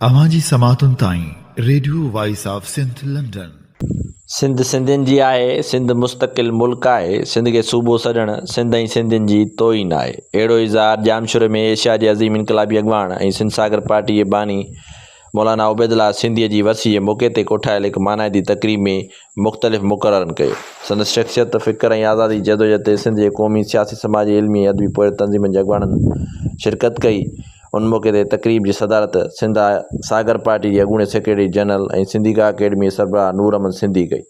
अवांजी समातुन ताईं radio voice of Sindh London. Sindh सिंधियुनि जी आहे, सिंध मुस्तक़िल मुल्क आहे, सिंध खे सूबो सॾणु सिंध ऐं सिंधियुनि जी तोइन आहे। अहिड़ो इज़हार जामशुरे में एशिया जे अज़ीम इनक़लाबी अॻवान ऐं सिंध सागर पार्टी जे बानी मौलाना उबैदुल्लाह सिंधीअ जी वरसी जे मौक़े ते कोठायल हिकु मानाइती तक़रीब में मुख़्तलिफ़ मुक़ररनि कयो। संदसि शख़्सियत, फ़िक्र ऐं आज़ादी जदोजहद ते सिंध जे क़ौमी, सियासी, समाजी, इल्मी ऐं अदबी पोइ तंज़ीमुनि जे अॻवाननि शिरकत कई। उन मौक़े ते तक़रीब जी सदारत सिंध सागर पार्टी जे अॻूणे सेक्रेटरी जनरल ऐं सिंधीगा अकेडमी सरबराह नूर अहमद सिंधी कई।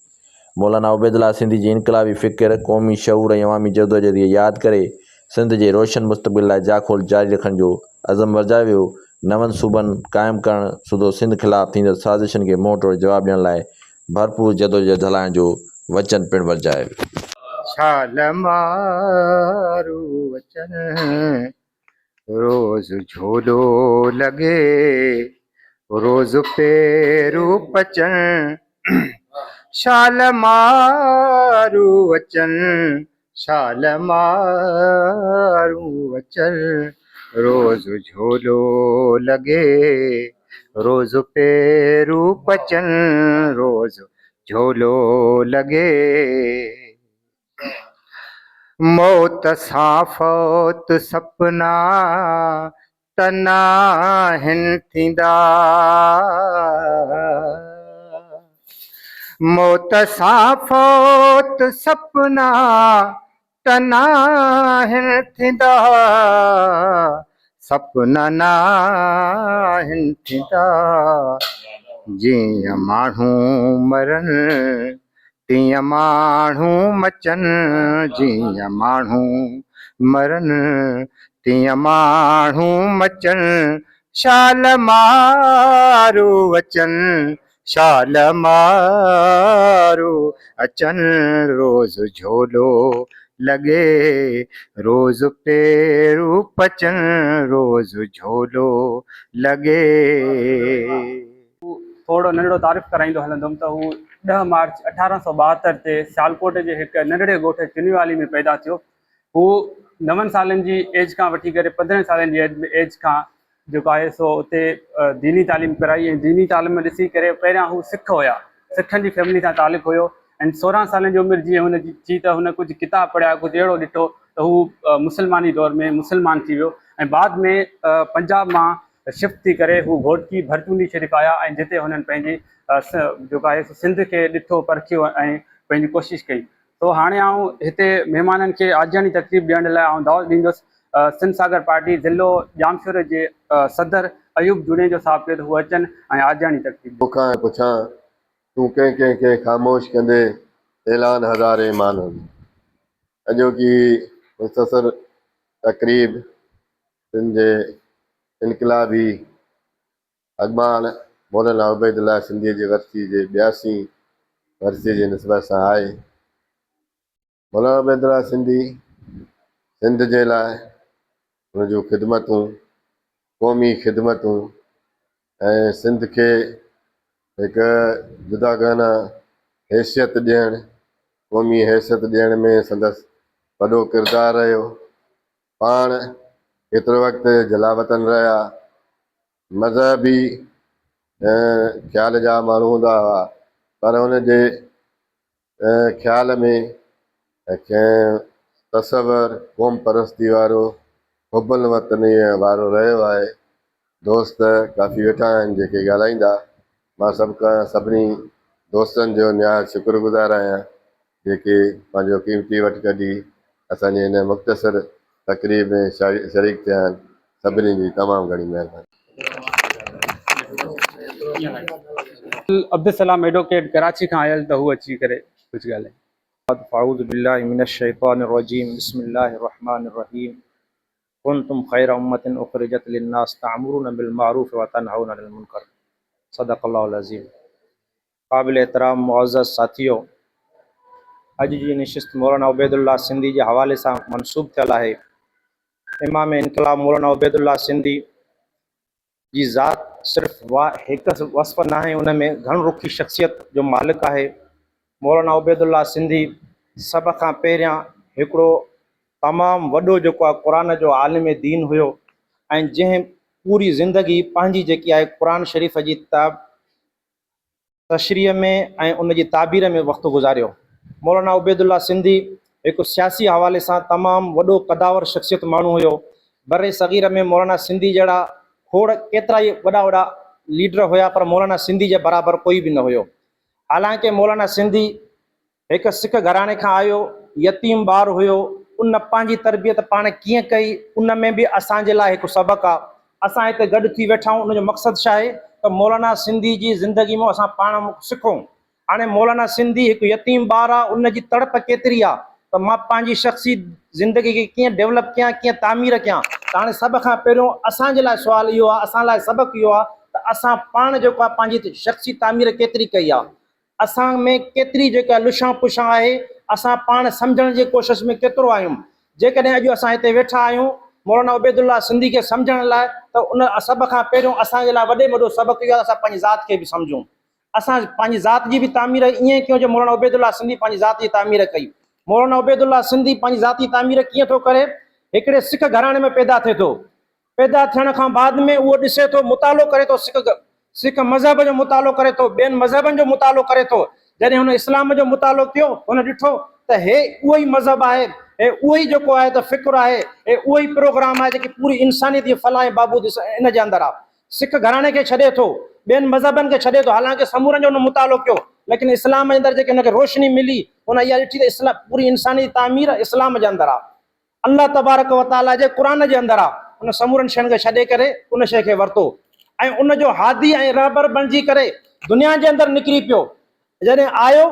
मौलाना उबैदुल्लाह सिंधी जी इनक़लाबी फ़िक्र, क़ौमी शऊर ऐं अवामी जदोजहद खे यादि करे सिंध जे रोशन मुस्तक़बिल लाइ जाखोल जारी रखण जो अज़म वर्जायो वियो। नवनि सूबनि क़ाइमु करणु सूदो सिंध ख़िलाफ़ु थींदड़ साज़िशुनि खे मुंहुं तोड़ जवाबु ॾियण लाइ भरपूर जदोजहद हलाइण जो वचन पिणु वर्जायो वियो। छाल मारू वचन रोज़ झोलो लगे, रोज़ पेरू पचन। छाल मारू वचन, छाल मारू वचन, रोज़ झोलो लगे, रोज़ पेरू पचन, रोज़ झोलो लगे। मौत सां फौत सपना तना हिन थींदा, मौत सां फौत सपना तना हिन थींदा, सपना ना हिन थींदा। जीअं माण्हू मरन तीअं माण्हू मचन, जीअं माण्हू मरन तीअं माण्हू मचन। छाल मारू वचन, छाल मारू अचन, रोज़ झोलो लगे, रोज़ पेरू पचन, रोज़ झोलो लगे। थोड़ो नंढड़ो तारीफ़ कराईंदो हलंदुमि त हू 10 मार्च 1872 ते सियालकोट जे हिकु नंढड़े ॻोठ चिनीवाली में पैदा थियो। हू 9 सालनि जी एज खां वठी करे 15 सालनि जी एज खां जेको आहे सो उते दीनी तालीम कराई ऐं दीनी तालीम ॾिसी करे पहिरियां हू सिख हुया, सिखनि जी फैमिली सां तालुक़ु हुयो। ऐं 16 सालनि जी उमिरि जीअं हुन जी त हुन कुझु किताब पढ़िया, कुझु अहिड़ो ॾिठो त हू मुस्लमानी दौर में मुस्लमान थी वियो ऐं बाद में पंजाब मां शिफ्ट थी करे हू घोटकी भरतूनी शरीफ़ आया ऐं जिते हुननि पंहिंजी जेको आहे सिंध खे ॾिठो, परखियो ऐं पंहिंजी कोशिशि कई। तो हाणे आउं हिते महिमाननि खे आजियानी तक़रीब ॾियण लाइ आउं दावत ॾींदुसि। सिंध सागर पार्टी ज़िलो जामशुर जे सदर अयूब जुनेजो साहब खे हू अचनि ऐं आजियानी तक़रीब बुखां पुछां तूं कंहिं ख़ामोश कंदे ऐलान हज़ारे मानन। अॼोकी मुख़्तसर तक़रीब सिंध जे इनक़लाबी अॻवान मौलाना उबैदुल्लाह सिंधीअ जी वरसी जे 82 वरसी जे निस्बत सां आहे। मौलाना उबैदुल्लाह सिंधी सिंध जे लाइ हुन जूं ख़िदमतूं, क़ौमी ख़िदमतूं ऐं सिंध खे हिकु जुदागाना हैसियत ॾियणु, क़ौमी हैसियत ॾियण में संदसि वॾो किरदारु रहियो। पाण एतिरो वक़्तु जलावतन रहिया, मज़हबी ख़्याल जा माण्हू हूंदा हुआ, पर हुनजे ख़्याल में कंहिं तसवर क़ौम परस्ती वारो, हुबल वतनीअ वारो रहियो आहे। दोस्त काफ़ी वेठा आहिनि जेके ॻाल्हाईंदा। मां सभिनी दोस्तनि जो निहायत शुक्रगुज़ार आहियां जेके पंहिंजो क़ीमती वक़्तु कढी असांजे हिन मुख़्तसर तक़रीब में शरीक थिया आहिनि। सभिनी जी तमामु घणी महिरबानी। अब्दुलसलाम एडवोकेट कराची खां आयल त हू अची करे कुझु ॻाल्हाए। अऊज़ु बिल्लाहि मिनश शैतानिर रजीम, बिस्मिल्लाहिर रहमानिर रहीम। कुंतुम खैर उम्मतिन उखरिजत लिन्नास तअमुरूना बिल मारूफ व तनहौना अनिल मुनकर। सदक़ल्लाहुल अज़ीम। क़ाबिल एहतराम मुअज़्ज़ज़ साथियों, अॼु जी नशिस्त मौलाना उबैदुल्लाह सिंधी जे हवाले सां मनसूब थियल आहे। इमाम इनक़लाब मौलाना उबैदुल्लाह सिंधी जी ज़ात सिर्फ़ु हिकु वस्फ़ न आहे, उन में घण रुखी शख़्सियत जो मालिक आहे। मौलाना उबैदुल्लाह सिंधी सभ खां पहिरियां हिकिड़ो तमामु वॾो जेको आहे क़ुरान जो आलिम दीन हुयो ऐं जंहिं पूरी ज़िंदगी पंहिंजी जेकी आहे क़ुर शरीफ़ जी तशरीह में ऐं उन जी ताबीर में वक़्तु गुज़ारियो। मौलाना उबैदुल्ला सिंधी हिकु सियासी हवाले सां तमामु वॾो क़दावर शख़्सियत माण्हू हुयो। बर सग़ीर में मौलाना सिंधी जहिड़ा खोड़ केतिरा ई वॾा वॾा लीडर हुया, पर मौलाना सिंधी जे बराबरि कोई बि न हुयो। हालांकि मौलाना सिंधी हिकु सिख घराणे खां आयो, यतीम ॿारु हुयो। उन पंहिंजी तरबियत पाण कीअं कई उन में बि असांजे लाइ हिकु सबक़ु आहे। असां हिते गॾु थी वेठा आहियूं, उनजो मक़सदु छा आहे त मौलाना सिंधी जी ज़िंदगी में असां पाण सिखूं। हाणे मौलाना सिंधी हिकु यतीम ॿारु आहे, उनजी तड़प केतिरी आहे त मां पंहिंजी शख़्सी ज़िंदगी खे कीअं डेवलप कयां, कीअं तामीर कयां। त हाणे सभ खां पहिरियों असांजे लाइ सुवालु इहो आहे, असां लाइ सबक़ु इहो आहे त असां पाण जेको आहे पंहिंजी शख़्सी तामीर केतिरी कई आहे, असां में केतिरी जेका लुछां पुछां आहे, असां पाण सम्झण जी कोशिशि में केतिरो आहियूं। जेकॾहिं अॼु असां हिते वेठा आहियूं मौलाना उबैदुल्ला सिंधी खे सम्झण लाइ, त उन सभ खां पहिरियों असांजे लाइ वॾे में वॾो सबक़ु इहो आहे असां पंहिंजी ज़ात खे बि सम्झूं। असां पंहिंजी ज़ात जी बि तामीर ईअं कयूं जो मौलाना उबैदुल्ला सिंधी पंहिंजी ज़ात जी तामीर कई। मौलाना उबैदुल्ला सिंधी पंहिंजी ज़ाती तामीर कीअं थो करे, हिकिड़े सिख घराणे में पैदा थिए थो। पैदा थियण खां बाद में उहो ॾिसे थो, मुतालो करे थो, सिख मज़हब जो मुतालो करे थो, ॿियनि मज़हबनि जो मुतालो करे थो। जॾहिं हुन इस्लाम जो मुतालो कयो, हुन ॾिठो त हे उहो ई मज़हब आहे, हे उहो ई जेको आहे त फ़िक्र आहे, हे उहो ई प्रोग्राम आहे जेकी पूरी इंसानियत जी फलाह ऐं बाबूद इन जे अंदरि आहे। सिख घराणे खे छॾे थो, ॿियनि मज़हबनि खे छॾे थो, हालांकि समूरनि जो हुन मुतालो कयो, लेकिन इस्लाम जे अंदरि जेके हुनखे रोशनी मिली, हुन इहा ॾिठी त इस्लाम पूरी इंसानी तामीर इस्लाम जे अंदरि आहे, अल्लाह तबारक व तआला जे क़ुर जे अंदरि आहे। हुन समूरनि शयुनि खे छॾे करे उन शइ खे वरितो ऐं उनजो हादी ऐं रहबर बणिजी करे दुनिया जे अंदरि निकिरी पियो। जॾहिं आयो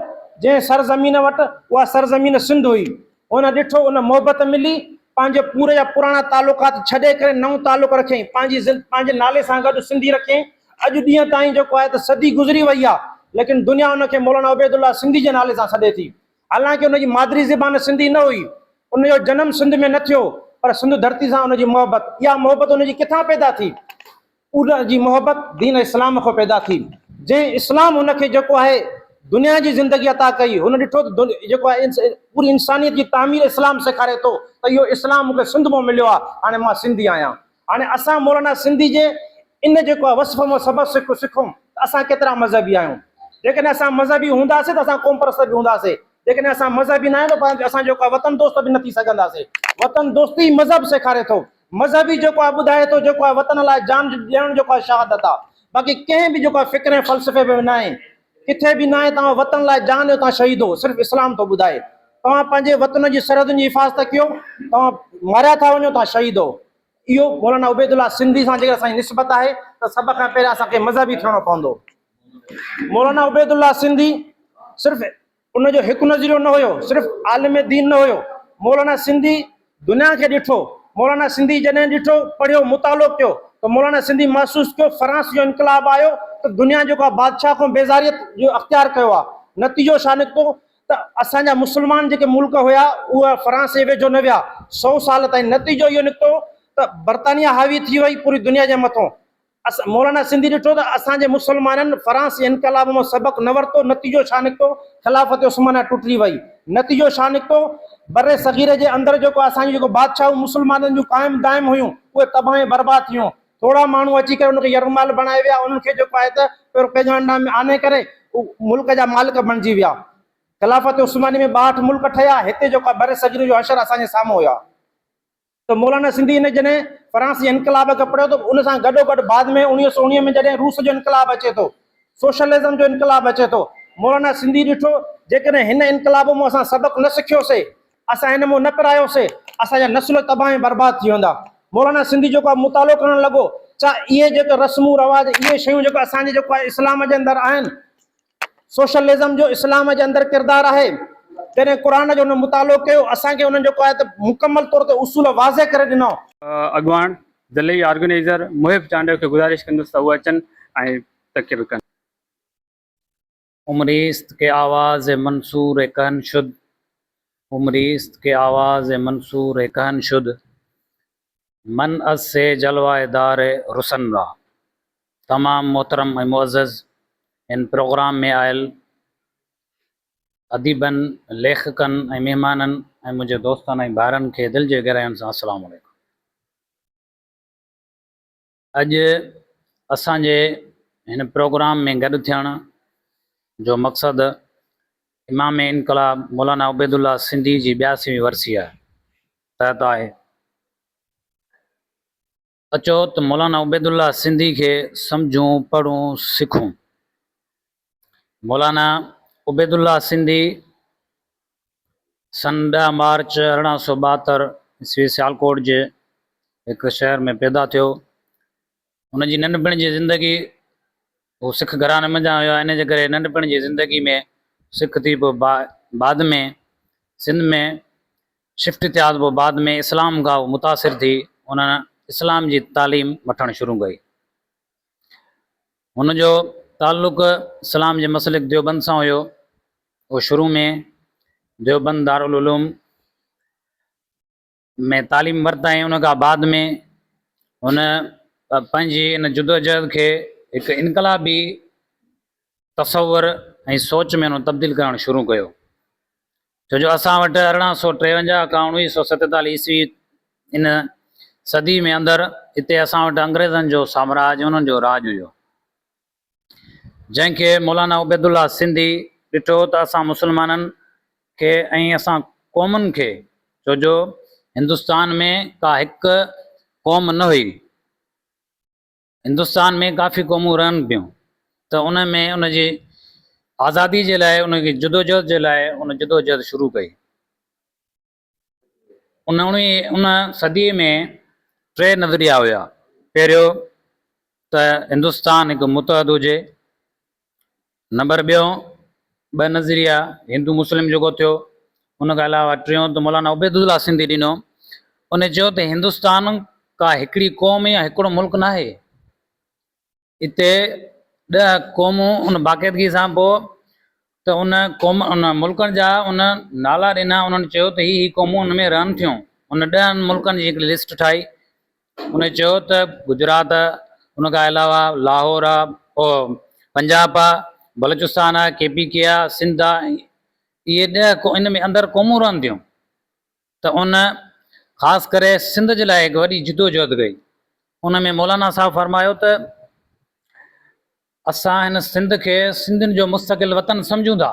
जंहिं सरज़मीन वटि, उहा सरज़मीन सिंध हुई, हुन ॾिठो, उन मोहबत मिली, पंहिंजे पूरे जा पुराणा तालुकात छॾे करे नओं तालुक रखियईं, पंहिंजे नाले सां गॾु सिंधी रखियईं। अॼु ॾींहं ताईं जेको आहे त सदी गुज़री वई आहे, लेकिन दुनिया हुनखे मौलाना उबैदुल्ला सिंधी जे नाले सां सॾे थी। हालांकि हुनजी मादरी ज़बान सिंधी न हुई, उनजो जनमु सिंध में न थियो, पर सिंध धरती सां हुनजी मोहबत, इहा मोहबत हुनजी किथां पैदा थी? उनजी मोहबत दीन इस्लाम खां पैदा थी। जंहिं इस्लाम हुनखे जेको आहे दुनिया जी ज़िंदगी अता कई, हुन ॾिठो त जेको आहे पूरी इंसानियत जी तामीर इस्लाम सेखारे थो, त इहो इस्लाम मूंखे सिंध मां मिलियो आहे, हाणे मां सिंधी आहियां। हाणे असां मौलाना सिंधी जे इन जेको आहे वसफ़ मां सबक़ु सिखूं त असां केतिरा मज़हबी आहियूं। जेकॾहिं असां मज़हबी हूंदासीं त असां क़ौम परस्त बि हूंदासीं, जेकॾहिं असां मज़हबी न आहियूं त असां जेको आहे वतन दोस्त बि न थी सघंदासीं। वतन दोस्ती मज़हब सेखारे थो, मज़हबी जेको आहे ॿुधाए थो जेको आहे वतन लाइ जान ॾियणु जेको आहे शहादत आहे। बाक़ी कंहिं बि जेको आहे फ़िक्र ऐं फ़लसफ़े में न आहे, किथे बि न आहे तव्हां वतन लाइ जान ॾियो, तव्हां शहीद हो, सिर्फ़ु इस्लाम थो ॿुधाए। तव्हां पंहिंजे वतन जी सरहदुनि जी हिफ़ाज़त कयो, तव्हां मारिया था वञो, तव्हां शहीद हो। इहो मौलाना उबैदुल्ला सिंधी सां जेकर असांजी निस्बत आहे, त सभ खां पहिरियों असांखे मज़हबी थियणो पवंदो। मौलाना उबैदुल्ला सिंधी सिर्फ़ु उनजो हिकु नज़रियो न हुयो, सिर्फ़ु आलिम दीन न हुयो। मौलाना सिंधी दुनिया खे ॾिठो। मौलाना सिंधी जॾहिं ॾिठो, पढ़ियो, मुतालो कयो, त मौलाना सिंधी महसूसु कयो फ्रांस जो इनकलाब आयो त दुनिया जेको आहे बादशाह खां बेज़ारियत जो अख़्तियार कयो आहे। नतीजो छा निकितो त असांजा मुस्लमान जेके मुल्क हुया उहा फ्रांस जे वेझो न विया 100 साल ताईं। नतीजो इहो निकितो त बर्तानिया हावी थी वई पूरी दुनिया जे मथां। मौलाना सिंधी ॾिठो त असांजे मुस्लमाननि फ्रांस जे इनकलाब मां सबक़ु न वरितो। नतीजो छा निकितो? ख़िलाफ़त उस्मानिया टुटी वई। नतीजो छा निकितो? बरे सग़ीर जे अंदरि जेको असांजी जेको बादशाह मुस्लमाननि जूं क़ाइम दाइम हुयूं उहे तबाह ऐं बर्बाद थियूं। थोड़ा माण्हू अची करे उनखे यरमाल बणाए विया, उन्हनि खे जेको आहे त पंहिंजे अंडा में आने करे मुल्क जा मालिक बणिजी विया। ख़िलाफ़त उस्मानी में 62 मुल्क ठहिया। हिते जेको आहे बरे सग़ीर जो हशर असांजे साम्हूं हुया। त मौलाना सिंधी ने जॾहिं फ्रांस जे इनकलाब खे पढ़ियो त उन सां गॾोगॾु बाद में 1919 में जॾहिं रूस जो इनकलाब अचे थो, सोशलिज़म जो इनकलाब अचे थो, मौलाना सिंधी ॾिठो जेकॾहिं हिन इनकलाब मां असां सबक़ु न सिखियोसीं, असां हिन मां न पिरायोसीं, असांजा नस्ल तबाह ऐं बर्बाद थी वेंदा। मौलाना सिंधी जेको आहे मुतालो करणु लॻो, छा इहे जेके रस्मूं रवाज, इहे शयूं जेको असांजे जेको आहे इस्लाम जे अंदरि आहिनि, सोशलिज़म जो इस्लाम जे अंदरि किरदारु आहे। जॾहिं क़ुर जो हुन मुतालो कयो, असांखे हुननि जेको आहे त मुकमल तौर ते उसूल वाज़े करे ॾिनो। अॻवान दलई ऑर्गेनाइज़र मुहिब चांडे खे गुज़ारिश कंदुसि त उहे अचनि ऐं तक़रीर कनि। उम्रीस्त के आवाज़ मंसूर कहन शुद, उम्रीस्त के आवाज़ मंसूर कहन शुद, मन अज से जलवाए दार रुसन रहा। तमाम मोहतरम ऐं मुअज़्ज़ज़ इन प्रोग्राम में आयल अदीबन, लेखकन ऐं महिमाननि ऐं मुंहिंजे दोस्तनि ऐं ॿारनि खे दिलि जे गहराइनि सां अस्सलामु अलैकुम। अॼु असांजे हिन प्रोग्राम में गॾु थियण जो मक़सदु इमाम इनकलाब मौलाना उबैदुल्ला सिंधी जी 82वीं वरसी आहे। तहत आहे अचो त मौलाना उबैदुल्ला सिंधी खे सम्झूं, पढ़ूं, सिखूं। मौलाना उबैदुल्ला सिंधी सन 10 मार्च 1872 ईस्वी सियालकोट जे हिकु शहर में पैदा थियो। उनजी नंढपण जी ज़िंदगी वो सिख घराने में हुआ, इन जे करे नंढपण जी ज़िंदगी में सिख थी, पोइ बाद में सिंध में शिफ्ट थिया, पोइ बाद में इस्लाम खां मुतासिर थी उन्हनि इस्लाम जी तालीम वठणु शुरू कई। हुनजो ताल्लुक़ इस्लाम जे मसलिक देवबंद सां हुयो। वो शुरू में देवबंद दारुल उलूम में तालीम वरिताईं। उन खां बाद में हुन पंहिंजी इन जुदोजहद खे हिकु इनकलाबी तसवुर ऐं सोच में हुन तब्दील करणु शुरू कयो। छो जो असां वटि 1853 खां 1947 ईस्वी इन सदी में अंदरि हिते असां वटि अंग्रेज़नि जो साम्राज्य, उन्हनि जो राज हुयो, जंहिंखे मौलाना उबैदुल्ला सिंधी ॾिठो त असां मुस्लमाननि खे ऐं असां क़ौमुनि खे, छो जो हिंदुस्तान में का हिकु क़ौम न हुई, हिंदुस्तान में काफ़ी क़ौमूं रहनि पियूं, त उन में उनजी आज़ादी जे लाइ, उनजी जुदोजहद जे लाइ उन जुदोजहद शुरू कई। उन सदीअ में 3 नज़रिया हुया। पहिरियों त हिंदुस्तान हिकु मुतहद हुजे। नंबर 2 नज़रिया हिंदू मुस्लिम जेको थियो। उन खां अलावा 3 त मौलाना उबैदुल्ला सिंधी ॾिनो। उन चयो त हिंदुस्तान का हिकिड़ी क़ौम या हिकिड़ो मुल्क न आहे, हिते 10 क़ौमूं उन बाक़ाइदगी सां पोइ त उन क़ौम उन मुल्कनि जा उन नाला ॾिना। उन्हनि चयो त ही क़ौमूं उन में रहनि थियूं। उन 10 मुल्कनि जी हिकिड़ी लिस्ट ठाही। उन चयो त गुजरात, उन खां अलावा लाहौर आहे, पंजाब आहे, बलूचिस्तान आहे, KPK आहे, सिंध आहे, इहे 10 इन में अंदरि क़ौमूं रहनि थियूं। त उन ख़ासि करे सिंध जे लाइ हिकु वॾी जिदोजहद कई। उन में मौलाना साहब फरमायो त असां हिन सिंध खे सिंधियुनि जो मुस्तक़िल वतन सम्झूं था।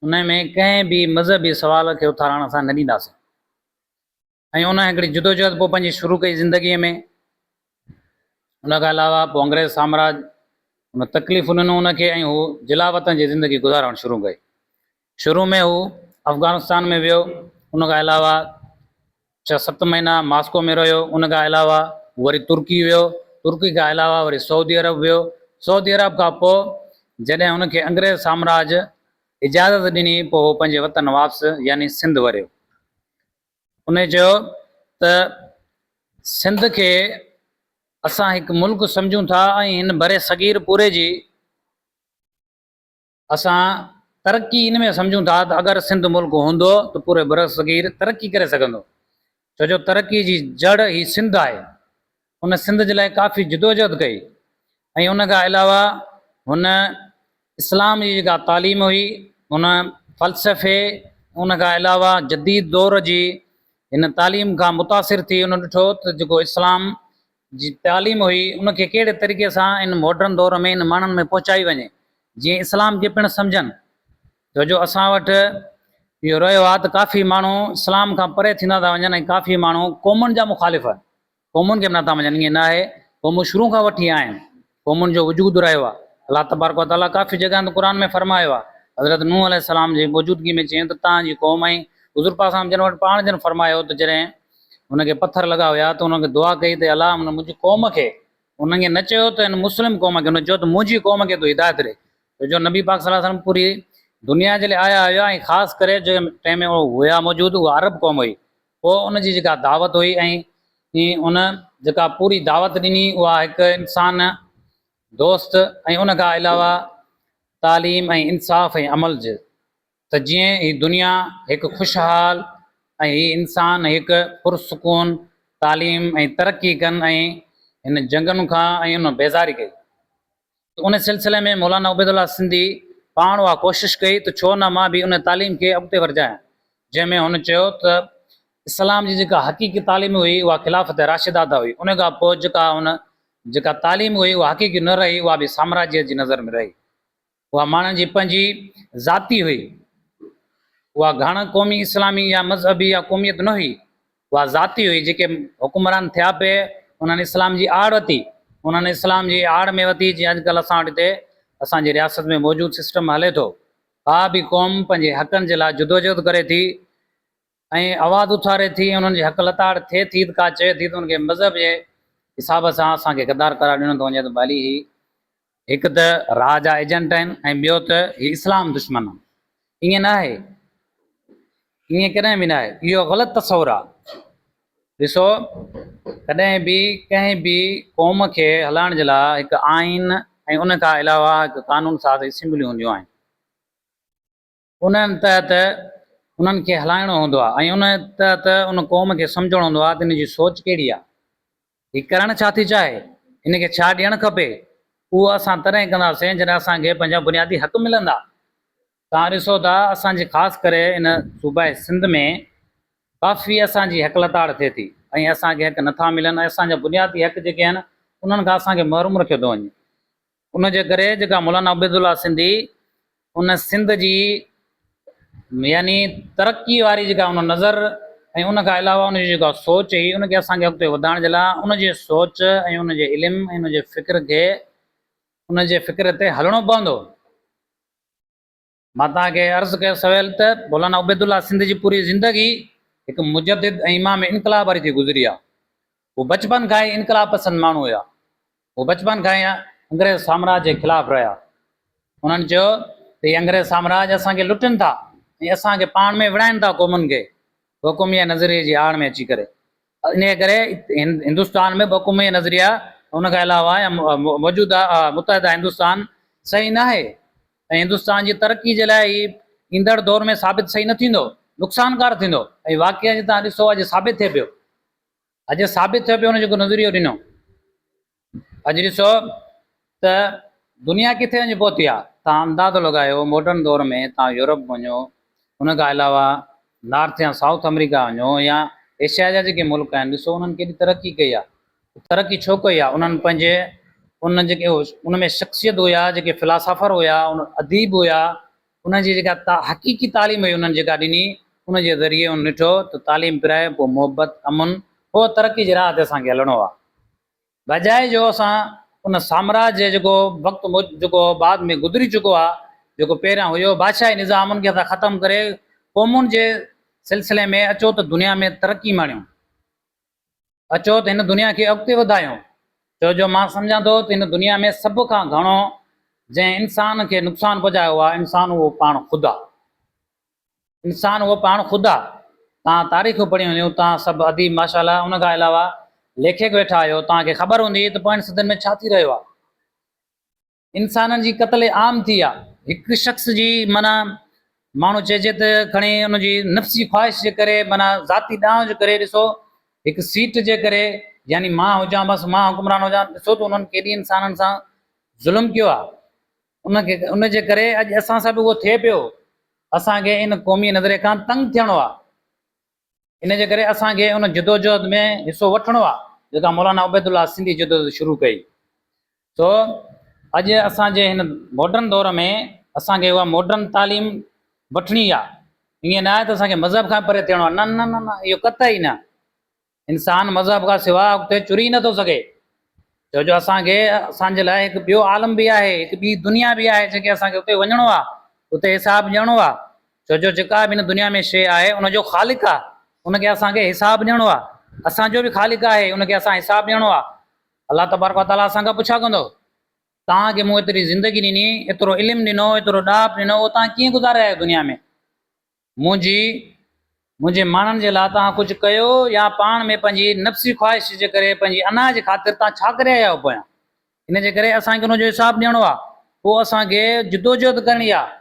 उन में कंहिं बि मज़हबी सवाल खे उथारण असां न ॾींदासीं। ऐं उन हिकिड़ी जिदोजहद पोइ पंहिंजी शुरू कई ज़िंदगीअ में। उन खां अलावा पोइ अंग्रेज़ साम्राज्य उन तकलीफ़ ॾिनो उनखे, ऐं हू जिला वतन जी ज़िंदगी गुज़ारणु शुरू कई। शुरू में हू अफ़गानिस्तान में वियो। उन खां अलावा 6-7 महीना मॉस्को में रहियो। उन खां अलावा वरी तुर्की वियो। तुर्की खां अलावा वरी सऊदी अरब वियो। सऊदी अरब खां पोइ जॾहिं हुनखे अंग्रेज़ साम्राज्य इजाज़त ॾिनी, पोइ हू पंहिंजे वतन वापसि यानी सिंध वरियो। उन चयो त सिंध खे असां हिकु मुल्क सम्झूं था, ऐं हिन बरे सगीर पूरे जी असां तरक़ी इन में सम्झूं था त अगरि सिंध मुल्क हूंदो त पूरे बर सगीर तरक़ी करे सघंदो। छो जो तरक़ी जी जड़ ही सिंध आहे। उन सिंध जे लाइ काफ़ी जिदोजहद कई। ऐं उन खां अलावा हुन इस्लाम जी जेका तालीम हुई, हुन फ़लसफ़े, उन खां अलावा जदीद दौर जी हिन तालीम खां मुतासिर थी उन ॾिठो त जेको इस्लाम जी तालीम हुई उनखे कहिड़े तरीक़े सां इन मॉडर्न दौर में इन माण्हुनि में पहुचाई वञे, जीअं इस्लाम खे पिणु सम्झनि। छो जो असां वटि इहो रहियो आहे त काफ़ी माण्हू इस्लाम खां परे थींदा था वञनि, ऐं काफ़ी माण्हू क़ौमुनि जा मुखालिफ़, क़ौमुनि खे बि नथा मञनि। ईअं न आहे, क़ौमूं शुरू खां वठी आहिनि, क़ौमुनि जो वजूदु रहियो आहे। अलाह तबारक व तआला काफ़ी जॻह क़ुर में फरमायो आहे। हज़रत नूह अलैहिस्सलाम जी मौजूदगी में चयईं त तव्हांजी क़ौम, ऐं हुज़ूर पाक साहब जन वटि पाण जन फरमायो त जॾहिं हुनखे पथर लॻा हुया त हुनखे दुआ कई त अलाह हुन मुंहिंजी क़ौम खे, हुनखे न चयो त हिन मुस्लिम क़ौम खे, हुन चयो त मुंहिंजी क़ौम खे तूं हिदायत ॾे। छो जो नबी पाक सल्लल्लाहु अलैहि वसल्लम पूरी दुनिया जे लाइ आया हुया, ऐं ख़ासि करे जंहिं टाइम में उहो हुया मौजूदु, उहा अरब क़ौम हुई। पोइ उनजी जेका दावत हुई, ऐं उन जेका पूरी दावत ॾिनी, उहा हिकु इंसान दोस्त, ऐं उन खां अलावा तालीम ऐं इंसाफ़ ऐं अमल जे, त जीअं ही दुनिया हिकु ख़ुशहाल ऐं ही इंसान हिकु पुरसुकून तालीम ऐं तरक़ी कनि, ऐं हिन जंगनि खां ऐं उन बेज़ारी कई। उन सिलसिले में मौलाना उबैदुल्ला सिंधी पाण उहा कोशिशि कई त छो न मां बि उन तालीम खे अॻिते वधायां, जंहिंमें हुन चयो त इस्लाम जी जेका हक़ीक़ी तालीम हुई उहा ख़िलाफ़त राशिदा हुई। उन खां पोइ जेका हुन जेका तालीम हुई उहा हक़ीक़ी न रही, उहा बि साम्राज्य जी नज़र में रही। उहा माण्हुनि जी पंहिंजी ज़ाती हुई, उहा घण क़ौमी इस्लामी या मज़हबी या क़ौमियत न हुई, उहा ज़ाती हुई। जेके हुकुमरान थिया पिए उन्हनि इस्लाम जी आड़ वरिती, उन्हनि इस्लाम जी आड़ में वरिती। जीअं अॼुकल्ह असां वटि हिते असांजी रियासत में मौजूदु सिस्टम हले थो, का बि क़ौम पंहिंजे हक़नि जे लाइ जदोजहद करे थी ऐं आवाज़ उथारे थी, उन्हनि जी हक़ लताड़ थिए थी, त का चए थी त उनखे मज़हब जे हिसाब सां असांखे गद्दार करार ॾिनो थो वञे। त भली ही हिकु त राह जा एजेंट आहिनि ऐं ॿियो त ही इस्लाम दुश्मन आहे। ईअं न आहे, ईअं कॾहिं बि न आहे, इहो ग़लति तस्वुरु आहे। ॾिसो, कॾहिं बि कंहिं बि क़ौम खे हलाइण जे लाइ हिकु आइन ऐं उन खां अलावा हिकु कानून साज़ असेंबलियूं हूंदियूं आहिनि, उन्हनि तहत उन्हनि खे हलाइणो हूंदो आहे ऐं उन तहत उन क़ौम खे सम्झणो हूंदो आहे त हिन जी सोच कहिड़ी आहे, हीअ करणु छा थी चाहे, हिनखे छा ॾियणु खपे। उहो असां तॾहिं कंदासीं जॾहिं असांखे पंहिंजा बुनियादी हक़ मिलंदा। तव्हां ॾिसो था असांजे ख़ासि करे इन सूबाए सिंध में काफ़ी असांजी हक़ लताड़ थिए थी ऐं असांखे हक़ नथा मिलनि ऐं असांजा बुनियादी हक़ जेके आहिनि उन्हनि खां असांखे महरूम रखियो थो वञे। उनजे करे जेका मौलाना उबैदुल्ला सिंधी उन सिंध जी यानी तरक़ी वारी जेका उन नज़र ऐं उन खां अलावा उनजी जेका सोच हुई उनखे असांखे अॻिते वधाइण जे लाइ उनजे सोच ऐं उनजे इल्मु ऐं उनजे फ़िक्र खे उनजे फ़िक्र ते हलणो पवंदो। मां तव्हांखे अर्ज़ु कयो सवाल त मौलाना उबैदुल्ला सिंध जी पूरी ज़िंदगी हिकु मुजद्दिद ऐं इमाम इनकलाब वारी थी गुज़री आहे। उहो बचपन खां ई इनकलाब पसंदि माण्हू हुया, उहो बचपन खां ई अंग्रेज़ साम्राज्य जे ख़िलाफ़ु रहिया। उन्हनि चयो त हीअ अंग्रेज़ साम्राज्य असांखे लुटनि था ऐं असांखे पाण में विढ़ाइनि था क़ौमुनि खे हुकुमिया नज़रिये जी आड़ में अची करे। इन करे हिंदुस्तान में हुकुमिया नज़रिया उन खां अलावा मौजूदा मुतहदा हिंदुस्तान सही न आहे ऐं हिंदुस्तान जी तरक़ी जे लाइ ईंदड़ दौर में साबित सही न थींदो, नुक़सानकार थींदो। ऐं वाक़िया जी तव्हां ॾिसो अॼु साबित थिए पियो, अॼु साबित थियो पियो हुन जेको नज़रियो ॾिनो। अॼु ॾिसो त दुनिया किथे वञी पहुती आहे, तव्हां अंदाज़ो लॻायो मॉडर्न दौर में तव्हां यूरोप वञो, उन खां अलावा नॉर्थ या साउथ अमेरिका वञो या एशिया जा जेके मुल्क आहिनि, ॾिसो उन्हनि केॾी तरक़ी कई आहे। तरक़ी छो कई आहे? उन्हनि पंहिंजे उन जेके उन में शख़्सियत हुया, जेके फ़िलासफ़र हुया, उन अदीब हुया, उनजी जेका हक़ीक़ी तालीम हुई उन्हनि जेका ॾिनी, उनजे ज़रिए उन ॾिठो त तालीम पिराए पोइ मोहबत अमन पोइ तरक़ी जे राह ते असांखे हलणो आहे। बजाए जो असां उन साम्राज्य जेको वक़्तु जेको बाद में गुज़री चुको आहे, जेको पहिरियां हुयो बादशाही निज़ाम, उनखे असां ख़तमु करे क़ौमुनि जे सिलसिले में अचो त दुनिया में तरक़ी माणियूं, अचो त हिन दुनिया खे अॻिते वधायूं। छो जो मां सम्झां थो त हिन दुनिया में सभ खां घणो जंहिं इंसान खे नुक़सानु पहुचायो आहे इंसान उहो पाण ख़ुदि आहे। इंसान उहो पाण ख़ुदि आहे। तव्हां तारीख़ूं पढ़ियूं हुयूं, तव्हां सभु अदीब माशाअल्लाह, उन खां अलावा लेखक वेठा आहियो, तव्हांखे ख़बर हूंदी त पोयनि सदनि में छा थी रहियो आहे। इंसाननि जी क़त्ल आम थी आहे। हिकु शख़्स जी माना माण्हू चइजे त खणी उनजी नफ़्सी ख़्वाहिश जे करे, माना ज़ाती ॾांव जे करे, ॾिसो हिकु सीट जे करे, यानी मां हुजां बसि मां हुकुमरान हुजां, ॾिसो त उन्हनि केॾी इंसाननि सां ज़ुल्म कयो आहे। उनजे करे अॼु असां सां बि उहो थिए पियो। असांखे इन क़ौमी नज़रिए खां तंग थियणो आहे। इन जे करे असांखे उन जदोजहद में हिसो वठिणो आहे जेका मौलाना उबैदुल्ला सिंधी जदोजहद शुरू कई। तो अॼु असांजे हिन मॉडर्न दौर में असांखे उहा मॉडर्न तालीम वठणी आहे। ईअं न आहे त असांखे मज़हब खां परे थियणो आहे, न न न न, इहो क़तई न। इंसान मज़हब खां सवाइ अॻिते चुरी नथो सघे, छो जो असांखे असांजे लाइ हिकु ॿियो आलम बि आहे, हिकु ॿी दुनिया बि आहे जेके असांखे उते वञिणो आहे, उते हिसाबु ॾियणो आहे। छो जो जेका बि हिन दुनिया में शइ आहे उनजो ख़ालिक़ आहे, उनखे असांखे हिसाबु ॾियणो आहे। असांजो बि ख़ालिक़ आहे, उनखे असां हिसाबु ॾियणो आहे। अलाह तबारक व तआला असांखां पुछा कंदो, तव्हांखे मूं एतिरी ज़िंदगी ॾिनी, एतिरो इल्मु ॾिनो, एतिरो ॾाप ॾिनो, उहो तव्हां कीअं गुज़ारे आहियो दुनिया में? मुंहिंजे माण्हुनि जे लाइ तव्हां कुझु कयो या पाण में पंहिंजी नफ़्सी ख़्वाहिश जे करे, पंहिंजी अना जे ख़ातिर तव्हां छा करे आया आहियो पोयां? इन जे करे असांखे उनजो हिसाबु ॾियणो आहे। पोइ असांखे जदोजहद करणी आहे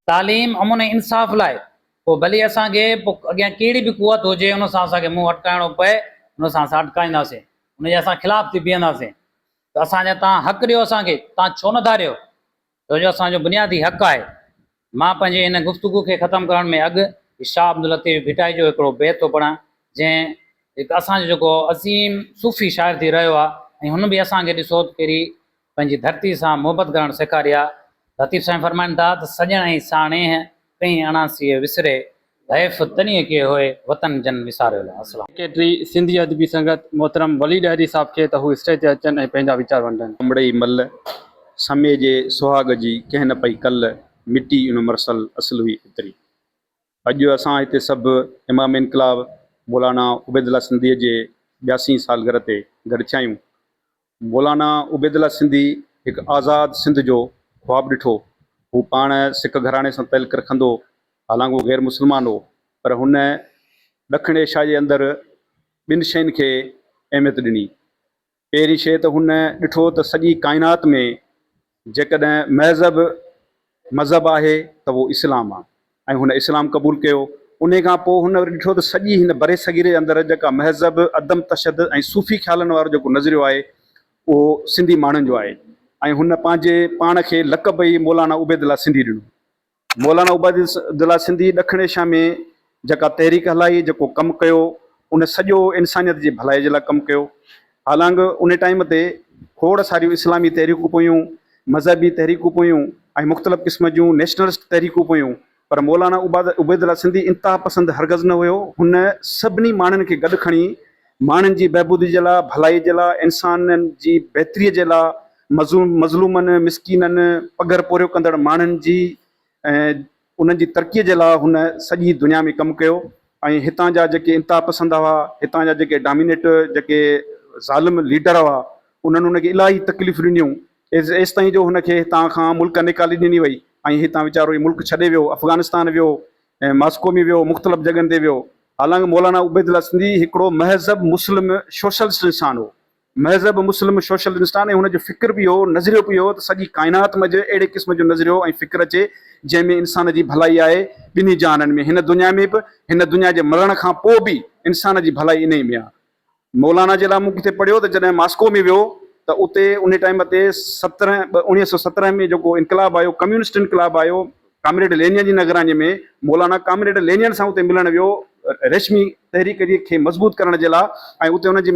तालीम अमुन इंसाफ़ लाइ। पोइ भली असांखे पोइ अॻियां कहिड़ी बि कुवत हुजे, उन सां असांखे मुंहुं अटकाइणो पए, उन सां असां अटकाईंदासीं, उनजे असां ख़िलाफ़ु थी बीहंदासीं। त असांजा तव्हां हक़ु ॾियो असांखे, तव्हां छो नथा ॾियो? छो जो असांजो बुनियादी हक़ु आहे। मां पंहिंजे हिन गुफ़्तगू खे ख़तमु करण में अॻु शाह अब्दुल लतीफ़ भिटाई जो हिकिड़ो बैत थो पढ़ां, जंहिं हिकु असांजो जेको अज़ीम सूफ़ी शाइर थी रहियो आहे ऐं हुन बि असांखे ॾिसो कहिड़ी पंहिंजी धरती सां मुहबत करणु सेखारी आहे। लतीफ़ साईं फरमाइनि था त सॼण ऐं साणेह कई अणासीअ विसरे हैफ़ तनीअ के होए वतन जन विसारियो। अस्सलाम। सेक्रेटरी सिंधी अदबी संगत मोहतरम वली ॾहरी साहब खे त हू स्टेज ते अचनि ऐं पंहिंजा वीचार वंडनि। अमड़ई मल समय जे सुहाग जी कंहिं न पई कल मिटी उन मरसल असुल हुई उतरी। अॼु असां हिते सभु इमाम इनकलाब मौलाना उबैदुल्ला सिंधीअ जे 82 सालगिरह ते गॾु थिया आहियूं। मौलाना उबैदुल्ला सिंधी हिकु आज़ादु सिंध जो ख्वाबु ॾिठो। हू पाण सिख घराणे सां तइल्लुक़ु रखंदो, हालांकि उहो गैर मुस्लमान हो, पर हुन ॾखिण एशिया जे अंदरि ॿिनि शयुनि खे अहमियत ॾिनी। पहिरीं शइ त हुन ॾिठो त सॼी काइनात में जेकॾहिं मज़हब आहे त उहो इस्लाम आहे, ऐं हुन इस्लाम क़बूल कयो। उन खां पोइ हुन वरी ॾिठो त सॼी हिन बरे सगीरे जे अंदरि जेका महज़ब अदम तशदुद ऐं सूफ़ी ख़्यालनि वारो जेको नज़रियो आहे उहो सिंधी माण्हुनि जो आहे, ऐं हुन पंहिंजे पाण खे लक़ब ई मौलाना उबैदुल्ला सिंधी ॾिनो। मौलाना उबैदुल्ला सिंधी ॾखिण एशिया में जेका तहरीक हलाई, जेको कमु कयो, उन सॼो इंसानियत जी भलाई जे लाइ कमु कयो। हालांकि उन टाइम ते खोड़ सारियूं इस्लामी तहरीकूं पियूं, मज़हबी तहरीकूं पियूं ऐं मुख़्तलिफ़ क़िस्म जूं नेशनलिस्ट तहरीकूं पियूं, पर मौलाना उबैदुल्ला सिंधी इंतिहा पसंदि हरगज़ न हुयो। हुन सभिनी माण्हुनि खे गॾु खणी माण्हुनि जी बहबूदी जे लाइ, भलाई जे लाइ, इंसाननि जी बहितरीअ जे लाइ, मज़लूमनि, मिसकीननि, पघर पोरियो कंदड़ माण्हुनि जी ऐं उन्हनि जी तरक़ीअ जे लाइ हुन सॼी दुनिया में कमु कयो। ऐं हितां जा जेके इंतिहा पसंद हुआ, हितां जा जेके डोमिनेटर, जेके ज़ालिम लीडर हुआ, उन्हनि हुनखे इलाही तकलीफ़ूं ॾिनियूं। एसि ताईं जो हुनखे हितां खां मुल्क निकाली ॾिनी वई ऐं हितां वीचारो ई मुल्क छॾे वियो, अफ़गानिस्तान वियो ऐं मॉस्को में वियो, मुख़्तलिफ़ जॻहियुनि ते वियो। हालांकि मौलाना उबैदुल्ला सिंधी हिकिड़ो महज़ब मुस्लिम सोशलिस्ट इंसान हो, महज़ब मुस्लिम सोशल इंसान, ऐं हुनजो फ़िक्र बि हो, नज़रियो बि हो त सॼी काइनात में अहिड़े क़िस्म जो नज़रियो ऐं फ़िक्र अचे जंहिंमें इंसान जी भलाई आहे ॿिन्ही जहाननि में, हिन दुनिया में बि, हिन दुनिया जे मरण खां पोइ बि इंसान जी भलाई इन ई में आहे। मौलाना जे लाइ मूं किथे पढ़ियो त जॾहिं मॉस्को में वियो त उते उन टाइम ते 1917 में जेको इनकलाब आयो, कम्युनिस्ट इनकलाब आयो, कामरेड लेनिन जी निगरानी में, मौलाना कामरेड लेनिन सां उते मिलणु वियो रेशमी तहरीक खे मज़बूत करण जे लाइ, ऐं उते हुनजी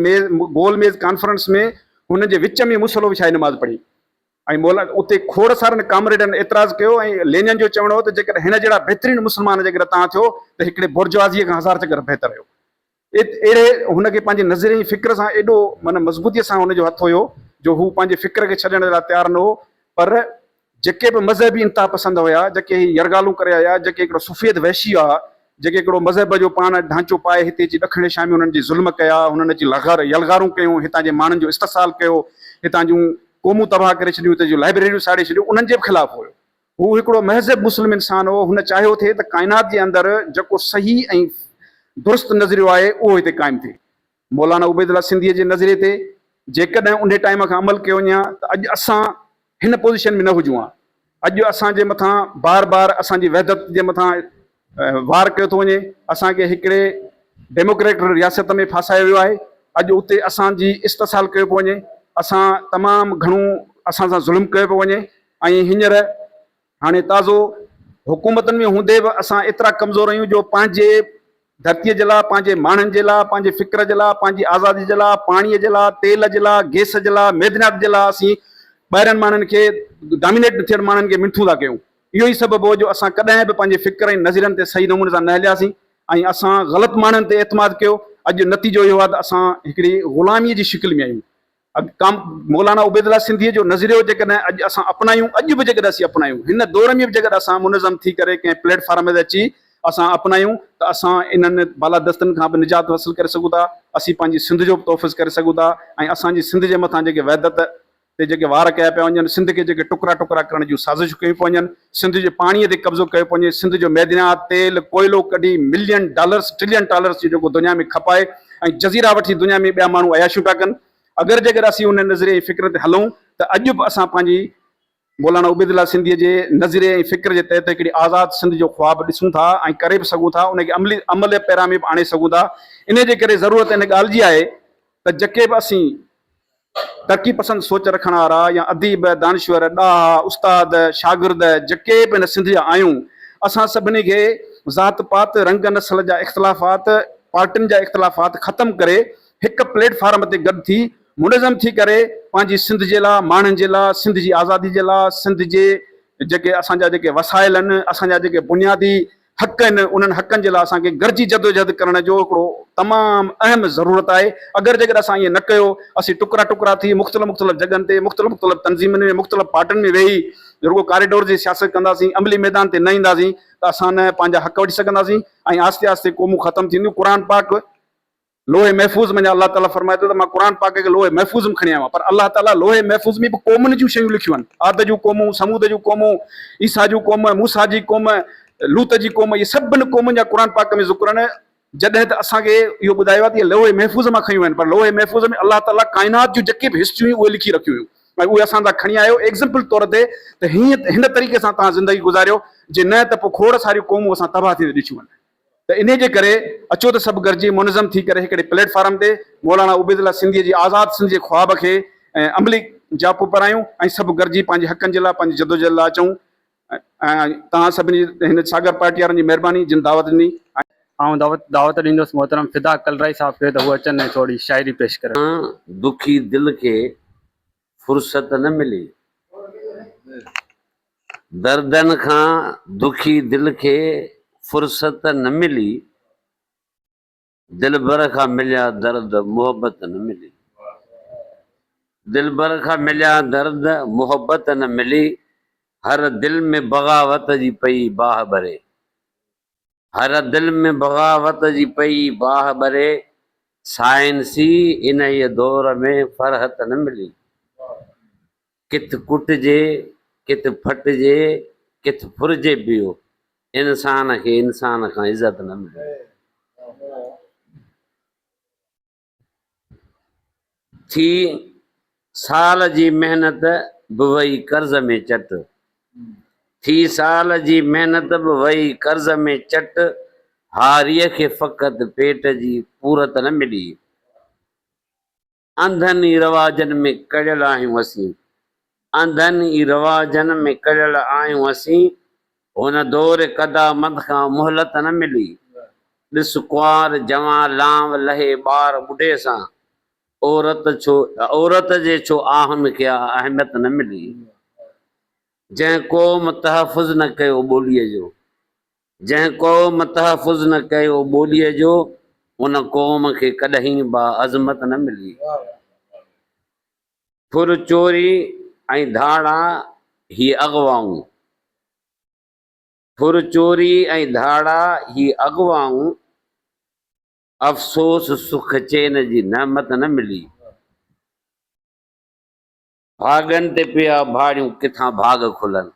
गोल मेज़ कॉन्फ्रेंस में हुन जे विच में मुसलो विछाए नमाज़ पढ़ी। ऐं मौलाना उते खोड़ सारनि कामरेडनि एतिराज़ु कयो ऐं लेनिन जो चवणो हो त जेकॾहिं हिन जहिड़ा बहितरीनु मुस्लमान जेकॾहिं तव्हां थियो त हिकिड़े बुर्जुआज़ीअ खां 1000 चकर बहितर हुयो। अहिड़े हुनखे पंहिंजे नज़रिए जी फ़िक्र सां एॾो माना मज़बूतीअ सां हुनजो हथु हुयो जो हू पंहिंजे फ़िक्र खे छॾण जे लाइ तयारु न हो। पर जेके बि मज़हबी इंतिहा पसंद हुया, जेके यरगालूं करे आया, जेके हिकिड़ो सुफ़ियत वहशी आहे, जेके हिकिड़ो मज़हब जो पाण ढांचो पाए हिते अची ॾखिण एशिया में हुननि जी ज़ुल्म कया, हुननि जी यलगारूं कयूं, हितां जे माण्हुनि जो इस्तिसाल कयो, हितां जूं क़ौमूं तबाह करे छॾियूं, हिते जूं लाइब्रेरियूं साड़े छॾियूं, उन्हनि जे ख़िलाफ़ु हुयो। हू हिकिड़ो महज़ब मुस्लिम इंसान हो। हुन चाहियो थिए त काइनात जे अंदरि जेको सही ऐं दुरुस्त नज़रियो आहे उहो हिते क़ाइमु थिए। मौलाना उबैदुल्ला सिंधीअ जे नज़रिए ते जेकॾहिं उन टाइम खां अमल कयो वञे त अॼु असां हिन पोज़ीशन में न हुजूं हा। अॼु असांजे मथां बार बार असांजी वहदत जे मथां वार कयो थो वञे, असांखे हिकिड़े डेमोक्रेटिक रियासत में फासायो वियो आहे। अॼु उते असांजी इस्तिसाल कयो पियो वञे, असां तमामु घणो असां सां ज़ुल्म कयो पियो वञे। ऐं हींअर हाणे ताज़ो हुकूमतनि में हूंदे बि असां एतिरा कमज़ोर आहियूं जो पंहिंजे धरतीअ जे लाइ, पंहिंजे माण्हुनि जे लाइ, पंहिंजे फ़िक्र जे लाइ, पंहिंजी आज़ादी जे लाइ, पाणीअ जे लाइ, तेल जे लाइ, गैस जे लाइ, मैदनात जे लाइ असीं ॿाहिरनि माण्हुनि खे, डोमिनेट थियल माण्हुनि खे मिनथू था कयूं। इहो ई सबबु हो जो असां कॾहिं बि पंहिंजे फ़िक्र ऐं नज़रियनि ते सही नमूने सां न हलियासीं ऐं असां ग़लति माण्हुनि ते एतमाद कयो। अॼु नतीजो इहो आहे त असां हिकिड़ी ग़ुलामीअ जी शिकिल में आहियूं। मौलाना उबैदुल्ला सिंधीअ जो नज़रियो जेकॾहिं अॼु असां अपनायूं, अॼु बि जेकॾहिं असीं अपनायूं, हिन दौर में बि जेकॾहिं असां मुनज़म थी करे कंहिं प्लेटफॉर्म ते अची असां अपनायूं त असां इन्हनि बालादस्तनि खां बि निजात हासिलु करे सघूं था। असीं पंहिंजी सिंध जो बि तोहफ़ुज़ करे सघूं था ऐं असांजी सिंध जे मथां जेके वहदत ते जेके वार कया पिया वञनि, सिंध खे जेके टुकड़ा टुकड़ा करण जूं साज़िशूं कयूं पियूं वञनि, सिंध जे पाणीअ ते कब्ज़ो कयो पियो वञे, सिंध जो मैदनात, तेल, कोयलो कढी $मिलियन ट्रिलियन डॉलर्स जो जेको दुनिया में खपाए ऐं जज़ीरा वठी दुनिया में ॿिया माण्हू अयाशियूं था कनि। अगरि जेकर असीं उन नज़रिए फ़िक्र ते हलूं त अॼु बि असां पंहिंजी मौलाना उबैदुल्ला सिंधीअ जे नज़रिए ऐं फ़िक्र जे तहत हिकिड़ी आज़ादु सिंध जो ख़्वाबु ॾिसूं था ऐं करे बि सघूं था, उनखे अमल पैरा में बि आणे सघूं था। इन जे करे ज़रूरत इन ॻाल्हि जी आहे त जेके बि असीं तरक़ी पसंद सोच रखण वारा या अदीब, दानिश्वर, ॾाह, उस्ताद, शागिर्द जेके बि हिन सिंध जा आहियूं, असां सभिनी खे ज़ात पात, रंग नस्ल जा इख़्तिलाफ़ात, पार्टियुनि जा इख़्तिलाफ़ात ख़तमु करे हिकु प्लेटफॉर्म ते गॾु थी मुनज़म थी करे पंहिंजी सिंध जे लाइ, माण्हुनि जे लाइ, सिंध जी आज़ादी जे लाइ, सिंध जे जेके असांजा जेके वसाइल आहिनि, असांजा जेके बुनियादी हक़ आहिनि, उन्हनि हक़नि जे लाइ असांखे गॾिजी जदोजहद करण जो हिकिड़ो तमामु अहम ज़रूरत आहे। अगरि जेकर असां ईअं न कयो, असीं टुकड़ा टुकड़ा थी मुख़्तलिफ़ जॻहनि ते मुख़्तलिफ़ तंज़ीमुनि में मुख़्तलिफ़ पार्टियुनि में वेही रुगो कॉरिडोर जी सियासत कंदासीं, अमली मैदान ते न ईंदासीं, त असां न पंहिंजा हक़ वठी सघंदासीं ऐं आस्ते आस्ते क़ौमूं ख़तमु थींदियूं। क़ुर पाक लोहे महफ़ूज़ में अलाह ताला फरमाए थो त मां क़ुर पाक खे लोहे महफ़ूज़ में खणी आयो आहियां, पर अलाह ताला लोहे महफ़ूज़ में बि क़ौमुनि जूं शयूं लिखियूं आहिनि। आद जूं क़ौमूं, समूद जूं क़ौमूं, ईसा जूं क़ौम, मूसा जी क़ौम, लूत जी क़ौम, इहे सभिनी क़ौमुनि जा क़ुर पाक में ज़िक्र आहिनि। जॾहिं त असांखे इहो ॿुधायो आहे त इहे लोहे महफ़ूज़ मां खयूं आहिनि, पर लोहे महफ़ूज़ में अलाह ताला काइनात जूं जेके बि हिस्ट्रियूं उहे लिखी रखियूं हुयूं ऐं उहे असां था खणी आयो एग्ज़ाम्पल तौर ते त हीअं हिन तरीक़े सां तव्हां ज़िंदगी गुज़ारियो जे न त पोइ खोड़ सारियूं क़ौमूं असां तबाह थी ॾिठियूं आहिनि। त इन जे करे अचो त सभु गॾिजी मुनज़म थी करे हिकिड़े प्लेटफॉर्म ते मौलाना उबैदुल्लाह सिंधीअ जी आज़ाद सिंध जे ख़्वाब खे अमली जापो करायूं ऐं सभु गॾिजी पंहिंजे हक़नि जे लाइ, पंहिंजी जदोजहद लाइ अचूं। ऐं तव्हां सभिनी हिन सागर पार्टी वारनि जी महिरबानी जिन दावत ॾिनी। ऐं दावत ॾींदुसि मोहतरम फिदा कलराई साहब खे त उहे अचनि ऐं थोरी शाइरी पेश करे। दुखी दिल के फुर्सत न मिली, दर्दन खां दुखी दिल खे फुर्सत न मिली, दिलबर खां मिलिया दर्द मोहब्बत न मिली, दिलबर खां मिलिया दर्द मोहब्बत न मिली, हर दिल में बग़ावत जी पई बाह भरे, हर दिल में बग़ावत जी पई बाह भरे, साइंसी इन ये दौर में फरहत न मिली, किथ कुटिजे किथ फटिजे किथ फुरिजे पियो, इंसान खे इंसान खां इज़त न मिले। थी साल जी मेहनत बि वई कर्ज़ में चट, थी साल जी मेहनत बि वई कर्ज़ में चट, हारीअ खे फ़क़ति पेट जी पूरत न मिली, अंधनि ई रवाजनि में कढ़ियल आहियूं असीं, अंधनि ई रवाजनि में कढ़ियल आहियूं असीं, हुन दौर क़दामत खां मोहलत न मिली, ॾिस कुंवार जवां लांव लहे ॿार ॿुढे सां, औरत जे छो आहुनि खे अहमियत न मिली, जंहिं क़ौम तहफ़ुज़ न कयो ॿोलीअ जो, जंहिं क़ौम तहफ़ुज़ न कयो ॿोलीअ जो, उन क़ौम खे कॾहिं बा अज़मत न मिली, फुर चोरी ऐं धाड़ा ही अॻवाऊं, फुर चोरी ऐं धाड़ा ही अॻवाऊं, अफ़सोस सुख चैन जी नेमत न मिली, भागनि ते पिया भाड़ियूं किथां भाग खुलनि,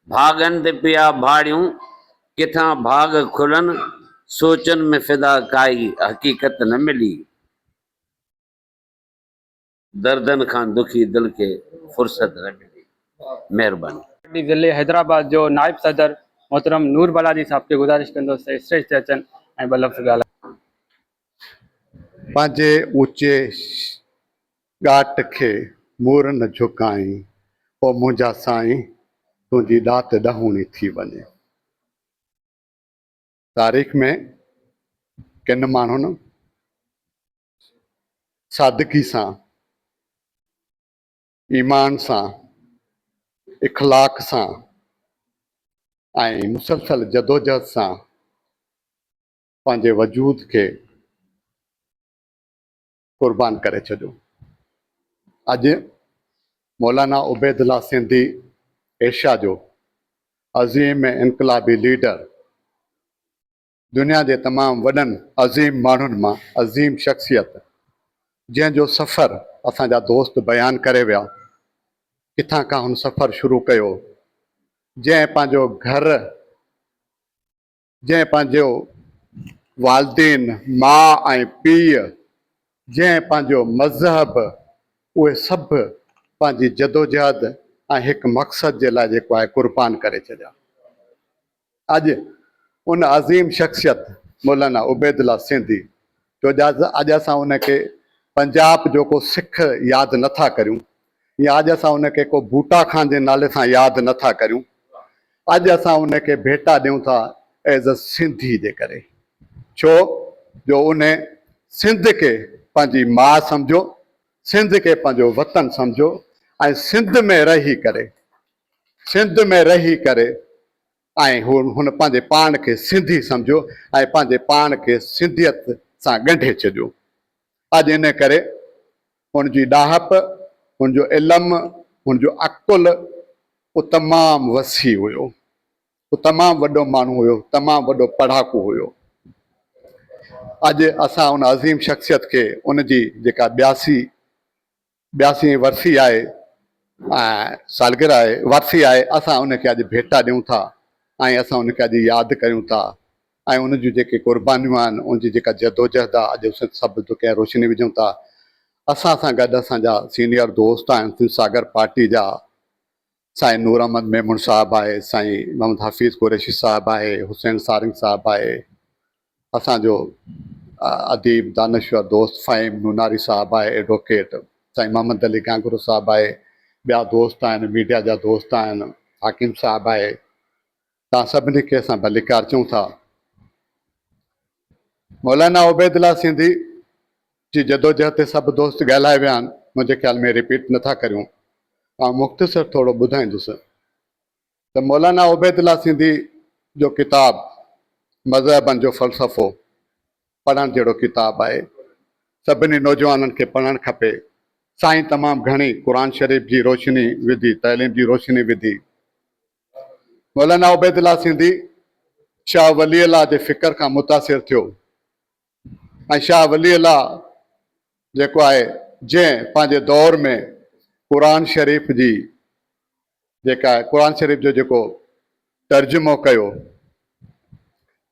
भागनि ते पिया भाड़ियूं किथां भाग खुलनि, सोचनि में फिदा काई हक़ीक़त न मिली, दर्दन खां दुखी दिल खे फुर्सत न मिली। महिरबानी। ज़िले हैदराबाद जो नायब सदर मोहतरम नूर बालाजी साहब खे गुज़ारिश कंदुसि स्टेज ते अचनि ऐं ॿ लफ़्ज़ ॻाल्हाइनि। पंहिंजे ऊचे ॻाट खे मुंहुं न झुकाई, पोइ मुंहिंजा साईं तुंहिंजी ॾात ॾहूणी थी वञे। तारीख़ में किन माण्हुनि सादगी सां, ईमान सां, इख़लाक़ सां ऐं मुसलसल जदोजहद सां पंहिंजे वजूद खे क़ुर्बान करे छॾियो। अॼु मौलाना उबैदुल्लाह सिंधी एशिया जो अज़ीम इनक़लाबी लीडर, दुनिया जे तमामु वॾनि अज़ीम माण्हुनि मां अज़ीम शख़्सियत, जंहिंजो सफ़र असांजा दोस्त बयानु करे विया, किथां खां हुन सफ़र शुरू कयो, जंहिं पंहिंजो घर, जंहिं पंहिंजो वालदेन माउ ऐं पीउ, जंहिं पंहिंजो मज़हब, उहे सभु पंहिंजी जदोजहद ऐं हिकु मक़सद जे लाइ जेको आहे क़ुर्बान करे छॾिया। अॼु उन अज़ीम शख़्सियत मौलाना उबैदुल्लाह सिंधी जो अॼु असां उनखे पंजाब जो को सिख यादि नथा करियूं, या अॼु असां उनखे को बूटा खान जे नाले सां यादि नथा करियूं, अॼु असां उनखे भेटा ॾियूं था एज़ अ सिंधी जे करे, छो जो उन सिंध खे पंहिंजी माउ सम्झो, सिंध खे पंहिंजो वतन सम्झो ऐं सिंध में रही करे ऐं हुन पंहिंजे पाण खे सिंधी सम्झो ऐं पंहिंजे पाण खे सिंधियत सां ॻंढे छॾियो। अॼु इन करे हुनजी ॾाहप, हुनजो इल्मु, हुनजो अकुल उहो तमामु वसी हुयो, उहो तमामु वॾो माण्हू हुयो, तमामु वॾो पढ़ाकू हुयो। अॼु असां उन अज़ीम शख़्सियत खे उनजी जेका 82 वरसी आहे ऐं सालगिरह आहे, वरसी आहे, असां उनखे अॼु भेटा ॾियूं था ऐं असां उनखे अॼु यादि कयूं था ऐं उन जूं जेके क़ुर्बानियूं आहिनि, उनजी जेका जदोजहद आहे, अॼु सभु कंहिं रोशनी विझूं था। असां सां गॾु असांजा सीनियर दोस्त आहिनि सिंध सागर पार्टी जा, साईं नूर अहमद मेमून साहिबु आहे, साईं मोहम्मद हफ़ीज़ कुरैशी साहिबु आहे, हुसैन सारिंग साहिबु आहे, असांजो अदीब दानश्वर दोस्त फ़हीम नूनारी साहिबु आहे, एडवोकेट साईं मोहम्मद अली गांगुरो साहिबु आहे, ॿिया दोस्त आहिनि, मीडिया जा दोस्त आहिनि, हाकिम साहिबु आहे। तव्हां सभिनी खे असां भलीकार चऊं था। मौलाना उबैदुल्ला सिंधी जी जदोजहद ते सभु दोस्त ॻाल्हाए विया आहिनि, मुंहिंजे ख़्याल में रिपीट नथा करियूं। ऐं मुख़्तसर थोरो ॿुधाईंदुसि त मौलाना उबैदुल्ला सिंधी जो किताबु मज़हबनि जो फ़लसफ़ो पढ़ण जहिड़ो किताबु आहे, सभिनी नौजवाननि खे पढ़णु खपे। साईं तमामु घणी क़ुर शरीफ़ जी रोशनी विधी, तइलीम जी रोशनी विधी। मौलाना उबैदुल्ला सिंधी शाह वली अल्लाह जे फ़िक्र खां मुतासिर थियो ऐं शाह वली अल्लाह जेको आहे जंहिं पंहिंजे दौर में क़ुर शरीफ़ जी जेका आहे, क़ुर शरीफ़ जो जेको तर्जुमो कयो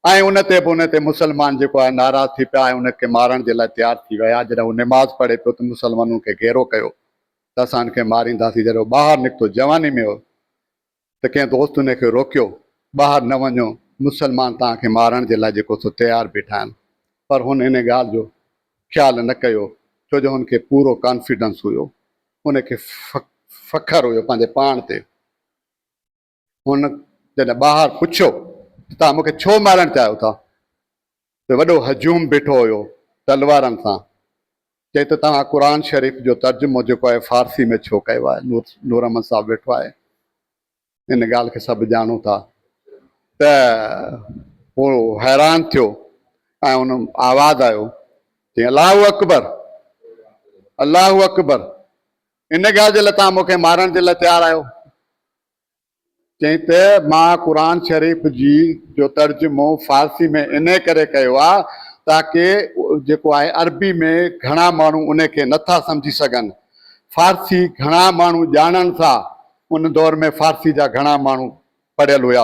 ऐं उन ते मुसलमान जेको आहे नाराज़ थी पिया ऐं उनखे मारण जे लाइ तयारु थी विया। जॾहिं हू निमाज़ पढ़े पियो त मुसलमाननि खे घेरो कयो त असां हिनखे मारींदासीं। जॾहिं ॿाहिरि निकितो जवानी में हो त कंहिं दोस्त उनखे रोकियो, ॿाहिरि न वञो, मुसलमान तव्हांखे मारण जे लाइ जेको सो तयारु बीठा आहिनि। पर हुन इन ॻाल्हि जो ख़्यालु न कयो, छो जो हुनखे पूरो कॉन्फिडेंस हुयो, हुनखे फ़ख्रु हुयो पंहिंजे पाण ते। हुन जॾहिं ॿाहिरि पुछियो त तव्हां मूंखे छो मारणु चाहियो था, त वॾो हजूम बीठो हुयो तलवारनि सां, चई त तव्हां क़ुर शरीफ़ जो तर्जुमो जेको आहे फ़ारसी में छो कयो आहे। नूर अहमद साहिबु वेठो आहे, इन ॻाल्हि खे सभु ॼाणूं था। त उहो हैरान थियो ऐं हुन आवाज़ु आयो चई अलाहु अकबर, अलाहु अकबर, इन ॻाल्हि जे लाइ तव्हां मूंखे मारण जे लाइ तयारु आहियो। चई त मां क़ुर शरीफ़ जी जो तर्जुमो फ़ारसी में इन करे कयो आहे ताकी जेको आहे अरबी में घणा माण्हू उनखे नथा सम्झी सघनि। फ़ारसी घणा माण्हू ॼाणनि था, उन दौर में फ़ारसी जा घणा माण्हू पढ़ियल हुया।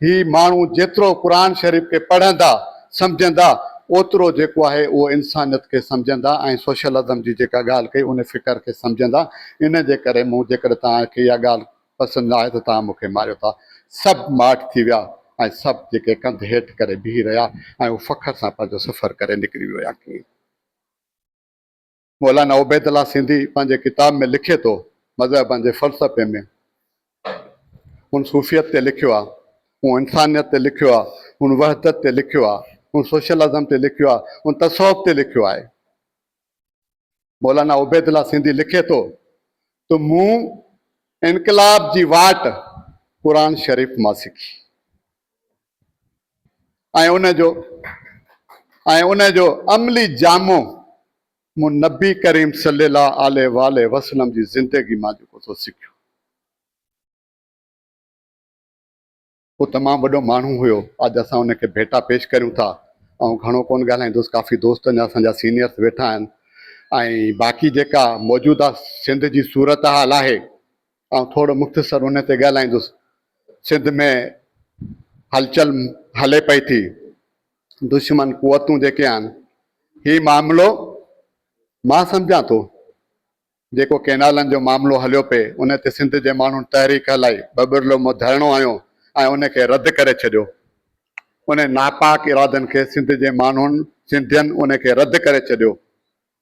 ही माण्हू जेतिरो क़ुर शरीफ़ खे पढ़ंदा सम्झंदा ओतिरो जेको आहे उहो इंसानियत खे सम्झंदा ऐं सोशलिज़म जी जेका ॻाल्हि कई उन फ़िक्र खे सम्झंदा। इन जे करे मूं जेकर तव्हांखे इहा ॻाल्हि पसंदि आहे त तव्हां मूंखे मारियो था। सभु माठ थी विया ऐं सभु जेके कंध हेठि करे बीह रहिया ऐं उहो फ़ख्र सां पंहिंजो सफ़र करे निकिरी विया। मौलाना उबैदुल्ला सिंधी पंहिंजे किताब में लिखे थो, मज़हबनि जे फ़लसफ़े में, हुन सूफ़ियत ते लिखियो आहे, हुन इंसानियत ते लिखियो आहे, हुन वहदत ते लिखियो आहे, हुन सोशलिज़म ते लिखियो आहे, हुन तसौफ़ ते लिखियो आहे। मौलाना उबैदुल्ला सिंधी लिखे थो त मूं इनकलाब जी वाट क़ुर शरीफ़ मां सिखी ऐं उनजो अमली जामो मूं नबी करीम सल्लल्लाहु अलैहि वसल्लम जी ज़िंदगी मां जेको सो सिखियो। उहो तमामु वॾो माण्हू हुयो। अॼु असां उनखे भेटा पेश करियूं था ऐं घणो कोन ॻाल्हाईंदुसि, काफ़ी दोस्त असांजा सीनियर्स वेठा आहिनि ऐं बाक़ी जेका मौजूदा सिंध जी सूरत हाल आहे ऐं थोरो मुख़्तसर उन ते ॻाल्हाईंदुसि। सिंध में हलचल हले पई थी, दुश्मन कुवतूं जेके आहिनि, हीउ मामिलो मां सम्झां थो जेको कैनालनि जो मामिलो हलियो पिए उन ते सिंध जे माण्हुनि तहरीक हलाई, बबरलो मां धरणो हयो ऐं उनखे रद्द करे छॾियो। उन नापाक इरादनि खे सिंध जे माण्हुनि सिंधियनि उनखे रद्द करे छॾियो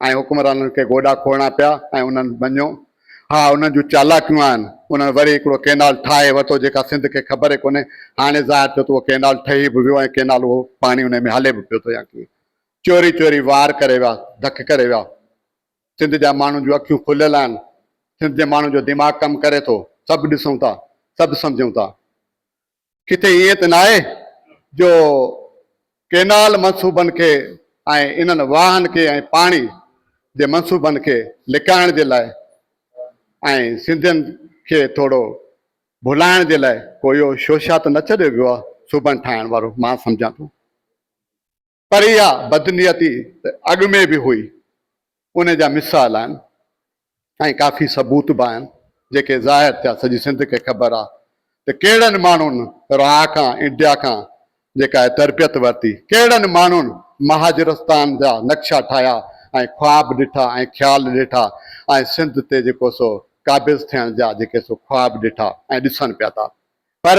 ऐं हुकुमराननि खे गोॾा खोइणा पिया ऐं उन्हनि मञियो हा उन्हनि जूं चालाकियूं आहिनि। उन्हनि वरी हिकिड़ो कैनाल ठाहे वरितो जेका सिंध खे ख़बर ई कोन्हे। हाणे ज़ाहिर थियो त उहो कैनाल ठही बि वियो ऐं कैनाल उहो पाणी उन में हले बि पियो थो। या चोरी चोरी वार करे विया, धक करे विया। सिंध जा माण्हुनि जूं अखियूं खुलियल आहिनि, सिंध जे माण्हुनि जो दिमाग़ कमु करे थो, सभु ॾिसूं था, सभु सम्झूं था। किथे ईअं त न आहे जो केनाल मनसूबनि खे ऐं इन्हनि वाहन खे ऐं पाणी जे मनसूबनि खे लिकाइण जे लाइ ऐं सिंधियुनि खे थोरो भुलाइण जे लाइ कोई इहो शोशा त न छॾियो वियो आहे सूबनि ठाहिण वारो, मां सम्झां थो। पर इहा बदनीयती त अॻु में बि हुई, उन जा मिसाल आहिनि ऐं काफ़ी सबूत बि आहिनि जेके ज़ाहिर थिया, सॼी सिंध खे ख़बर आहे त कहिड़नि माण्हुनि राह खां इंडिया खां जेका आहे तरबियत वरिती, कहिड़नि माण्हुनि महाजरस्तान जा नक्शा ठाहिया ऐं ख्वाब ॾिठा ऐं ख़्याल ॾिठा ऐं सिंध ते जेको सो क़ाबिज़ थियण जा जेके सो ख्वाब ॾिठा ऐं ॾिसनि पिया था। पर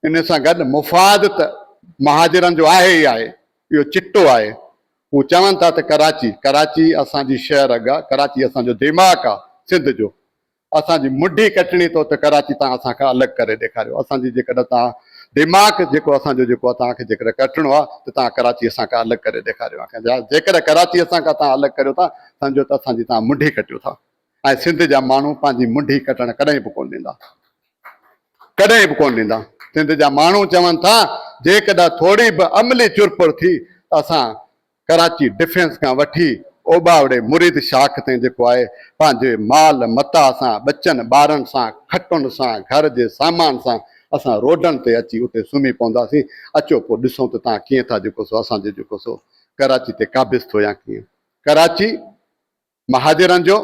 इन सां गॾु मुफ़ाद त महाजरनि जो आहे ई आहे, इहो चिट्टो आहे। हू चवनि था त कराची असांजी शहर आहे, कराची असांजो दिमाग़ आहे सिंध जो, असांजी मुंडी कटणी तो त कराची तव्हां असांखां अलॻि करे ॾेखारियो। असांजी जेकॾहिं तव्हां दिमाग़ जेको असांजो जेको आहे तव्हांखे जेकॾहिं कटणो आहे त तव्हां कराची असांखां अलॻि करे ॾेखारियो। जेकॾहिं कराची असांखां तव्हां अलॻि करियो था सम्झो त असांजी तव्हां मुंडी कटियो था। ऐं सिंध जा माण्हू पंहिंजी मुंडी कटण कॾहिं बि कोन ॾींदा, कॾहिं बि कोन ॾींदा। सिंध जा माण्हू चवनि था जेकॾहिं थोरी बि अमली चुरपुर थी त असां कराची डिफेंस खां वठी ओबावड़े मुरीद शाख ताईं जेको आहे पंहिंजे माल मता सां, बचनि ॿारनि सां, खटुनि सां, घर जे सामान सां असां रोडनि ते अची उते सुम्ही पवंदासीं। अचो पोइ ॾिसूं त तव्हां कीअं था जेको सो असांजे जेको सो कराची ते क़ाबिज़ थियो या कीअं। कराची महाजरनि जो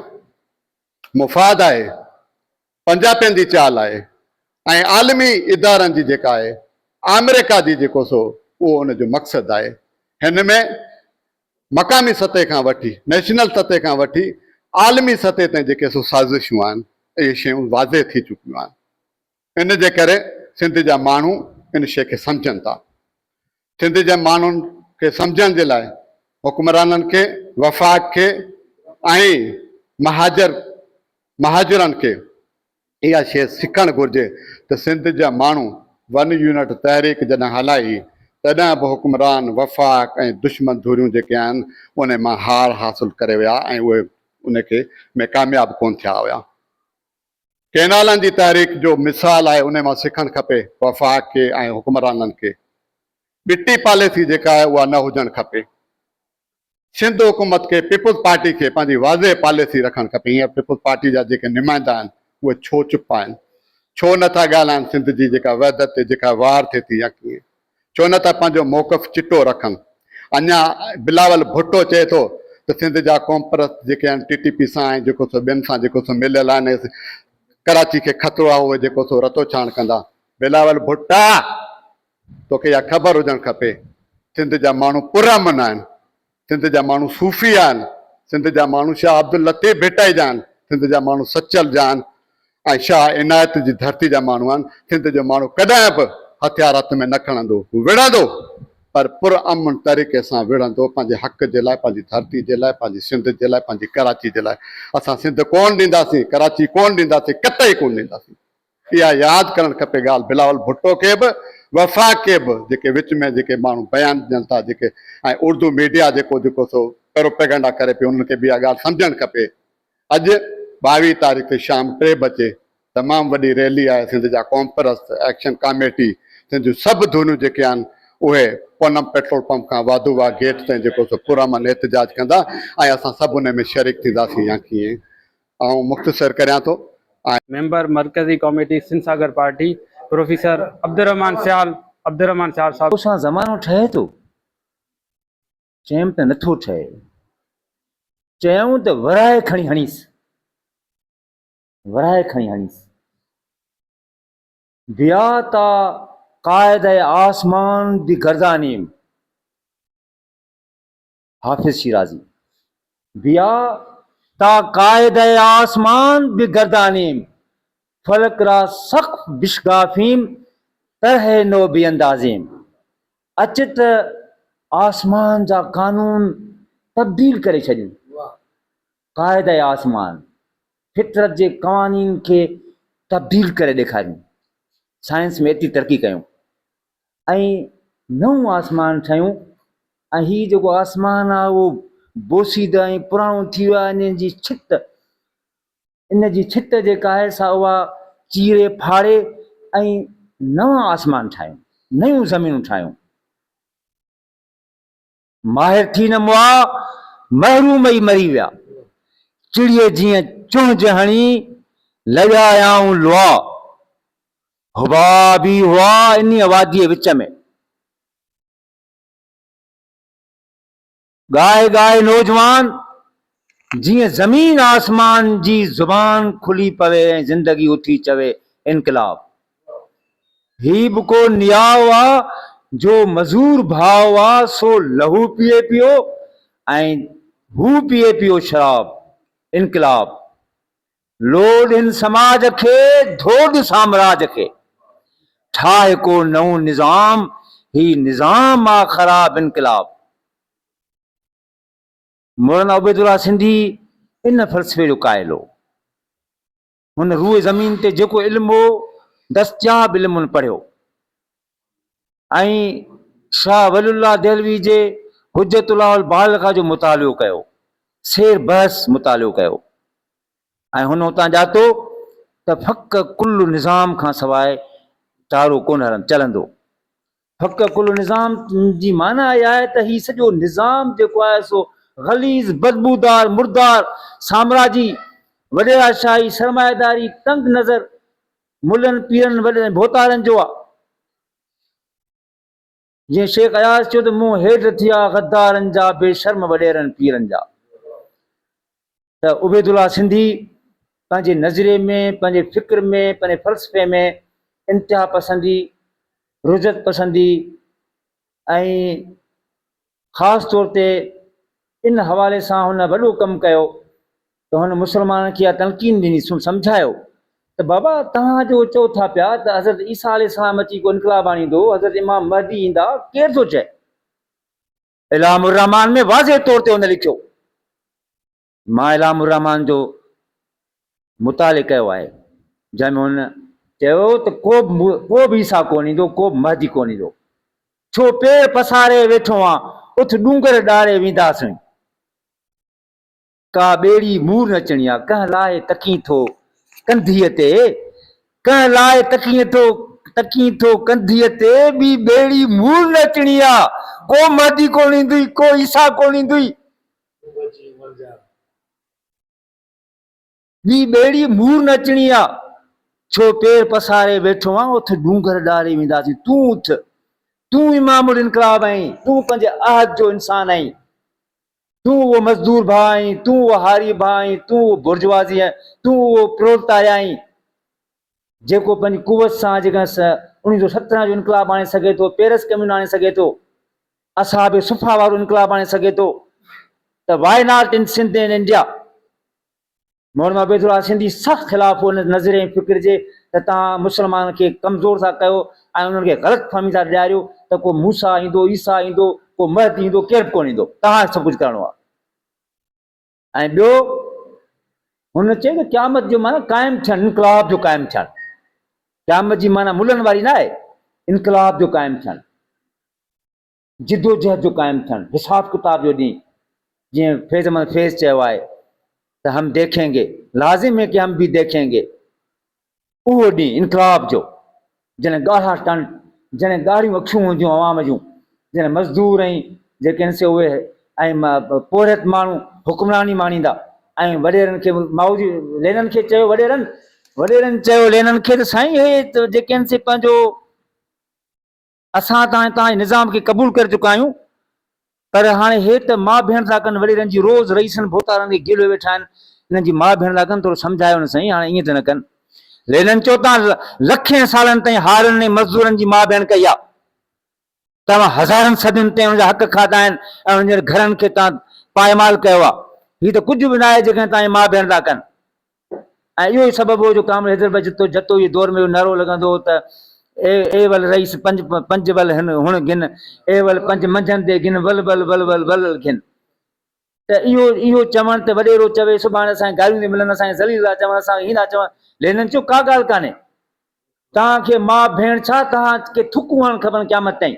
मुफ़ाद आहे, पंजाबियुनि जी चाल आहे ऐं आलमी इदारनि जी जेका आहे, अमेरिका जी जेको सो उहो उनजो मक़सदु आहे। हिन में मक़ामी सतह खां वठी, नेशनल सतह खां वठी आलमी सतह ताईं जेके सो साज़िशूं आहिनि, इहे शयूं वाज़े थी चुकियूं आहिनि। इन जे करे सिंध जा माण्हू इन शइ खे सम्झनि था। सिंध जे माण्हुनि खे सम्झण जे लाइ हुक्मराननि खे, वफ़ाक़ खे ऐं महाजरनि खे इहा शइ सिखणु घुरिजे त सिंध जा माण्हू 1 यूनिट तहरीक जॾहिं हलाई तॾहिं बि हुक्मरान, वफ़ाक़ ऐं दुश्मन धुरियूं जेके आहिनि उन मां हार हासिलु करे विया ऐं उहे उनखे में कामयाबु कोन थिया हुया। केनालनि जी तहरीक जो मिसाल आहे, उन मां सिखणु खपे वफ़ाक़ खे ऐं हुक्मराननि खे। ॿिटी पॉलिसी जेका आहे उहा न हुजणु खपे। सिंध हुकूमत खे, पीपुल्स पार्टी खे पंहिंजी वाज़े पॉलिसी रखणु खपे। हींअर पीपुल्स पार्टी जा जेके नुमाइंदा आहिनि उहे छो चुप आहिनि, छो नथा ॻाल्हाइनि सिंध जी जेका वहदत ते जेका वार थिए थी या कीअं, छो नथा पंहिंजो मौक़िफ़ चिटो रखनि। अञा बिलावल भुट्टो चए थो त सिंध जा कॉम्प्रस जेके आहिनि TTP सां ऐं जेको सो ॿियनि सां जेको सो मिलियल आहिनि, कराची खे ख़तरो आहे, उहे जेको सो रतो छाण कंदा। बिलावल भुट्टा, तोखे इहा ख़बर हुजणु खपे सिंध जा माण्हू पुरअमन आहिनि, सिंध जा माण्हू सूफ़ी आहिनि, सिंध जा माण्हू शाह अब्दुल लतीफ़ भिटाई जा आहिनि, सिंध जा माण्हू सचल जा आहिनि ऐं शाह इनायत जी धरती जा माण्हू आहिनि। सिंध जो माण्हू कॾहिं बि हथियार हथ में न खणंदो, विढ़ंदो, पर पुरअमन तरीक़े सां विढ़ंदो पंहिंजे हक़ जे लाइ, पंहिंजी धरती जे लाइ, पंहिंजी सिंध जे लाइ, पंहिंजी कराची जे लाइ। असां सिंध कोन ॾींदासीं, कराची कोन ॾींदासीं, कतई कोन ॾींदासीं। इहा यादि करणु खपे ॻाल्हि बिलावल भुट्टो खे बि, वफ़ाक़ खे बि, जेके विच में जेके माण्हू बयान ॾियनि था जेके, ऐं उर्दू मीडिया जेको सो प्रोपेगेंडा करे पियो, उन्हनि खे बि इहा ॻाल्हि सम्झणु खपे। अॼु 22 तारीख़ ते शाम 3 बजे तमामु वॾी रैली आहे सिंध जा कॉम्प्रस, एक्शन कमेटी, सिंध जूं सभु धुनियूं जेके आहिनि उहे पूनम पेट्रोल पंप खां वाधूवा गेट ताईं जेको सो पुरअमन एहतिजाज कंदा ऐं असां सभु उन में शरीक थींदासीं या कीअं। ऐं मुख़्तसर करियां थो। मेंबर मरकज़ी कमेटी सिंध सागर पार्टी प्रोफेसर अब्दुर्रहमान शाह साहब। सां ज़मानो ठहे थो, चयमि त नथो ठहे, चयूं त वराए खणी हणीसि, वराए खणी हणीसि। बिया ता कायद आसमान भी गर्दानीम, हाफिज शिराजी। बिया ता कायद आसमान भी गर्दानीम, फलक रा सख्त बिशगाफीम तरह नो भी अंदाजीम। अच त आसमान जा कानून तब्दील करे छॾियूं, कायद आसमान, फितरत जे क़वानीन खे तब्दील करे ॾेखारियूं। साइंस में एतिरी तरक़ी कयूं ऐं नओं आसमान ठाहियूं। ऐं हीउ जेको आसमान आहे उहो बोसीदा ऐं पुराणो थी वियो आहे। इन जी छित जेका आहे सा उहा चीरे फाड़े ऐं नवां आसमान ठाहियूं, नयूं ज़मीनूं ठाहियूं। माहिर थी न मुआ महरूम ई मरी विया, चिड़ीअ जीअं चुंझ हणी लॻायाऊं लुआ, हुबा बि हुआ इन वादीअ विच में। ॻाए ॻाए नौजवान जीअं ज़मीन आसमान जी ज़ुबान खुली पवे ऐं ज़िंदगी उथी चवे इनकलाब। ही बि को नियाव आ जो मज़ूर भाव आ सो लहू पिए पियो ऐं हू पिए पियो शराब। इनकलाब लोड इन समाज खे, धोड साम्राज खे, ठाहे को नओं निज़ाम, ही निज़ाम आ ख़राब। इनकलाब मौलाना उबैदुल्ला सिंधी इन फ़लसफ़े जो क़ाइल हो। हुन रूए ज़मीन ते जेको इल्मु हो, दस्तयाब इल्मु हुन पढ़ियो ऐं शाह वलीउल्लाह देहलवी जे हुज्जतुल्लाह बालिग़ा जो मुतालियो कयो, शेर बहस मुतालियो कयो ऐं हुन उतां ॼातो त फ़क़ कुल निज़ाम खां सवाइ चारो कोन चलंदो। फ़क़ कुल निज़ाम जी माना इहा आहे त ही सॼो निज़ाम जेको आहे सो ग़लीज़, बदबूदार, मुर्दार, साम्राजी, वॾेराशाही, सरमाएदारी, तंग नज़र, मुल्हनि पीरनि वॾे भोतारनि जो आहे। जीअं शेख अयाज़ चयो त मूं हेठि थिया गद्दारनि जा, बेशर्म वॾेरनि पीरनि जा। त उबैदुल्ला सिंधी पंहिंजे नज़रिए में, पंहिंजे फ़िक्र में, पंहिंजे फ़लसफ़े में इंतिहा पसंदी, रुजत पसंदी ऐं ख़ासि तौर ते इन हवाले सां हुन वॾो कमु कयो त हुन मुस्लमाननि खे इहा तलक़ीन ॾिनी, सम्झायो त बाबा तव्हां जो चओ था पिया त हज़रत ईसा अलैहिस्सलाम अची को इनकलाब आणींदो, हज़रत इमाम महदी ईंदा, केरु थो चए? इलामुर रहमान में वाज़े तौर ते हुन लिखियो। मां इलामुर रहमान जो मुताले कयो आहे, जंहिंमें हुन चयो त को बि ईसा कोन ईंदो, को बि महदी कोन ईंदो। छो पेर पसारे वेठो आहे, उथ डूंगर ॾारे वेंदासीं, का ॿेड़ी मूर नचणी आहे, कंहिं लाइ तकी थो कंधीअ ते, कंहिं लाइ तकी थो कंधीअ ते, ॿी ॿेड़ी मूर नचणी आहे, को महदी कोन ईंदुई, को ईसा कोन ईंदुई, ॿी ॿेड़ी मूर नचणी आहे। छो पेर पसारे वेठो आहे, उथ डूंगर ॾारे वेंदासीं, तूं उथ, तूं इमामुल इनकलाब आहीं, तूं पंहिंजे अहद जो इंसान आहीं, तूं वो मज़दूर भाउ आहीं, तूं वो हारी भाउ आहीं, तूं वो बुर्जवाज़ी आहीं, तूं वो प्रोलतारिया आहीं जेको पंहिंजी कुवत सां जेका 1917 जो इनकलाब आणे सघे थो, पेरिस कम्यून आणे सघे थो, असहाब सुफ़ा वारो इनकलाब आणे सघे थो। त why not in Sindh and India? मौलाना उबैदुल्ला सिंधी सख़्तु ख़िलाफ़ हुन नज़रे ऐं फ़िक्र जे त तव्हां मुस्लमान खे कमज़ोर था कयो ऐं उन्हनि खे ग़लति फ़हमी था ॾियारियो त को मूसा ईंदो, ईसा ईंदो, को महदी ईंदो, केरु बि कोन ईंदो, तव्हां सभु कुझु करिणो आहे। ऐं ॿियो हुन चयो त क़यामत जो माना क़ाइमु थियणु, इनकलाब जो क़ाइमु थियणु, क़यामत जी माना मुल्हनि वारी न आहे, इनकलाब जो क़ाइमु थियणु, जिदोजहद जो क़ाइमु थियणु, हिसाब किताब जो ॾींहुं, जीअं फैज़ अहमद फैज़ चयो आहे त हम देखेंगे, लाज़िम है कि हम भी देखेंगे, उहो ॾींहुं इनकलाब जो, जॾहिं ॻाढ़ा टन, जॾहिं ॻाढ़ियूं अखियूं हूंदियूं आवाम जूं, जॾहिं मज़दूर ऐं जेके आहिनि से उहे ऐं पोरत माण्हू हुक्मरानी माणींदा ऐं वॾेरनि खे माउजी लेननि खे चयो, वॾेरनि चयो लेननि खे त साईं हे त जेके आहिनि से पंहिंजो असां तव्हांजे निज़ाम खे क़बूल करे चुका आहियूं, पर हाणे हे त माउ भेण था कनि, वॾेरनि जी रोज़ रईसनि भोतारनि खे गिले वेठा आहिनि, हिननि जी माउ भेण था कनि, थोरो सम्झायो न साईं, हाणे ईअं त न कनि। लेननि चयो तव्हां लखें सालनि ताईं हारनि ऐं मज़दूरनि जी माउ भेण कई आहे, तव्हां हज़ारनि सदियुनि ताईं हुनजा हक़ खाधा आहिनि ऐं हुनजे घरनि खे तव्हां पायमाल कयो आहे, हीअ त कुझु बि न आहे जेकॾहिं तव्हांजी माउ भेण था कनि। ऐं इहो ई सबबु हो जो कामिल हैदर भाई जतो इहो दौर में नारो लॻंदो हो त ए वल रईस पंज वल हिन हुण गिन, ए वल पंज मंझंदि ते गिन, वल वल वल वल वल गिन। त इहो चवणु त वॾेरो चवे, सुभाणे असांखे गारियूं थी मिलनि, असांखे ज़लील था चवनि, असांखे हीअं था चवनि, लेकिन चयो का ॻाल्हि कान्हे, तव्हांखे माउ भेण छा, तव्हांखे थुकूं हणणु खपनि क़यामत ताईं।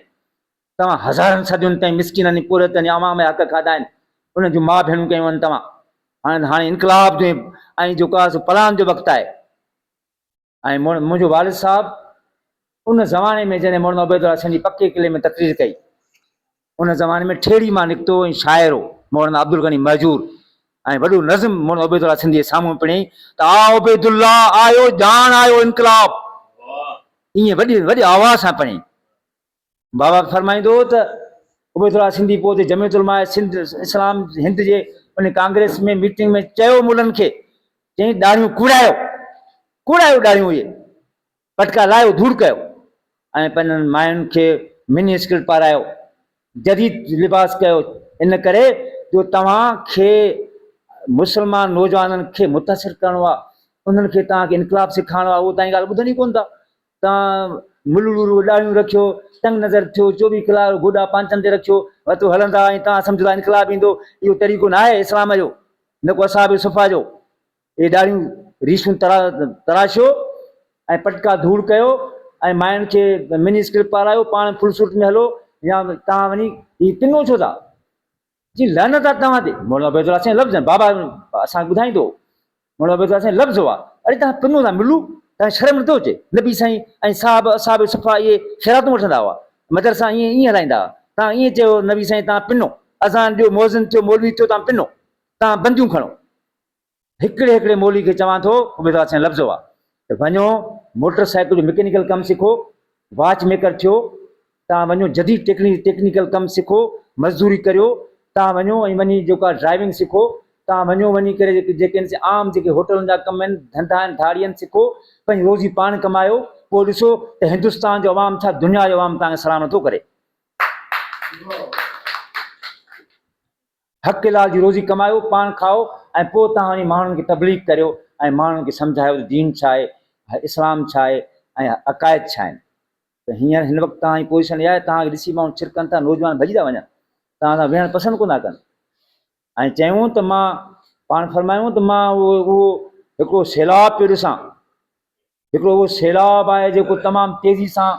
तव्हां हज़ारनि सदियुनि ताईं मिसकिननि, पूरतनि, आवाम जा हक़ खाधा आहिनि, उन जूं माउ भेणूं कयूं आहिनि तव्हां। हाणे इनकलाब जो ऐं जेको आहे सो प्लान जो वक़्तु आहे। ऐं मुंहिंजो वालिद साहबु उन ज़माने में जॾहिं मौलाना उबैदुल्ला सिंधी पके किले में तक़रीर कई, उन ज़माने में ठेड़ी मां निकितो ऐं शाइर हो मौलाना अब्दुल गनी महजूर, ऐं वॾो नज़्म मौलाना उबैदुल्ला सिंधी साम्हूं पिणई त आ उबैदुल्ला आयो जान आयो इनकलाब, ईअं वॾी आवाज़ सां पिणई। बाबा फरमाईंदो त उबैदुल्ला सिंधी पोइ जमीयत उलमा सिंध इस्लाम हिंद जे उन कांग्रेस में मीटिंग में चयो मुलनि खे, चई ॾाढ़ियूं कूड़ायो ॾाढ़ियूं, इहे पटका लायो, धूड़ कयो, ऐं पंहिंजनि मायुनि खे मिनी स्कर्ट पारायो, जदीद लिबास कयो, इन करे जो तव्हांखे मुस्लमान नौजवाननि खे मुतासिर करिणो आहे, उन्हनि खे तव्हांखे इनकलाब सेखारिणो आहे, उहो तव्हांजी ॻाल्हि ॿुधनि ई कोन था। तव्हां मुलुलू ॾाढ़ियूं रखियो, तंग नज़र थियो, 24 कलाक गोॾा पांचनि ते रखियो, वतो हलंदा ऐं तव्हां सम्झो था इनकलाब ईंदो, इहो तरीक़ो न आहे इस्लाम जो, न को असाब सुफ़ा जो। इहे ॾाढ़ियूं रीशूं तराशियो ऐं पटका धूड़ कयो ऐं मायुनि खे मिनी स्कर्ट पारायो, पाण फुल सूट में हलो, या तव्हां वञी हीअ किनो छो था जी लहनत आहे तव्हां ते। मौलाना उबैदुल्ला साईं लफ़्ज़ आहिनि, बाबा असांखे ॿुधाईंदो, मौलाना उबैदुल्ला साईं लफ़्ज़ हुआ, अरे तव्हां किनो था मिलू, तव्हां शर्म नथो अचे। नबी साईं ऐं असाब सुफ़ा इहे ख़ैरातूं वठंदा हुआ, मदरसा ईअं हलाईंदा हुआ, तव्हां ईअं चयो नबी साईं तव्हां पिनो, अज़ान ॾियो, मोज़िन थियो, मौलवी थियो, तव्हां पिनो, तव्हां बंदियूं खणो। हिकिड़े मौलवी खे चवां थो, उबैदुल्ला साईं लफ़्ज़ हुआ त वञो मोटर साइकिल जो मैकेनिकल कमु सिखो, वॉच मेकर थियो, तव्हां वञो जदीद टेक्निकल कमु सिखो, मज़दूरी करियो, तव्हां वञो ऐं वञी जेका ड्राइविंग सिखो, तव्हां वञो वञी करे जेके आम जेके होटलनि जा कम आहिनि, धंधा आहिनि, धाड़ी आहिनि, सिखो, पंहिंजी रोज़ी पाण कमायो, पोइ ॾिसो त हिंदुस्तान जो अवाम छा दुनिया जो अवाम तव्हांखे सलाम नथो करे। हक़ लाल जी रोज़ी कमायो, पाण खाओ, ऐं पोइ तव्हां वञी माण्हुनि खे तबलीग करियो ऐं माण्हुनि खे सम्झायो त दीन छा आहे, इस्लाम छा आहे ऐं अक़ाइद छा आहिनि। त हींअर हिन वक़्तु तव्हांजी पोज़ीशन इहा आहे, तव्हांखे ॾिसी माण्हू छिरकनि था, नौजवान भॼी था वञनि, तव्हां सां वेहणु पसंदि कोन था कनि। ऐं चयूं त मां पाण फरमायूं त मां उहो हिकिड़ो सैलाब पियो ॾिसां, हिकिड़ो उहो सैलाब आहे जेको तमामु तेज़ी सां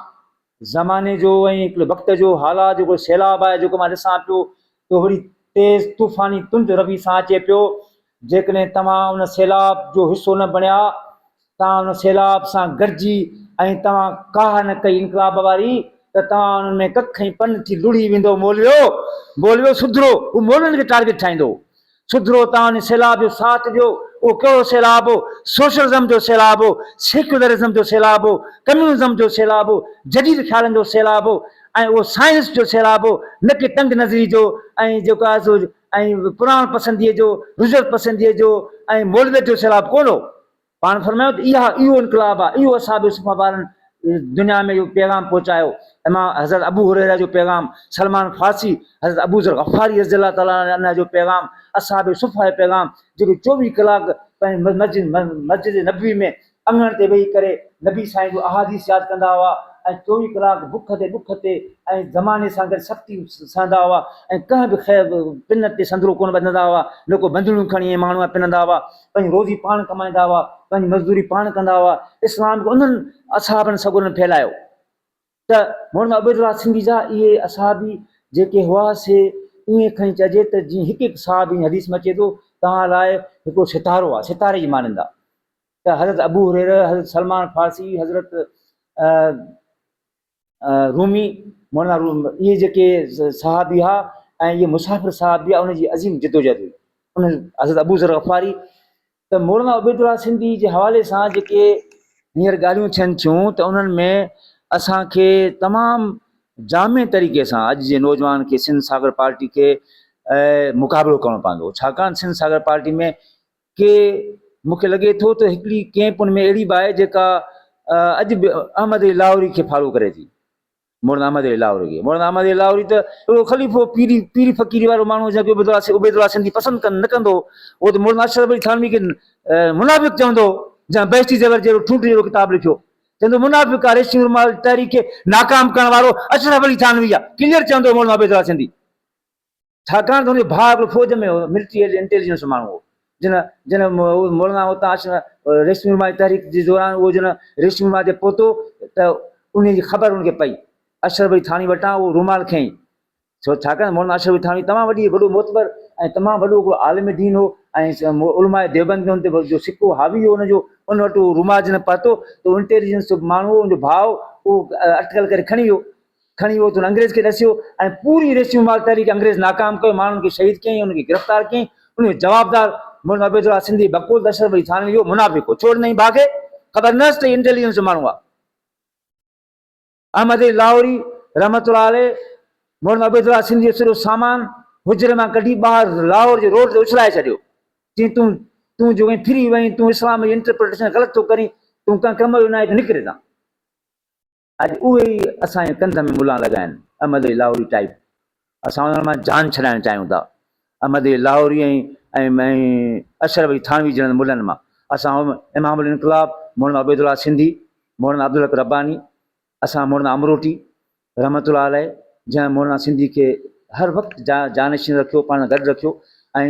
ज़माने जो ऐं हिकिड़े वक़्त जो हालात जेको सैलाब आहे जेको मां ॾिसां पियो, त वरी तेज़ तूफ़ानी तुंद रवि सां अचे पियो। जेकॾहिं तव्हां उन सैलाब जो हिसो न बणिया, तव्हां उन सैलाब सां गॾिजी ऐं तव्हां काह न कई इनकलाब वारी, त तव्हां उन्हनि में कख ऐं पन थी लुड़ी वेंदो। मोलियो सुधरो, उहो मोलनि खे टारगेट ठाहींदो, सुधरो, तव्हां उन सैलाब जो साथ ॾियो। उहो कहिड़ो सैलाब हो? सोशलिज़म जो सैलाब हो, सेक्युलरिज़म जो सैलाब हो, कम्युनिज़म जो सैलाब हो, जदीद ख़्यालनि जो सैलाब हो, ऐं उहो साइंस जो सैलाब हो, न कि तंग नज़री जो ऐं जेको आहे सो ऐं पुराण पसंदीअ जो, रुज़त पसंदीअ जो ऐं मौलवियत जो सैलाब कोन हो। पाण फरमायो त इहो इनकलाब आहे, इहो असाब सुफ़ा वारनि दुनिया में इहो पैगाम पहुचायो। इमाम हज़रत अबू हुरैरा जो पैगाम, सलमान फारसी, हज़रत अबू ज़र गफ़ारी रज़ियल्लाहु ताला अन्हु जो पैगाम, असाब सुफ़ा जो पैगाम, जेके 24 कलाक पंहिंजे मस्जिद नबवी में अंगण ते वेही करे नबी साईं जो अहादीस यादि कंदा हुआ, ऐं 24 कलाक बुख ते ऐं ज़माने सां गॾु सख़्ती सहंदा हुआ, ऐं कंहिं बि पिन ते संदरो कोन ॿधंदा हुआ, न को बंदड़ियूं खणी माण्हू पिनंदा हुआ, पंहिंजी रोज़ी पाण कमाईंदा हुआ, पंहिंजी मज़दूरी पाण कंदा हुआ। इस्लाम खे उन्हनि असाबनि सगुरनि फैलायो। त मौलाना उबैदुल्ला सिंधी जा इहे असाबी जेके हुआ से ईअं खणी चइजे त जीअं हिकु साहबी हदीस में अचे थो, तव्हां लाइ हिकिड़ो सितारो आहे, सितारे जी मानंदा। त हज़रत अबू हुरैरा, हज़रत सलमान फारसी, हज़रत रूमी, मौलाना इहे जेके सहाबी हुआ ऐं इहे मुसाफ़िर सहाबी आहे, उनजी अज़ीम जिदोजहद हुई। उन हज़रत अबू ज़र गफ़ारी, त मौलाना उबैदुल्ला सिंधी जे हवाले सां जेके हींअर ॻाल्हियूं थियनि थियूं, त उन्हनि में असांखे तमामु जामे तरीक़े सां अॼु जे नौजवान खे सिंध सागर पार्टी खे मुक़ाबिलो करिणो पवंदो। छाकाणि सिंध सागर पार्टी में के मूंखे लॻे थो त हिकिड़ी कैंप उन में अहिड़ी बि आहे जेका अॼु बि अहमद अली लाहौरी खे फॉलो करे थी। मौलाना अहमद अली लाहौरी खे, मौलाना अहमद अली लाहौरी त हिकिड़ो ख़लीफ़ो पीरी फ़कीरी वारो माण्हू जेको उबैदुल्ला सिंधी पसंदि न कंदो, उहो त मौलाना अशरफ अली थानवी खे मुनाफ़िक़ चवंदो, जंहिं बेहश्ती ज़ेवर जहिड़ो ठूट जहिड़ो किताबु लिखियो, चवंदो मुनाफ़िक़ आहे, रेशमी रुमाल तहरीक खे नाकाम करण वारो अशरफ अली थानवी आहे, क्लियर चवंदो मौलाना उबैदुल्ला सिंधी। छाकाणि त हुनजो भाउ हिकिड़ो फ़ौज में हो, मिलिट्री इंटेलिजेंस माण्हू हो, जिन मौलाना हुतां रेशमी रुमाल तहरीक जे दौरान उहो जिन रेशमी रुमाल ते पहुतो त उनजी ख़बर उनखे पई, अशरफ अली थानवी वटां उहो रुमाल खयईं। छाकाणि मौलाना अशरफ अली थानवी तमामु वॾो मोतबर ऐं तमामु वॾो हिकिड़ो आलिम दीन हो ऐं उलमाए देवबंद हुन ते जो सिक्को हावी हो हुनजो, उन वटि उहो रुमाज न पातो त इंटेलिजेंस जो माण्हू हुनजो भाउ उहो अटकल करे खणी वियो त हुन अंग्रेज़ खे ॾसियो ऐं पूरी रेस्यू माल तहरीक अंग्रेज़ नाकाम कयो, माण्हुनि खे शहीद कयईं, हुनखे गिरफ़्तार कयईं। उनजो जवाबदार मौलाना अबेदुल्ला सिंधी बकूल दशरफ अली थानवी जो मुनाफ़िक़ हो, छोड़ नहीं भागे, ख़बर न त इंटेलिजेंस जो माण्हू आहे। अहमद लाहौरी रहमतुल्लाह अलैह मौलाना अबेदुल्ला सिंधी जो सॼो सामान हुजरे मां कढी ॿाहिरि लाहौर जे रोड ते उछलाए छॾियो, चई तूं जो फिरी वहीं, तूं इस्लाम जी इंटरप्रिटेशन ग़लति थो करीं, तूं कंहिं कम जो न आहे त निकिरे था। अॼु उहे ई असांजे कंध में मुला लॻा आहिनि, अहमद लाहौरी टाइप। असां उन्हनि मां जान छॾाइणु चाहियूं था, अहमद लाहौरी ऐं अशरफ अली थानवी जहिड़नि मुलनि मां। असां इमाम उल इनक़लाब मौलाना अबेदुल्ला सिंधी, मौलाना अब्दुल हक रब्बानी, असां मौलाना अमरोटी रहमतुल्लाह अलैह, जंहिं मौलाना सिंधी खे हर वक़्तु जानशीन रखियो, पाण गॾु रखियो, ऐं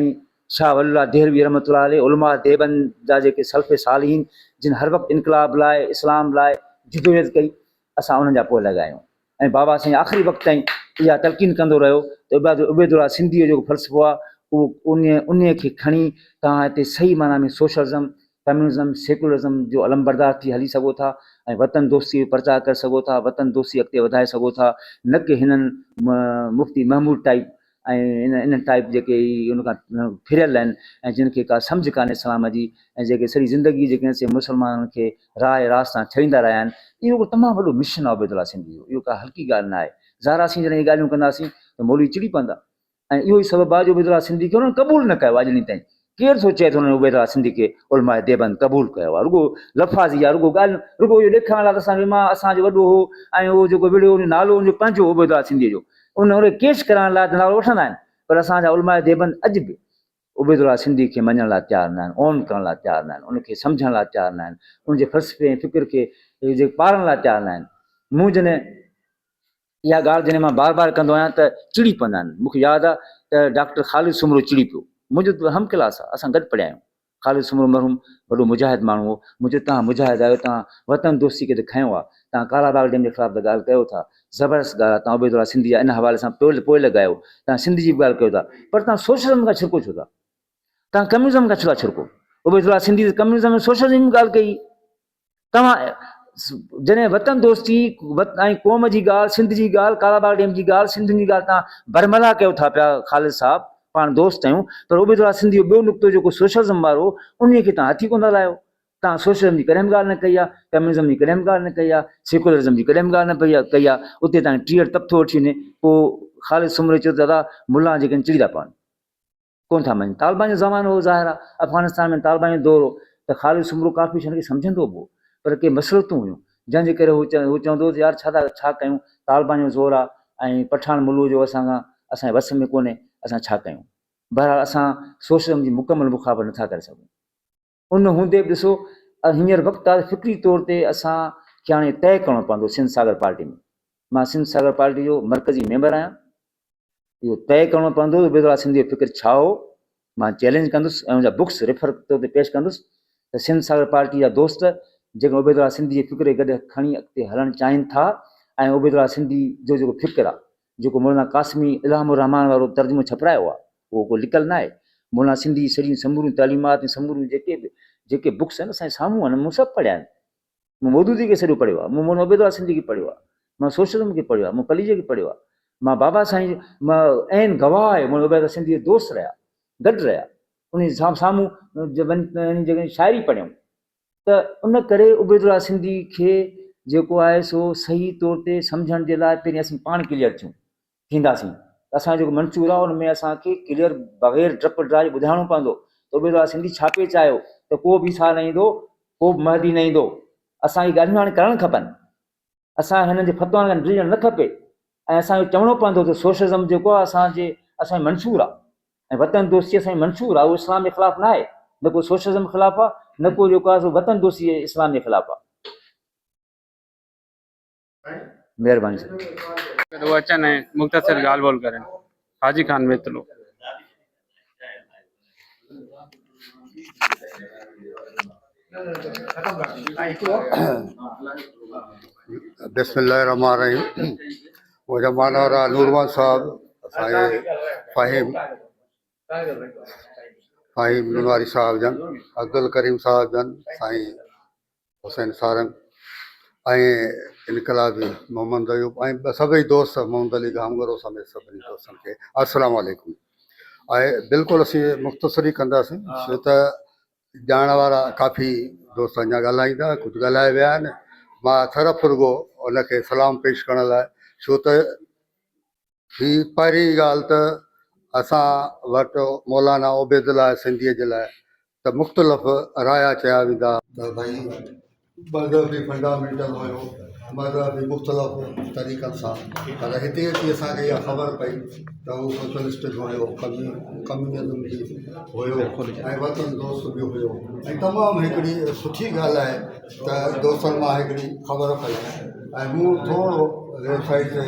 शाह वलीउल्लाह देहलवी रहमतुल्लाह अलैह, उलमा देवबंद जा जेके सल्फ़े सालिहीन जिन हर वक़्तु इनक़लाब लाइ, इस्लाम लाइ जिदोजहद कई, असां उन्हनि जा पोइ लॻायूं। ऐं बाबा साईं आख़िरी वक़्तु ताईं इहा तलक़ीन कंदो रहियो त उबैदुल्ला सिंधी जो जेको फ़लसफ़ो आहे उहो उन खे खणी तव्हां हिते सही माना में सोशलिज़म, कम्युनिज़म, सेकुलरिज़म जो अलमबरदार थी हली सघो था ऐं वतन दोस्ती जो प्रचार करे सघो था, वतन दोस्ती अॻिते वधाए सघो था, न की हिननि मुफ़्ती महमूद टाइप ऐं इन टाइप जेके उन खां फिरियल आहिनि ऐं जिन खे का सम्झ कान्हे इस्लाम जी, ऐं जेके सॼी ज़िंदगी जेके से मुसलमाननि खे राह रास सां छॾींदा रहिया आहिनि। इहो हिकिड़ो तमामु वॾो मिशन आहे उबैदुल्ला सिंधी जो, इहो का हल्की ॻाल्हि न आहे। ज़ारासीं जॾहिं इहे ॻाल्हियूं कंदासीं त मौलवी चिड़ी पवंदा, ऐं इहो ई सबबु आहे जो उबैदुल्ला सिंधी खे उन्हनि क़बूल न कयो अॼु ॾींहं ताईं। केरु सोचे थो उन्हनि उबैदुल्ला सिंधी खे उलमाए देवबंद क़बूल कयो आहे? रुगो लफ़ाज़ी आहे, रुगो ॻाल्हि, रुगो इहो ॾेखारण लाइ त असांजो वॾो हो ऐं उहो जेको विड़ियो उन नालो उनजो पंहिंजो उबैदुल्ला सिंधीअ जो, उन केश करण लाइ त नालो वठंदा आहिनि, पर असांजा उलमाए देवबंद अॼु बि उबैदुल्ला सिंधी खे मञण लाइ तयारु न आहिनि, ओन करण लाइ तयारु न आहिनि, उनखे सम्झण लाइ तयारु न आहिनि, उनजे फ़लसफ़े ऐं फ़िक्र खे जे पाढ़ण लाइ तयारु न आहिनि। मूं जॾहिं इहा ॻाल्हि जॾहिं मां बार बार कंदो आहियां त चिड़ी पवंदा आहिनि। मूंखे यादि आहे त डॉक्टर ख़ालिद सुमरो चिड़ी पियो, मुंहिंजो हम क्लास आहे, असां गॾु पढ़िया आहियूं। ख़ालिद सुमरो मरहूम वॾो मुजाहिद माण्हू हो, मुंहिंजो तव्हां मुजाहिद आहियो, तव्हां वतन दोस्ती खे त खयों आहे, तव्हां कालाबाग डैम जे ख़िलाफ़ु त ॻाल्हि कयो था, ज़बरदस्त ॻाल्हि आहे, तव्हां उबैदुल्ला सिंधी इन हवाले सां पोइ लॻायो, तव्हां सिंध जी बि ॻाल्हि कयो था, पर तव्हां सोशलिज़म खां छिरको छो था? तव्हां कम्युनिज़म खां छो था छिरको? उबैदुल्ला सिंधी कम्युनिज़म ऐं सोशलिज़म जी ॻाल्हि कई। तव्हां जॾहिं वतन दोस्ती ऐं क़ौम जी ॻाल्हि, सिंध जी ॻाल्हि, कालाबाग डैम जी ॻाल्हि, सिंधियुनि जी ॻाल्हि तव्हां बरमला कयो था पिया ख़ालिद साहिबु, पाण दोस्त आहियूं, पर उबैदुल्ला सिंधी जो ॿियो नुक़्तो जेको सोशलिज़म वारो उन खे तव्हां हथी कोन हलायो। तव्हां सोशलिज़म जी कॾहिं बि ॻाल्हि न कई आहे, कम्युनिज़म जी कॾहिं बि ॻाल्हि न कई आहे, सेकुलरिज़म जी कॾहिं बि ॻाल्हि न कई आहे। उते तव्हां टीहर तब थो वठी वञे, पोइ ख़ालिद सुमरो चयो दादा मुला जेके चिड़ी था पवनि, कोन था मञनि। तालिबान जो ज़मानो हो, ज़ाहिर आहे अफ़गानिस्तान में तालिबान जो दौर हो, त ख़ालिद सुमरो काफ़ी शयुनि खे सम्झंदो हो, पर के मसलतूं हुयूं जंहिंजे करे हू चवंदो यार छा कयूं, तालिबान जो ज़ोर आहे ऐं पठान मुल्क जो असांजे वस में कोन्हे, असां छा कयूं? बहरहाल असां सोशलिज़म जी मुकमल मुखाबत नथा करे सघूं। उन हूंदे बि ॾिसो हींअर वक़्तु आहे फ़िक्री तौर ते असांखे हाणे तइ करिणो पवंदो सिंध सागर पार्टी में। मां सिंध सागर पार्टी जो मरकज़ी मेंबर आहियां, इहो तइ करिणो पवंदो उबैदुल्ला सिंधी जो फ़िक्र छा हो। मां चैलेंज कंदुसि ऐं उनजा बुक्स रेफर तौर ते पेश कंदुसि त सिंध सागर पार्टी जा दोस्त जेके उबैदुल्ला सिंधी जे फ़िक्र गॾु खणी अॻिते हलणु चाहिनि था, ऐं उबैदुल्ला सिंधी जो जेको फ़िक्र आहे, जेको मौलाना क़ासिमी इल्हामुर रहमान वारो तर्जुमो छपरायो आहे, उहो को लिकल न आहे। मौलाना सिंधी सॼियूं समूरियूं तालीमात ऐं समूरियूं जेके बुक्स आहिनि असांजे साम्हूं आहिनि, मूं सभु पढ़िया आहिनि। मूं मौदूदी खे सॼो पढ़ियो आहे, मूं मौलाना उबैदुल्ला सिंधी खे पढ़ियो आहे, मां सोशलिज़म खे पढ़ियो आहे, मूं कलीजे खे पढ़ियो आहे, मां बाबा साईं मां ऐं गवाह आहे मौलाना उबैदुल्ला सिंधी जे दोस्त रहिया, गॾु रहिया, उन साम्हूं जॻह शाइरी पढ़ियऊं। त उन करे उबैदुल्ला सिंधी खे जेको आहे सो सही तौर ते सम्झण जे लाइ पहिरीं असीं पाण क्लियर थींदासीं। असांजो जेको मंशूर आहे उन में असांखे क्लियर बग़ैर डप ड्राई ॿुधाइणो पवंदो त उबैदुल्ला सिंधी छा पे चाहियो, त को बि ईसा न ईंदो, को बि महदी न ईंदो। असांखे ॻाल्हियूं हाणे करणु खपनि, असां हिननि जे फतवानि खां डिॼणु न खपे, ऐं असांखे चवणो पवंदो त सोशलिज़म जेको आहे असांजो मंशूर आहे, ऐं वतन दोस्ती असांजी मंशूर आहे, उहो इस्लाम जे ख़िलाफ़ु न आहे, न को सोशलिज़म ख़िलाफ़ु आहे, न को जेको आहे सो वतन दोस्ती इस्लाम जे ख़िलाफ़ु आहे। महिरबानी साईं। वो अचनि ऐं मुख़्तसिर ॻाल्हि ॿोल करें। हाजी खान मितलो। बिस्मिल्लाहिर्रहमानिर्रहीम। मुंहिंजा मानवर नूरमान साहब, असांजे फ़हीम साईं मुनवारी साहब जन, अब्दुल करीम साहब जन, साईं हुसैन सारंग ऐं इनकलाबी मोहम्मद अयूब ऐं सभई दोस्त मोहम्मद अली गामगरो समेत सभिनी दोस्तनि खे अस्सलाम वालेकुम। ऐं बिल्कुलु असीं मुख़्तसरी कंदासीं छो त ॼाण वारा काफ़ी दोस्त अञा ॻाल्हाईंदा, कुझु ॻाल्हाए विया आहिनि। मां सिर्फ़ु रुॻो उनखे सलाम पेश करण लाइ, छो त ही पहिरीं ॻाल्हि त असां वटि मौलाना उबैदुल्लाह सिंधीअ जे लाइ त मुख़्तलिफ़ राया चया वेंदा त भई मज़हबी फंडामेंटल हुयो, मज़हबी मुख़्तलिफ़ तरीक़नि सां, पर हिते अची असांखे इहा ख़बर पई त उहो सोशलिस्टिक हुयो, कम्यूनिज़म बि हुयो ऐं वतन दोस्त बि हुयो। ऐं तमामु हिकिड़ी सुठी ॻाल्हि आहे त दोस्तनि मां हिकिड़ी ख़बर पई ऐं मूं थोरो वेबसाइट ते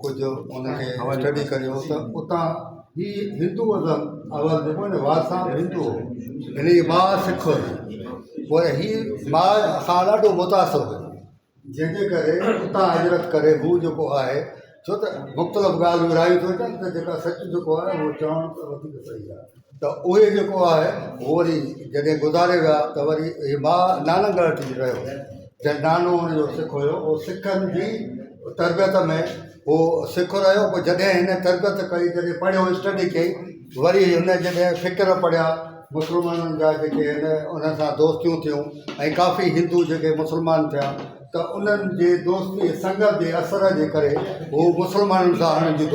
कुझु उनखे स्टडी करियो त उतां ही हिंदूअज़म अवल जेको न वारसा हिंदू हो, हिन जी माउ सिख हुई, पर हीअ माउ खां ॾाढो मुतासिर हुयो, जंहिंजे करे उतां हिजरत करे हू जेको आहे, छो त मुख़्तलिफ़ ॻाल्हियूं रायूं थियूं अचनि त जेका सच जेको आहे उहो चवणु त वधीक सही आहे। त उहे जेको आहे उहो वरी जॾहिं गुज़ारे विया त वरी हीअ माउ नानंगढ़ अची रहियो, जंहिं नानो हुनजो सिख हुयो, उहो सिखनि जी तरबियत में उहो सिख रहियो। पोइ जॾहिं हिन तरबियत कई, जॾहिं पढ़ियो, स्टडी कई, वरी हुन जॾहिं फ़िक्र पढ़िया मुस्लमाननि जा जेके हिन उन सां दोस्तियूं थियूं ऐं काफ़ी हिंदू जेके मुस्लमान थिया, त उन्हनि जे दोस्ती संगत जे असर जे करे हू मुस्लमाननि सां हुननि जी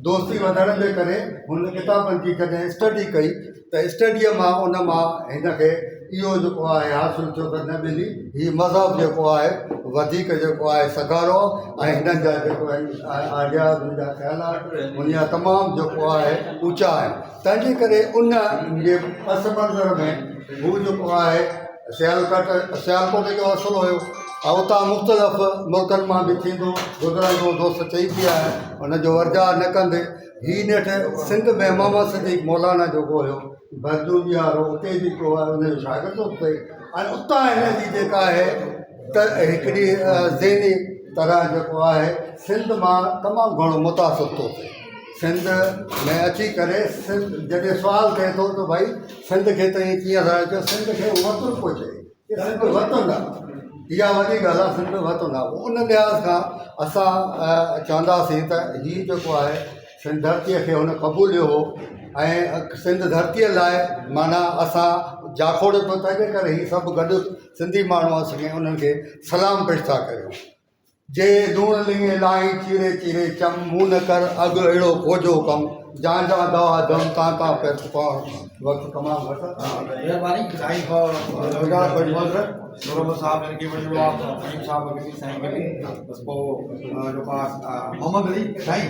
दोस्ती वधण जे करे हुन किताबनि जी जॾहिं स्टडी कई त स्टडीअ मां उन मां हिन खे इहो जेको आहे हासिलु थियो त न मिली हीअ मज़हब जेको आहे वधीक जेको आहे सगारो ऐं हिननि जा जेको आइडियाज़, हुन जा ख़्यालात, हुन जा तमामु जेको आहे ऊचा आहिनि। तंहिंजे करे उन जे पस मंज़र में हू जेको आहे सियालकोट जो असुलु हुयो ऐं उतां मुख़्तलिफ़ मुल्कनि मां बि थींदो गुज़रंदो, दोस्त चई पिया आहिनि, हुनजो वर्जा न कंदे हीअ नेठि सिंध में मोहम्मद सिद्दीक़ मौलाना जेको हुयो बरदूनी वारो, उते बि को आहे हुनजो शागिर्द हुते, ऐं उतां हिन जी जेका आहे त हिकिड़ी ज़हनी तरह जेको आहे सिंध मां तमामु घणो मुतासिर थो थिए। सिंध में अची करे सिंध जॾहिं सुवालु थिए थो त भई सिंध खे त ईअं कीअं चयो, सिंध खे वतन पियो चए, सिंध वतन आहे, इहा वॾी ॻाल्हि आहे, सिंध वतन आहे। उन लिहाज़ खां असां चवंदासीं त हीअ जेको आहे सिंध धरतीअ खे हुन क़बूलियो हो ऐं सिंध धरतीअ लाइ माना असां जाखोड़ पियो, तंहिंजे करे हीअ सभु गॾु सिंधी माण्हू असांखे उन्हनि खे सलाम पेश था करियूं। जे लूण लिंगे लाही चीरे चीरे चम, मूं न कर अॻु अहिड़ो खोजो कमु, जा दवा दम तां पे वक़्तु तमामु घटि महिरबानी साईं खां नूरमल साहब ने की वणियो आहे, करीम साहब खे साईं खे बस पोइ जेको आहे मोहम्मद अली साईं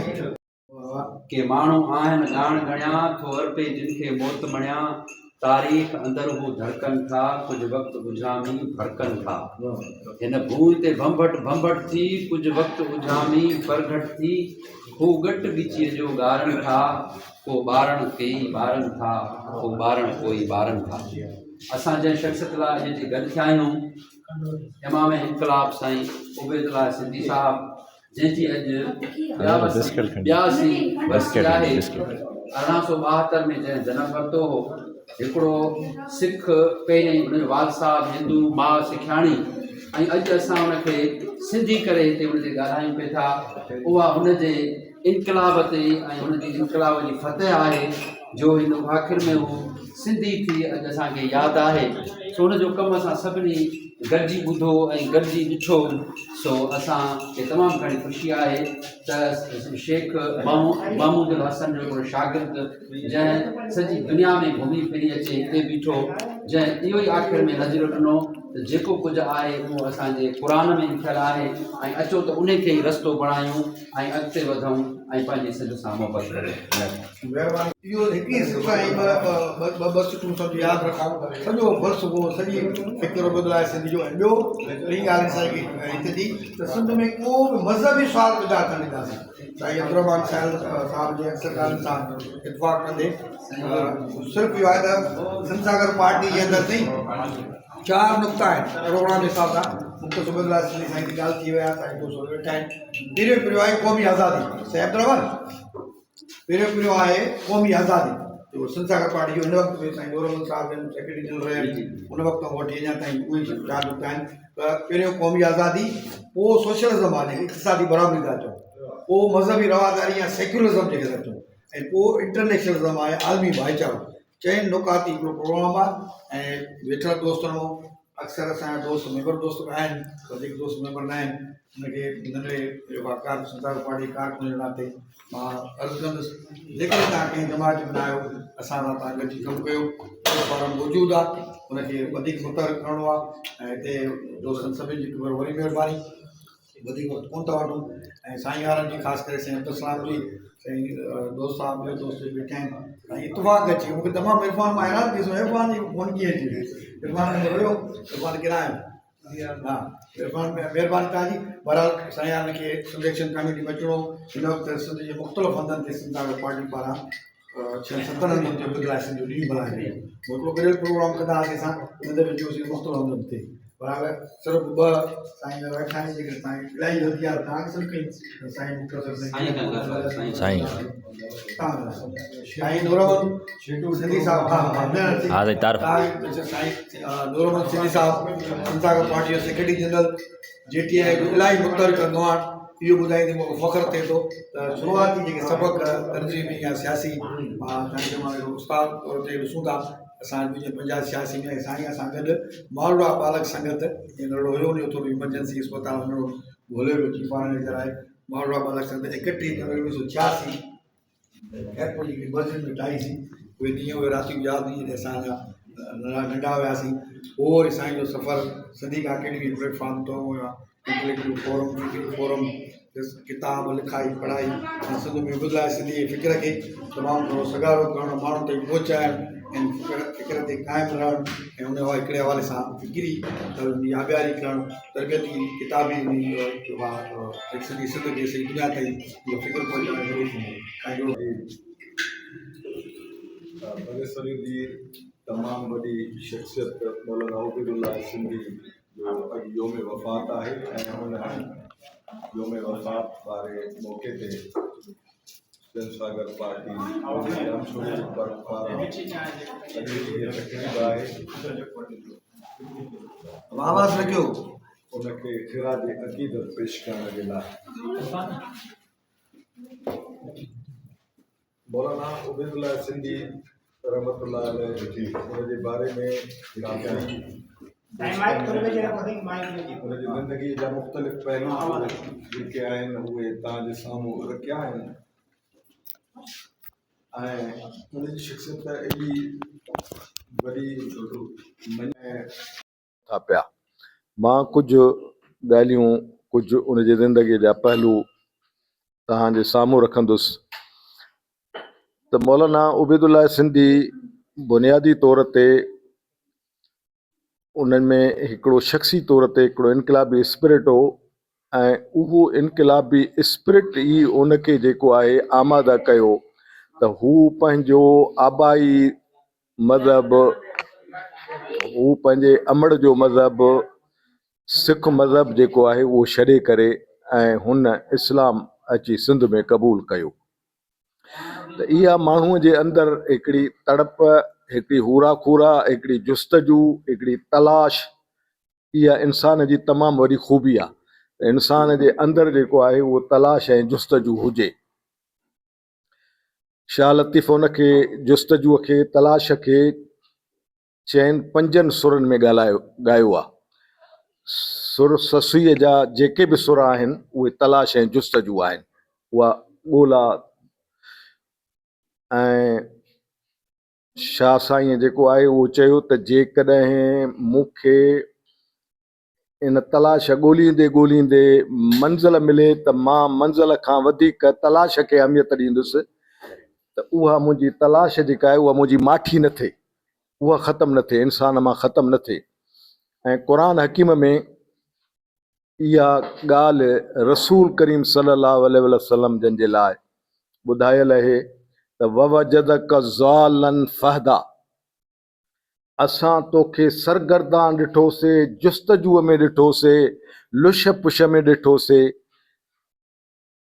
के माण्हू आहिनि ॻाण गणिया थो अर्पे जिन खे मौत मणिया, तारीख़ अंदर हू धड़कनि था, कुझु वक़्तु उजामी भड़कनि था। हिन भूमि ते भंभट भंभट थी, कुझु वक़्तु उजामी परघट थी, हू घटि ॻिचीअ जो ॻारनि था, को ॿारण कई ॿारनि था, को ॿारण कोई ॿारनि था। असां जंहिं शख़्सियत लाइ अॼु हिते गॾु थिया आहियूं, इमाम इनकलाब साईं उबैदुल्लाह सिंधी साहब, जंहिंजी अॼु 82 वर्सी आहे। 1872 में जंहिं जनमु वरितो हो, हिकिड़ो सिख पहिरें हुनजो वाल साहब हिंदू, माउ सिखियाणी, ऐं अॼु असां हुनखे सिंधी करे हिते हुनजे ॻाल्हायूं पिया था। उहा हुनजे इनकलाब ते ऐं हुनजी इनकलाब जी फतह आहे जो हिन आख़िर में हू सिंधी थी अॼु असांखे यादि आहे। सो हुनजो कमु असां सभिनी गॾिजी ॿुधो ऐं गॾिजी ॾिठो। सो असांखे तमामु घणी ख़ुशी आहे त शेख महमूद हसन जो हिकिड़ो शागिर्द जंहिं सॼी दुनिया में घुमी फिरी अचे हिते बीठो, जंहिं इहो ई आख़िर में नज़रियो ॾिनो त जेको कुझु आहे उहो असांजे क़ुर में लिखियलु आहे ऐं अचो त उन खे ई रस्तो बणायूं ऐं अॻिते वधूं ऐं पंहिंजे सिंध सां मोहबत करियूं। इहो हिकिड़ी सिर्फ़ु ऐं ॿ सिटूं सभु यादि रखूं, सॼो वर्ष उहो सॼी फ़िक्र बदिलाए सिंध जो। ऐं ॿियो ॿी ॻाल्हि असांखे हिते थी त सिंध में को बि मज़हबी सुवाल पैदा न ॾींदासीं। साईं अब्दुर्रहमान साहिब जे अक्सर ॻाल्हियुनि सां इतफ़ाक़ कंदे सिर्फ़ु इहो आहे त सिंध सागर पार्टी जे अंदरि थी 4 नुक़्ता आहिनि प्रोग्राम जे हिसाब सां। मुख़्तलिफ़ उबैदुल्लाह सिंधी साईं जी ॻाल्हि थी विया, साईं दोस्त वेठा आहिनि। पहिरियों आहे क़ौमी आज़ादी। साईं अब्दुर्रहमान पहिरियों आहे क़ौमी आज़ादी जो संसागर पार्टी जो हिन वक़्त में साईं गौरव साहिब जन सेक्रेटरी जनरल रहिया आहिनि उन वक़्त खां वठी अञा ताईं उहे चार्ज वरिता आहिनि त पहिरियों क़ौमी आज़ादी पोइ सोशलिज़म आहे जेके इक़्तिसादी बराबरी था चऊं पोइ मज़हबी रवादारी या सेक्युलरिज़म जेके था चऊं ऐं पोइ इंटरनेशनलिज़म आहे आलमी भाईचारो चइनि नुकाती हिकिड़ो प्रोग्राम आहे ऐं वेठल दोस्त रहो अक्सर असांजा दोस्त मेंबर दोस्त बि आहिनि वधीक दोस्त मेंबर न आहिनि हुनखे नंढे कार संसार पार्टी कारकुन जे नाते मां अर्ज़ु कंदुसि जेकॾहिं तव्हां कंहिं जमात में न आहियो असां सां तव्हां गॾिजी कमु कयो फॉर्म मौजूदु आहे हुनखे वधीक मुतहरक करिणो आहे ऐं हिते दोस्तनि सभिनी जी हिकु वरी महिरबानी वधीक वक़्तु कोन था वठूं ऐं साईं वारनि जी ख़ासि करे साईं अब्दुल जी साईं दोस्त साहब ॿियो दोस्त वेठा आहिनि ऐं इतफ़ाक़ अची मूंखे तमामु इरफ़ान मां हैरान थी वियुसि इरफ़ान जी फ़ोन कीअं अची इरफ़ान में हुयो इरफ़ान किरायो हा इरफ़ान महिरबानी तव्हांजी बहरहाल साईं वारनि खे सिलेक्शन कमेटी में अचिणो हिन वक़्तु सिंध जे मुख़्तलिफ़ हंधनि ते सिंध पार्टी पारां 6-7 ॾींहंनि ते ॿुधलाए सिंध जो ॾींहुं मल्हायो वियो हिकिड़ो गॾियल प्रोग्राम कंदा हुआसीं असां हिन दफ़े जोसीं मुख़्तलिफ़ हंधनि ते बराबरि सिर्फ़ु ॿ साईं वेठा आहिनि जेके साईं इलाही हथियार तव्हांखे सभु कई साईं मुख़्तलिफ़ साईं साईं नूरमन सिंधी साहब हा हा साईं तारीफ़ साईं नूरमन सिंधी साहब संसागर पार्टी जो सेक्रेटरी जनरल JTI इलाही मुख़्तलिफ़ कंदो आहे इहो ॿुधाईंदे मूंखे फ़ख़्रु थिए थो त शुरूआती जेके सबक़ तर्जीमी या सियासी तव्हांखे मां उस्ताद तौर ते ॾिसूं था असां 50 86 में साईं सां गॾु मालवा पालक संगत हीअं नालो हुयो उन जो थोरो इमरजेंसी अस्पताल वञिणो ॻोल्हियो वियो चीफ ऑर्गेनाइज़र आहे मालवा पालक संगत 31 जनवरी 1986 एयरपोर्ट जी मस्जिद में ठाहीसीं उहे ॾींहं उहे राति यादि ॾींहं ते असांजा नंढा हुआसीं उहो वरी साईं जो सफ़र सिंधी अकेडमी प्लेटफॉर्म तो इंटेलेक्चुअल फोरम किताब लिखाई पढ़ाई ऐं सिंध में ॿुधाए सिंधी जी फ़िक्र खे तमामु घणो सगारो करणु माण्हुनि ताईं पहुचाइणु ऐं फ़िक्र ते क़ाइमु रहणु ऐं उन हिकिड़े हवाले सां फिक्री आबियारी करणु तरबियती किताबी सिंधी सिंध खे सही दुनिया ताईं इहो फ़िक्र पहुचाइणु ज़रूरु बरेसरी जी तमामु वॾी शख़्सियत मौलाना उबैदुल्लाह सिंधी जो अॼु योम वफ़ात आहे ऐं हुन योम वफ़ात वारे मौक़े ते जनसागर पार्टी तक़रीब आहे आवाज़ रखियो उनखे ख़िराज अक़ीदत पेश करण जे लाइ मौलाना उबैदुल्लाह सिंधी रहमतुल्लाह अलैहि उनजे बारे में उनजी ज़िंदगी जा मुख़्तलिफ़ पहलू जेके आहिनि उहे तव्हांजे साम्हूं रखिया आहिनि ऐं उनजी शख़्सियत एॾी वॾी था पिया मां कुझु ॻाल्हियूं कुझु उनजी ज़िंदगीअ जा पहलू तव्हांजे साम्हूं रखंदुसि त मौलाना उबैदुल्लाह सिंधी बुनियादी तौर ते उन्हनि में हिकिड़ो शख़्सी तौर ते हिकिड़ो इनक़िलाबी स्पिरिट हो ऐं उहो इनक़िलाबी स्पिरिट ई उनखे जेको आहे आमादा कयो त हू पंहिंजो आबाई मज़हब हू पंहिंजे अमड़ जो मज़हब सिख मज़हब जेको आहे उहो छॾे करे ऐं हुन इस्लाम अची सिंध में क़बूल कयो त इहा माण्हूअ जे अंदरि हिकिड़ी तड़प हिकिड़ी हूरा खूरा हिकिड़ी जुस्तजू हिकिड़ी तलाश इहा इंसान जी तमामु वॾी ख़ूबी आहे इंसान जे अंदरि जेको आहे उहो तलाश ऐं जुस्तजू हुजे शाह लतीफ़ उनखे जुस्तजूअ खे तलाश खे चइनि 5 सुरनि में ॻायो आहे सुर ससीअ जा जेके बि सुर आहिनि उहे तलाश ऐं जुस्तजू आहिनि उहा ॻोल्हा ऐं शाह साईं जेको आहे उहो चयो त जेकॾहिं मूंखे इन तलाश ॻोल्हींदे मंज़िल मिले त मां मंज़िल खां वधीक तलाश खे अहमियत ॾींदुसि त उहा मुंहिंजी तलाश जेका आहे उहा मुंहिंजी माठी न थिए उहा ख़तमु न थिए इंसान मां ख़तमु न थिए ऐं क़ुरान हकीम में इहा ॻाल्हि रसूल करीम सल्लल्लाहु अलैहि वसल्लम जन जे लाइ ॿुधायल आहे त ववजदक ज़ालन फहदा असां तोखे सरगर्दान ॾिठोसीं जुस्तजूअ में ॾिठोसीं लुश पुश में ॾिठोसीं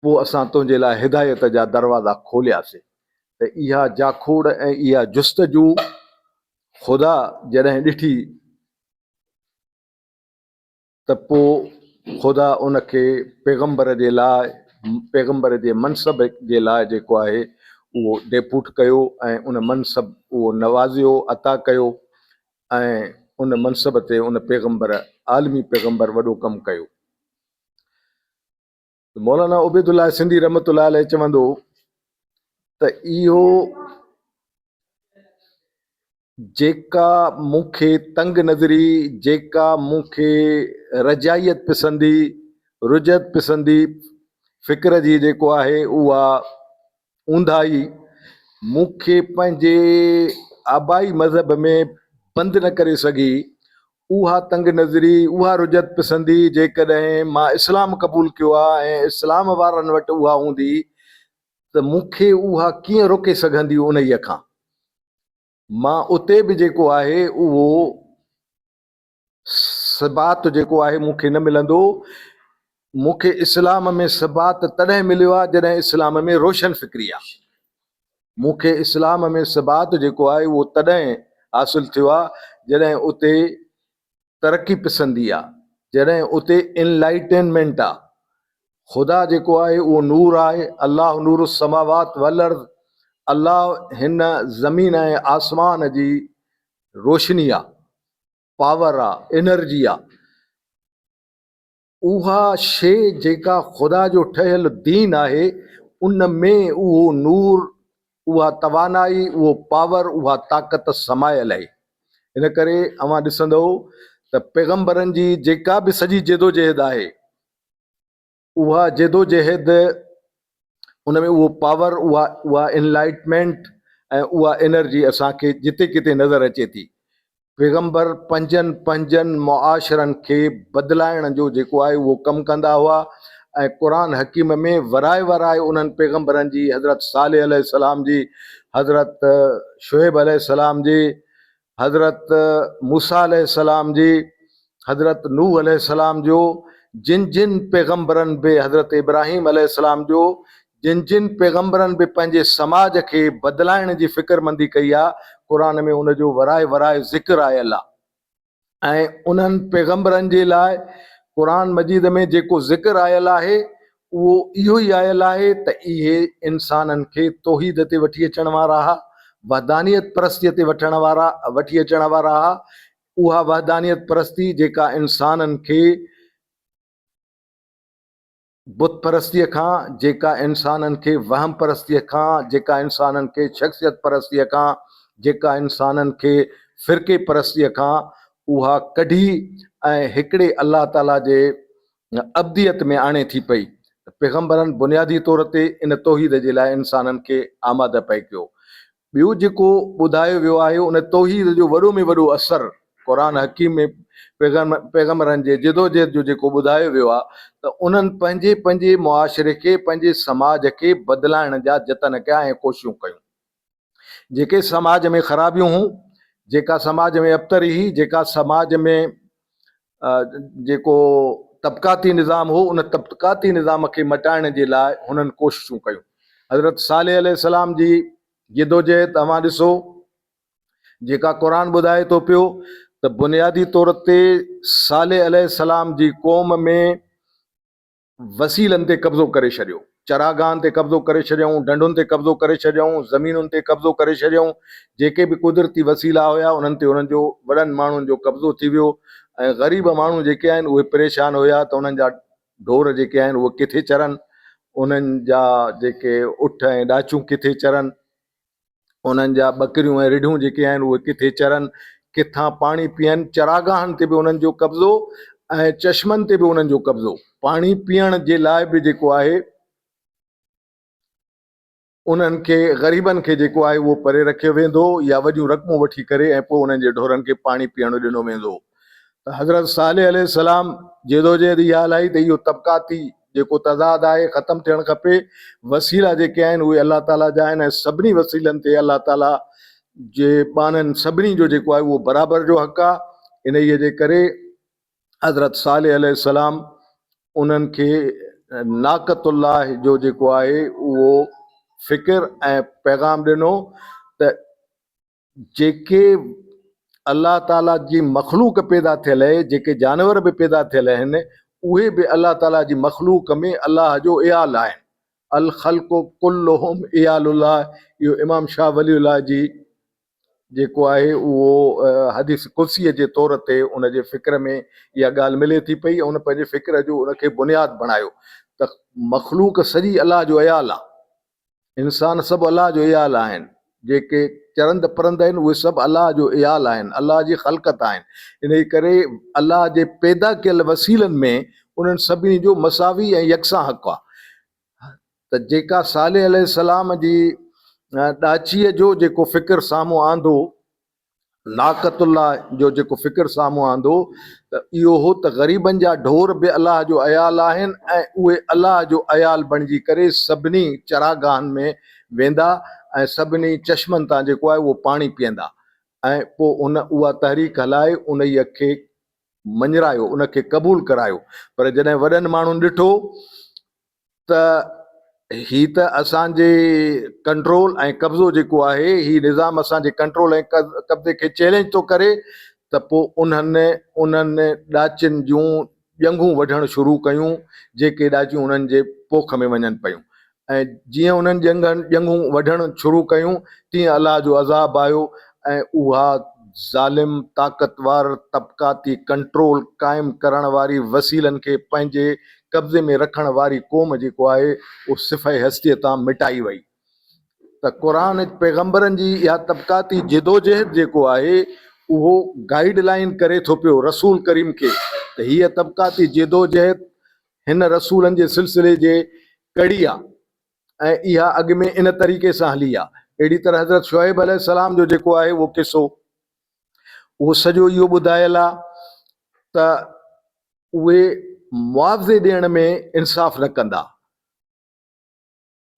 पोइ असां तुंहिंजे लाइ हिदायत जा दरवाज़ा खोलियासीं। त इहा जाखोड़ ऐं इहा जुस्तजू ख़ुदा जॾहिं ॾिठी त पोइ ख़ुदा उनखे पैगम्बर जे लाइ, पैगम्बर जे मनसब जे लाइ जेको आहे उहो डेपूट कयो ऐं उन मनसब उहो नवाज़ियो, अता कयो ऐं उन मनसब ते उन पैगम्बर, आलमी पैगम्बर वॾो कमु कयो। मौलाना उबैदुल्लाह सिंधी रहमतुल्लाह अलैह चवंदो त इहो जेका मूंखे तंग नज़री, जेका मूंखे रजाइत पसंदी, रुजत पसंदी फ़िक्र जी जेको आहे उहा ऊंधाई मूंखे पंहिंजे आबाई मज़हब में बंदि न करे सघी, उहा तंग नज़री, उहा रुजत पसंदी जेकॾहिं मां इस्लाम क़बूल कयो आहे ऐं इस्लाम वारनि वटि उहा हूंदी त मूंखे उहा कीअं रोके सघंदी उन्हीअ खां। मां उते बि जेको आहे उहो सबात जेको आहे मूंखे न मिलंदो। मूंखे इस्लाम में सबात तॾहिं मिलियो आहे जॾहिं इस्लाम में रोशन फ़िक्री आहे। मूंखे इस्लाम में सबात जेको आहे उहो तॾहिं हासिलु थियो आहे जॾहिं उते तरक़ी पसंदी आहे, जॾहिं उते इनलाइटनमेंट आहे। ख़ुदा जेको आहे उहो नूर आहे, अल्लाह नूर समावात वल अर्ज़, अल्लाह हिन ज़मीन ऐं आसमान जी रोशनी आहे, पावर आहे, एनर्जी आहे। उहा शइ जेका ख़ुदा जो ठहियल दीन आहे उन में उहो नूर, उहा तवानाई, उहो पावर, उहा ताक़त समायल आहे। इन करे अवां ॾिसंदो त पैगम्बरनि जी जेका बि सॼी जदोजहद आहे उहा जदोजहद उन में उहो पावर, उहा इनलाइटमेंट ऐं उहा एनर्जी असांखे जिते किथे नज़र अचे थी। पैगम्बर पंजनि मुआशरनि खे बदिलाइण जो जेको आहे उहो कमु कंदा हुआ ऐं क़ुरान हकीम में वराए वराए उन्हनि पैगम्बरनि जी, हज़रत सालेह अलैहिस्सलाम जी, हज़रत शुएब अलैहिस्सलाम जी, हज़रत मूसा अलैहिस्सलाम जी, हज़रत नूह अलैहिस्सलाम जो, जिन जिन पैगम्बरनि बि, हज़रत इब्राहिम अलैहिस्सलाम जो, जिन जिन पैगम्बरनि बि पंहिंजे समाज खे बदिलाइण जी फ़िक्रमंदी कई आहे, क़ुरान में उनजो वराए वराए ज़िक्र आयल आहे। ऐं उन्हनि पैगम्बरनि जे लाइ क़ुरान मजीद में जेको ज़िक्र आयल आहे उहो इहो ई आयल आहे त इहे इंसाननि खे तौहीद ते वठी अचण वारा हुआ, वहदानियत परस्तीअ ते वठी अचण वारा हुआ। उहा वहदानियत परस्ती जेका इंसाननि खे बुत परस्तीअ खां, जेका इंसाननि खे वहम परस्तीअ खां, जेका इंसाननि खे शख्सियत परस्तीअ खां, जेका इंसाननि खे फ़िरके परस्तीअ खां उहा कढी ऐं हिकिड़े अल्लाह ताला जे अब्दियत में आणे थी पई। पैगम्बरनि बुनियादी तौर ते इन तौहीद जे लाइ इंसाननि खे आमाद पए कयो। ॿियो जेको ॿुधायो वियो आहे उन तौहीद जो वॾो में वॾो असरु क़ुरान हकीम में पैगम्बरनि जे जदोजहद जो जेको ॿुधायो वियो आहे त उन्हनि पंहिंजे पंहिंजे मुआशिरे खे, पंहिंजे समाज खे बदिलाइण जा जतन कया ऐं कोशिशूं कयूं। जेके समाज में ख़राबियूं हुयूं, जेका समाज में अबतरी हुई, जेका समाज में जेको तबक़ाती निज़ाम हो, उन तबक़ाती निज़ाम खे मटाइण जे लाइ हुननि कोशिशूं कयूं। हज़रत सालेह अलैहिस्सलाम जी जदोजहद तव्हां ॾिसो जेका क़ुरान ॿुधाए थो पियो त बुनियादी तौर ते सालेह अलैहिस्सलाम जी क़ौम में वसीलनि ते कब्ज़ो करे छॾियो, चरागाहनि ते कब्ज़ो करे छॾियऊं, ढंढुनि ते कब्ज़ो करे छॾियऊं, ज़मीनुनि ते कब्ज़ो करे छॾियऊं। जेके बि कुदरती वसीला हुया उन्हनि ते उन्हनि जो वॾनि माण्हुनि जो कब्ज़ो थी वियो ऐं ग़रीब माण्हू जेके आहिनि उहे परेशान हुया त उन्हनि जा ढोर जेके आहिनि उहे किथे चरनि, उन्हनि जा जेके उठ ऐं ॾाचूं किथे चरनि, उन्हनि जा ॿकरियूं ऐं रिढूं जेके आहिनि उहे किथे चरनि, किथां पाणी पीअनि। चरागाहनि ते बि उन्हनि जो कब्ज़ो ऐं चश्मनि ते बि उन्हनि जो कब्ज़ो। पाणी पीअण जे लाइ बि जेको आहे उन्हनि खे, ग़रीबनि खे जेको आहे उहो परे रखियो वेंदो या वॾियूं रक़मूं वठी करे ऐं पोइ उन्हनि जे ढोरनि खे पाणी पीअणु ॾिनो वेंदो। त हज़रत सालेह अलैहिस्सलाम जदोजहद इहा हलाई त इहो तबक़ाती जेको तज़ाद आहे ख़तमु थियणु खपे। वसीला जेके आहिनि उहे अलाह ताला जा आहिनि ऐं सभिनी वसीलनि ते अलाह ताला जे बाननि सभिनी जो जेको आहे उहो बराबरि जो हक़ आहे। इन जे करे हज़रत सालेह अलैहिस्सलाम उन्हनि खे नाक़तुल्लाह जो जेको आहे उहो फ़िक्र ऐं पैगाम ॾिनो त जेके अल्लाह ताला जी मखलूक पैदा थियल आहे, जेके जानवर बि पैदा थियल आहिनि, उहे बि अल्लाह ताला जी मखलूक में अल्लाह जो इयाल आहिनि। अल ख़ल्क़ु कुल्लुहुम इयालुल्लाह, इहो इमाम शाह वलीउल्लाह जी जेको आहे उहो हदीस कुर्सीअ जे तौर ते उन जे फ़िक्र में इहा ॻाल्हि मिले थी पई। उन पंहिंजे फ़िक्र जो उनखे बुनियादु बणायो त मखलूक सॼी अलाह जो इयाल आहे। इंसान सभु अलाह जो इयाल आहिनि, जेके चरंद परंद आहिनि उहे सभु अलाह जो इयाल आहिनि, अलाह जी ख़ल्क़त आहिनि। इन करे अलाह जे पैदा कयल वसीलनि में उन्हनि सभिनी जो मसावी ऐं यकसां हक़ आहे। त जेका सालेह अलैहिस्सलाम जी ॾाचीअ जो जेको फ़िक्र साम्हूं आंदो, नाक़तुल्लाह जो जेको फ़िक्र साम्हूं आंदो, त इहो हो त ग़रीबनि जा ढोर बि अलाह जो अयाल आहिनि ऐं उहे अलाह जो अयाल बणिजी करे सभिनी चरागाहनि में वेंदा ऐं सभिनी चश्मनि तां जेको आहे उहो पाणी पीअंदा ऐं पोइ उहा तहरीक हलाए उन खे मञरायो, उनखे क़बूल करायो। पर जॾहिं वॾनि माण्हुनि ॾिठो त ही त असांजे कंट्रोल ऐं कब्ज़ो जेको आहे, ही निज़ाम असांजे कंट्रोल ऐं कब्ज़े खे चैलेंज थो करे, त पोइ उन्हनि ॾाचियुनि जूं ॼंगूं वढणु शुरू कयूं, जेके ॾाचियूं उन्हनि जे पोख में वञनि पियूं। ऐं जीअं उन्हनि ॼंगूं वढणु शुरू कयूं, तीअं अलाह जो अज़ाब आयो ऐं उहा ज़ालिम ताक़तवर तबक़ाती कंट्रोल क़ाइमु करण वारी वसीलनि खे पंहिंजे कब्ज़े में रखण वारी क़ौम जेको आहे उहो सिफ़े हस्तीअ तां मिटाई वई। त क़ुरान पैगंबरनि जी इहा तबक़ाती जिदोजहद जेको आहे उहो गाइडलाइन करे थो पियो रसूल करीम खे, त हीअ तबक़ाती जिदोजहद हिन रसूलनि जे सिलसिले जे कड़ी आहे ऐं इहा अॻु में इन तरीक़े सां हली आहे। अहिड़ी तरह हज़रत शुएब अलैहिस्सलाम जो जेको आहे उहो किसो, उहो सॼो इहो ॿुधायल आहे त उहे मुआवज़े ॾियण में इंसाफ़ न कंदा,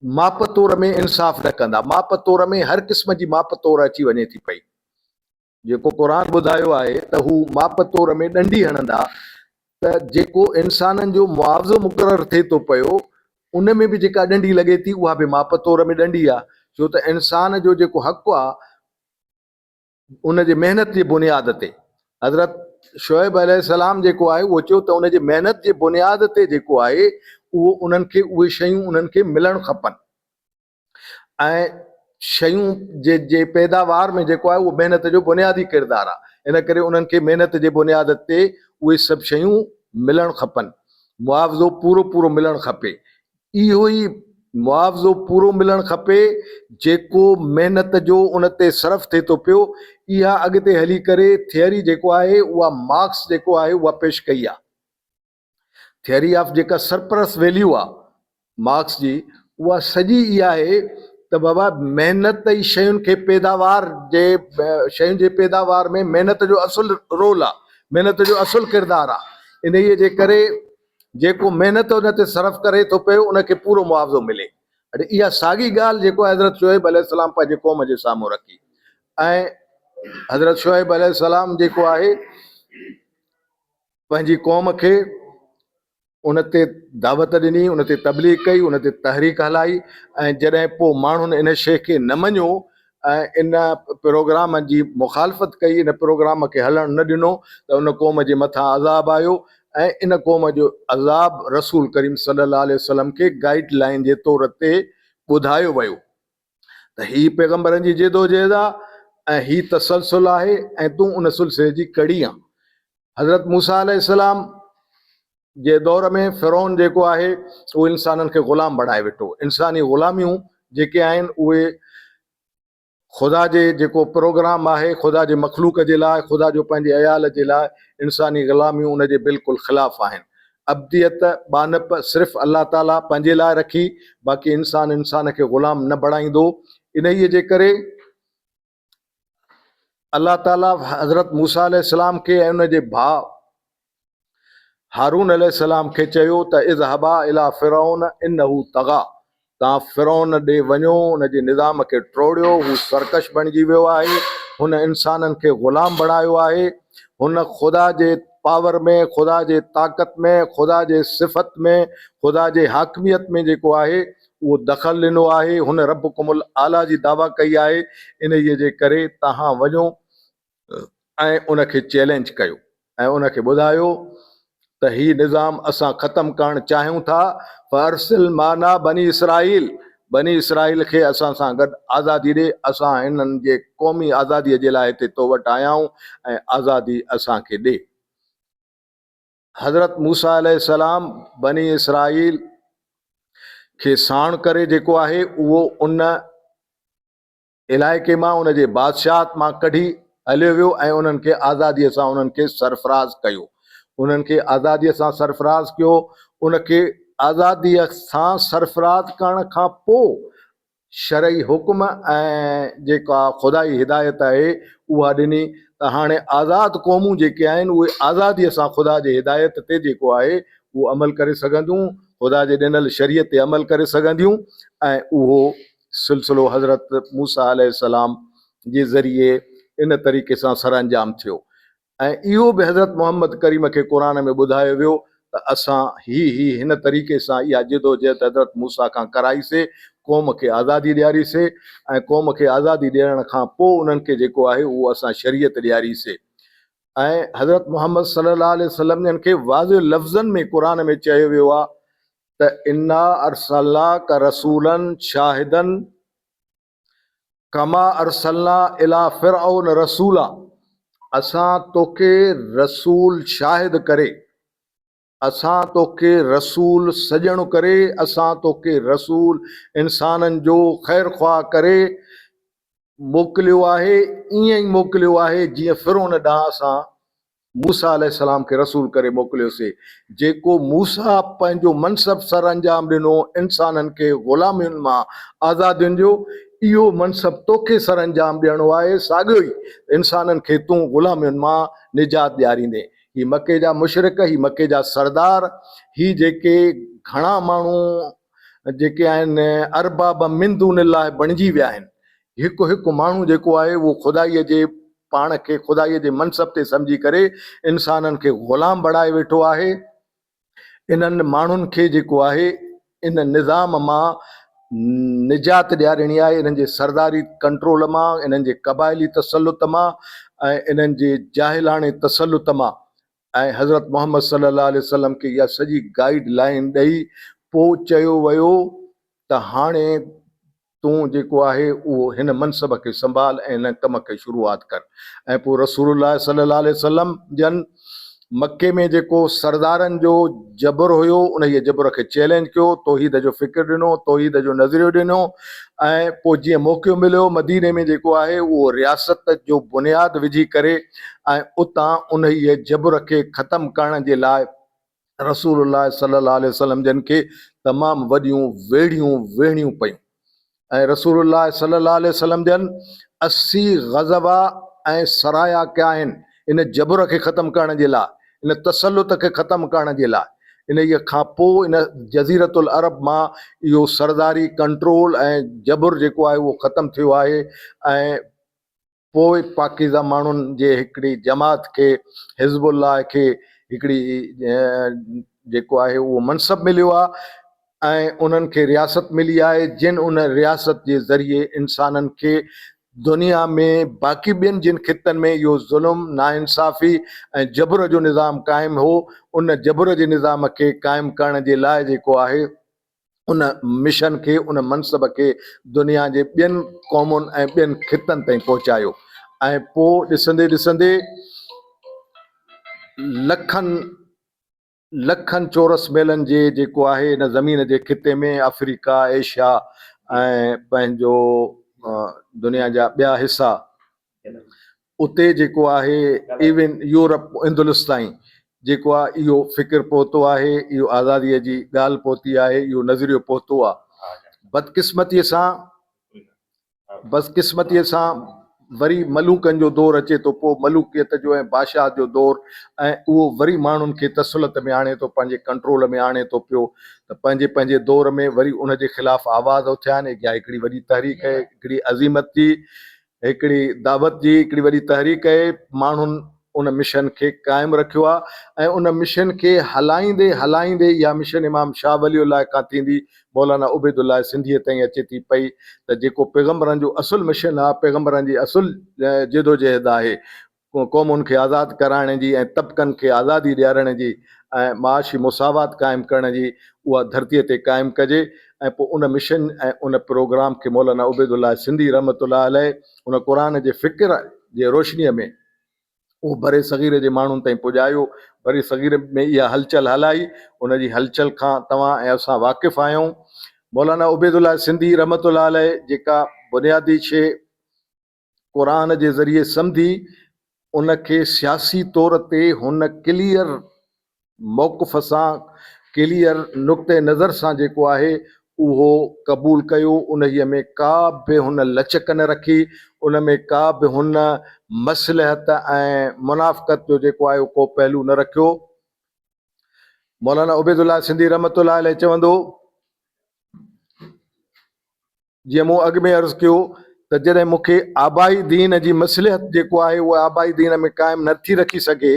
माप तौर में इंसाफ़ न कंदा। माप तौर में हर क़िस्म जी माप तौर अची वञे थी पई। जेको क़ुरान ॿुधायो आहे त हू माप तौर में ॾंडी हणंदा, त जेको इंसाननि जो मुआवज़ो मुक़ररु थिए थो पियो उन में बि जेका ॾंडी लॻे थी उहा बि माप तौर में ॾंडी आहे। छो त इंसान जो जेको हक़ु आहे उन जे महिनत जी बुनियाद ते, हज़रत शुएब अलैहिस्सलाम जेको आहे उहो चयो त उन जी महिनत जे बुनियाद ते जेको आहे उहो उन्हनि खे उहे शयूं उन्हनि खे मिलणु खपनि ऐं शयूं जे पैदावार में जेको आहे उहो महिनत जो बुनियादी किरदारु आहे। इन करे उन्हनि खे महिनत जे बुनियाद ते उहे सभु शयूं मिलणु खपनि, मुआवज़ो पूरो पूरो मिलणु खपे। इहो ई मुआवज़ो पूरो मिलणु खपे जेको महिनत जो उन ते सर्फ थिए थो पियो। इहा अॻिते हली करे थियरी जेको आहे उहा मार्क्स जेको आहे उहा पेश कई आहे। थियरी ऑफ जेका सरप्लस वैल्यू आहे मार्क्स जी, उहा सॼी इहा आहे त बाबा महिनत ई शयुनि खे शयुनि जे पैदावार में महिनत जो असुल रोल आहे, महिनत जो असुल किरदारु आहे। इन जे करे जेको महिनत उन ते सर्फ करे थो पियो उनखे पूरो मुआवज़ो मिले। अॼु इहा साॻी ॻाल्हि जेको आहे हज़रत शुएब अलैहिस्सलाम पंहिंजे क़ौम जे साम्हूं रखी ऐं हज़रत शुएब अलैहिस्सलाम जेको आहे पंहिंजी क़ौम खे उन ते दावत ॾिनी, उन ते तबलीग कई, उन ते तहरीक हलाई ऐं जॾहिं पोइ माण्हुनि इन शइ खे न मञियो ऐं इन प्रोग्राम जी मुखालफ़त कई, इन प्रोग्राम खे हलणु न ॾिनो, त उन क़ौम जे मथां अज़ाब आयो ऐं इन क़ौम जो अज़ाब रसूल करीम सल्लल्लाहु अलैहि वसल्लम खे गाइडलाइन जे तौर ते ॿुधायो वियो त ही पैगंबरनि जी जिदोजहद आहे ऐं ही तसलसल आहे ऐं तूं उन सिलसिले जी कड़ी आहे। हज़रत मूसा अलैहिस्सलाम जे दौर में फ़िरौन जेको आहे उहो इंसाननि खे ग़ुलाम बणाए वेठो। इंसानी ग़ुलामियूं जेके आहिनि उहे ख़ुदा जे जेको प्रोग्राम आहे, ख़ुदा जे मखलूक जे लाइ, ख़ुदा जो पंहिंजे अयाल जे लाइ इंसानी ग़ुलामियूं उन जे बिल्कुलु ख़िलाफ़ु आहिनि। अब्दियत बानप सिर्फ़ु अल्लाह ताला पंहिंजे लाइ रखी, बाक़ी इंसान खे ग़ुलाम न बणाईंदो। इन ई जे करे अल्लाह ताला हज़रत मूसा अलैहिस्सलाम खे ऐं उन जे भाउ हारून अलैहिस्सलाम खे चयो त इज़हबा इला फ़िरौन इन्नहु तग़ा, तव्हां फ़िरौन ॾे वञो, उन जे निज़ाम खे टोड़ियो, हू सरकश बणिजी वियो आहे, हुन इंसाननि खे ग़ुलाम बणायो आहे, हुन ख़ुदा जे पावर में, ख़ुदा जे ताक़त में, ख़ुदा जे सिफ़त में, ख़ुदा जे हाकमियत में जेको आहे उहो दख़ल ॾिनो आहे। हुन रब्बुकुमुल आला जी दावा कई आहे। इन जे करे तव्हां वञो ऐं उनखे चैलेंज कयो ऐं उनखे ॿुधायो त ही निज़ाम असां ख़तमु करणु चाहियूं था। फरसिल माना बनी इसराइल खे असां सां गॾु आज़ादी ॾे। असां हिननि जे क़ौमी आज़ादीअ जे लाइ हिते तो वटि आया आहियूं ऐं आज़ादी असांखे ॾे। हज़रत मूसा अलैहिस्सलाम बनी इसराइल खे साण करे जेको आहे उहो उन इलाइक़े मां, उन जे बादशाहत मां कढी हलियो वियो ऐं उन्हनि खे आज़ादीअ सां उन्हनि खे सरफराज़ कयो। उन्हनि खे आज़ादीअ सां सरफराज़ कयो। उनखे आज़ादीअ सां सरफराज़ करण खां पोइ शरई हुकुम ऐं जेका ख़ुदाई हिदायत आहे उहा ॾिनी त हाणे आज़ाद क़ौमूं जेके आहिनि उहे आज़ादीअ सां ख़ुदा जे हिदायत ते जेको आहे उहो अमल करे सघंदियूं, ख़ुदा जे ॾिनल शरीयत ते अमल करे सघंदियूं। ऐं उहो सिलसिलो हज़रत मूसा अलैहिस्सलाम जे ज़रिए इन तरीक़े सां सर अंजाम थियो। ऐं इहो बि हज़रत मोहम्मद करीम खे क़ुरान में ॿुधायो वियो त असां हिन तरीक़े सां इहा जिदोजहद हज़रत मूसा खां कराईसीं, क़ौम खे आज़ादी ॾियारीसीं ऐं क़ौम खे आज़ादी ॾियण खां पोइ उन्हनि खे जेको आहे उहो असां शरीयत ॾियारीसीं। ऐं हज़रत मोहम्मद सल्लल्लाहु अलैहि वसल्लम जन खे वाज़िह लफ़्ज़नि में क़ुरान में चयो वियो आहे त इन्ना अरसलनाक रसूलन शाहिदन कमा अरसलना इला फिरऔन रसूला। असां तोखे रसूल शाहिद करे, असां तोखे रसूल सॼणो करे, असां तोखे रसूल इंसाननि जो ख़ैर ख़्वाह करे मोकिलियो आहे। ईअं ई मोकिलियो आहे जीअं फिरौन ॾांहुं असां मूसा अलैहिस्सलाम खे रसूल करे मोकिलियोसीं। जेको मूसा पंहिंजो मनसब सर अंजाम ॾिनो इंसाननि खे ग़ुलामियुनि मां आज़ादियुनि जो, इहो मनसब तोखे सर अंजाम ॾियणो आहे। साॻियो ई इंसाननि खे तूं ग़ुलामियुनि मां निजात ॾियारींदे। ही मके जा मुशरिक, ही मके जा सरदार, ही जेके घणा माण्हू जेके आहिनि अरबाब मिन दूनिल्लाह बणिजी विया आहिनि। हिकु हिकु माण्हू जेको आहे उहो ख़ुदाईअ जे पाण खे ख़ुदाईअ जे मनसब ते सम्झी करे इंसाननि खे ग़ुलाम बणाए वेठो आहे। इन्हनि माण्हुनि खे जेको आहे इन निज़ाम मां निजात ॾियारणी आहे, इन्हनि जे सरदारी कंट्रोल मां, इन्हनि जे क़बाइली तसल्लुत मां ऐं इन्हनि जे जाहिलाणे तसल्लुत मां। ऐं हज़रत मोहम्मद सल्लल्लाहु अलैहि वसल्लम खे इहा सॼी गाइड लाइन ॾेई पोइ चयो वियो त हाणे तूं जेको आहे उहो हिन मनसब खे संभाल ऐं हिन कम खे शुरूआत कर। ऐं पोइ रसूलुल्लाह सल्लल्लाहु अलैहि वसल्लम जन मके में जेको सरदारनि जो जबर हुयो उन जे जबर खे चैलेंज कयो, तौहीद जो फ़िक्र ॾिनो, तौहीद जो नज़रियो ॾिनो। ऐं पोइ जीअं मौक़ो मिलियो मदीने में जेको आहे उहो रियासत जो बुनियाद विझी करे ऐं उतां उन जे जबर खे ख़तमु करण जे लाइ रसूलुल्लाह सल्लल्लाहु अलैहि वसल्लम जन खे तमामु वॾियूं वेड़ियूं वेड़ियूं पयूं। ऐं रसूलुल्लाह सल्लल्लाहु अलैहि वसल्लम जन 80 ग़ज़वा ऐं सराया कया आहिनि इन जबर खे ख़तमु करण जे लाइ, इन तसल्लुत खे ख़तमु करण जे लाइ। इन खां पोइ इन जज़ीरतुल अरब मां इहो सरदारी कंट्रोल ऐं जबर जेको आहे उहो ख़तमु थियो आहे। ऐं पोइ पाकीज़ा माण्हुनि जे हिकिड़ी जमात खे हिज़्बुल्लाह खे हिकिड़ी जेको आहे उहो मनसब मिलियो आहे ऐं उन्हनि खे रियासत मिली आहे, जिन उन रियासत जे ज़रिए इंसाननि खे दुनिया में बाक़ी ॿियनि जिन ख़ितनि में इहो ज़ुल्म, नाइंसाफ़ी ऐं जबर जो निज़ाम क़ाइमु हो, उन जबर जे निज़ाम खे क़ाइमु करण जे लाइ जेको आहे उन मिशन खे, उन मनसब खे दुनिया जे ॿियनि क़ौमुनि ऐं ॿियनि ख़ितनि ताईं पहुचायो। ऐं पोइ ॾिसंदे ॾिसंदे लखनि चौरस मेलनि जे जेको आहे हिन ज़मीन जे ख़िते में अफ्रीका, एशिया ऐं पंहिंजो दुनिया जा ॿिया हिसा, उते जेको आहे इवन यूरोप इंदुलुस ताईं जेको आहे इहो फ़िक्र पहुतो आहे, इहो आज़ादीअ जी ॻाल्हि पहुती आहे, इहो नज़रियो पहुतो आहे। बदकिस्मतीअ सां वरी मलूकनि जो दौरु अचे थो, पोइ मलूकियत जो ऐं बादशाह जो दौरु, ऐं उहो वरी माण्हुनि खे तसलत में आणे थो, पंहिंजे कंट्रोल में आणे थो पियो। त पंहिंजे पंहिंजे दौर में वरी उन जे ख़िलाफ़ु आवाज़ उथिया आहिनि। इहा हिकिड़ी वॾी तहरीक आहे, हिकिड़ी अज़ीमत जी, हिकिड़ी दावत जी हिकिड़ी वॾी तहरीक आहे। माण्हुनि उन मिशन खे क़ाइमु रखियो आहे ऐं उन मिशन खे हलाईंदे हलाईंदे इहा मिशन इमाम शाह वलीउल्लाह खां थींदी मौलाना उबैदुल्लाह सिंधीअ ताईं अचे थी पई त जेको पैगम्बरनि जो असुल मिशन आहे, पैगम्बरनि जी असुल जिदोजहद आहे क़ौमुनि खे आज़ादु कराइण जी ऐं तबिक़नि खे आज़ादी ॾियारण जी ऐं माशी मुसावात क़ाइमु करण जी, उहा धरतीअ ते क़ाइमु कजे। ऐं पोइ उन मिशन ऐं उन प्रोग्राम खे मौलाना उबैदुल्लाह सिंधी रहमतुल्लाह अलैह उन क़ुर जे फ़िक्र जे रोशनीअ में उहो बरे सग़ीर जे माण्हुनि ताईं पुॼायो। बरे सग़ीर में इहा हलचल हलाई, उन जी हलचल खां तव्हां ऐं असां वाक़िफ़ु आहियूं। मौलाना उबैदुल्लाह सिंधी रहमतुल्लाह अलैह जेका बुनियादी शइ क़ुर जे ज़रिए सम्झी, उनखे सियासी तौर ते हुन क्लियर मौक़िफ़ सां, क्लियर नुक़्ते नज़र सां जेको आहे उहो क़बूल कयो। उन्हीअ में का बि हुन लचक न रखी, उन में का बि हुन मसलहत ऐं मुनाफ़क़त जो जेको आहे को पहलू न रखियो। मौलाना उबैदुल्लाह सिंधी रहमतुल्लाह अलैह चवंदो, जीअं मूं अॻु में अर्ज़ु कयो त जॾहिं मूंखे आबाई दीन जी मसलहत जेको आहे उहा आबाई दीन में क़ाइमु नथी रखी सघे,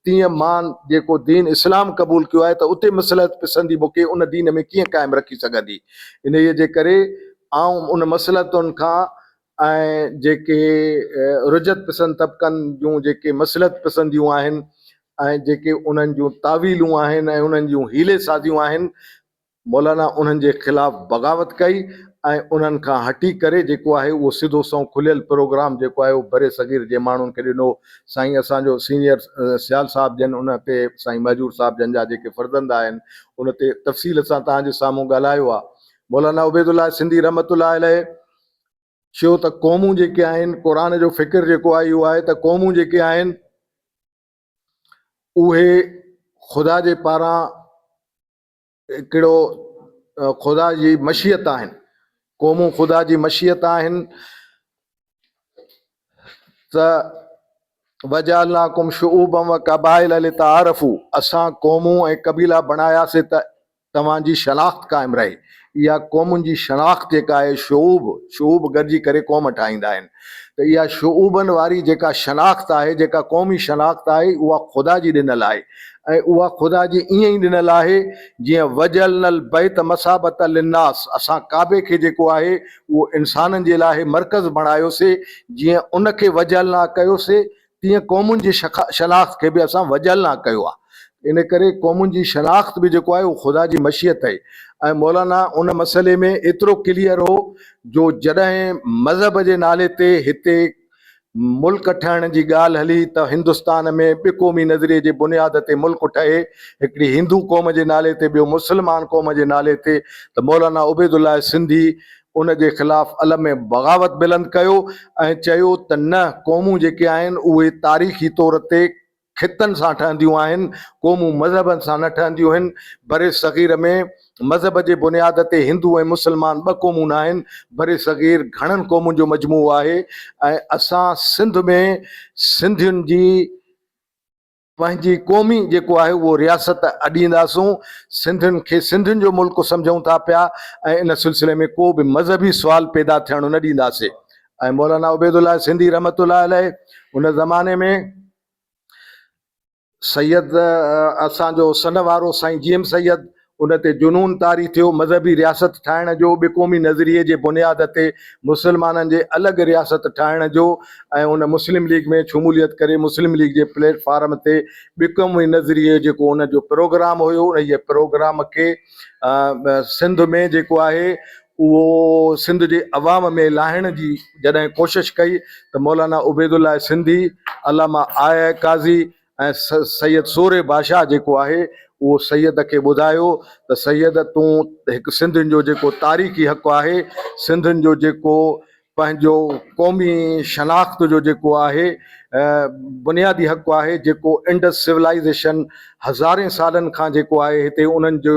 तीअं मां जेको दीन इस्लाम क़बूल कयो आहे त उते मसलहत पसंदी मूंखे उन दीन में कीअं क़ाइमु रखी सघंदी। इन जे करे आऊं उन मसलहतुनि खां ऐं जेके रुजत पसंदि तबिक़नि जूं जेके मसलहत पसंदियूं आहिनि ऐं जेके उन्हनि जूं तावीलूं आहिनि ऐं उन्हनि जूं हीले साज़ियूं आहिनि, मौलाना उन्हनि जे ख़िलाफ़ु बग़ावत कई ऐं उन्हनि खां हटी करे जेको आहे उहो सिधो सौ खुलियल प्रोग्राम जेको आहे उहो बरे सग़ीर जे माण्हुनि खे ॾिनो। साईं असांजो सीनियर सियाल साहिब जन उन ते साईं मजूर साहिब जन जा जेके फर्ज़ंद आहिनि उन ते तफ़सील सां तव्हांजे साम्हूं ॻाल्हायो आहे। मौलाना उबैदुल्लाह सिंधी रहमतुल्लाह अलैह चयो त क़ौमूं जेके आहिनि, क़ुर जो फ़िक्र जेको आहे इहो आहे त क़ौमूं जेके आहिनि उहे ख़ुदा जे पारां हिकिड़ो ख़ुदा जी मशीयत आहिनि, क़ौमूं ख़ुदा जी मशीयत आहिनि। त वजालनाकुम शुऊबम व क़बाइल लितारफू, असां क़ौमूं ऐं क़बीला बणायासीं त तव्हांजी शनाख़्त क़ाइमु रहे। इहा क़ौमुनि जी शनाख़्त जेका आहे, शूब गॾिजी करे क़ौम ठाहींदा आहिनि। त इहा शूबनि वारी जेका शनाख़्त आहे, जेका क़ौमी शनाख़्त आहे, उहा ख़ुदा जी ॾिनल आहे ऐं उहा ख़ुदा जी ईअं ई ॾिनल आहे जीअं वजलनल बैत मसाबत लिन्नास, असां काबे खे जेको आहे उहो इंसाननि जे लाइ मर्कज़ बणायोसीं। जीअं उनखे वजलना कयोसीं तीअं क़ौमुनि जी शनाख़्त खे बि असां वजलना कयो आहे। इन करे क़ौमुनि जी शनाख़्त बि जेको आहे उहो ख़ुदा जी मशीयत आहे। ऐं मौलाना उन मसइले में एतिरो क्लियर हो जो जॾहिं मज़हब जे नाले ते हिते मुल्क ठहण जी ॻाल्हि हली त हिंदुस्तान में ॿि क़ौमी नज़रिए जे बुनियाद ते मुल्क ठहे, हिकिड़ी हिंदू क़ौम जे नाले ते, ॿियो मुस्लमान क़ौम जे नाले ते, त मौलाना उबैदुल्लाह सिंधी उन जे ख़िलाफ़ु अलम में बग़ावत बुलंद कयो ऐं चयो त न, क़ौमूं जेके आहिनि उहे तारीख़ी तौर ते खितनि सां ठहंदियूं आहिनि, क़ौमूं मज़हबनि सां न ठहंदियूं आहिनि। बरे सग़ीर में मज़हब जे बुनियाद ते हिंदू ऐं मुस्लमान ॿ क़ौमूं न आहिनि, बरे सग़ीर घणनि क़ौमुनि जो मजमू आहे। ऐं असां सिंध में सिंधियुनि जी पंहिंजी क़ौमी जेको आहे उहो रियासत अॾींदासूं, सिंधियुनि खे सिंधियुनि जो मुल्क सम्झूं था पिया ऐं इन सिलसिले में को बि मज़हबी सुवाल पैदा थियणु न ॾींदासीं। ऐं मौलाना उबैदुल्लाह सिंधी रहमतुल्लाह अलैह उन ज़माने में सैयद असांजो सन वारो साईं जीएम सैयद उन ते जुनून तारी थियो मज़हबी रियासत ठाहिण जो, ॿि क़ौमी नज़रिए जे बुनियाद ते मुस्लमाननि जे अलॻि रियासत ठाहिण जो, ऐं उन मुस्लिम लीग में शमूलियत करे मुस्लिम लीग जे प्लेटफार्म ते ॿि क़ौमी नज़रिए जेको उन जो प्रोग्राम हुयो, उन जे प्रोग्राम खे सिंध में जेको आहे उहो सिंध जे अवाम में लाहिण जी जॾहिं कोशिशि कई त मौलाना उबैदुल्लाह सिंधी, अल्लामा आया काज़ी ऐं सैयद सोरे बादशाह जेको आहे उहो सैयद खे ॿुधायो त सैयद तूं हिकु सिंधियुनि जो जेको तारीख़ी हक़ु आहे, सिंधियुनि जो जेको पंहिंजो क़ौमी शनाख़्त जो जेको आहे बुनियादी हक़ु आहे, जेको इंडस सिविलाइज़ेशन हज़ारे सालनि खां जेको आहे हिते उन्हनि जो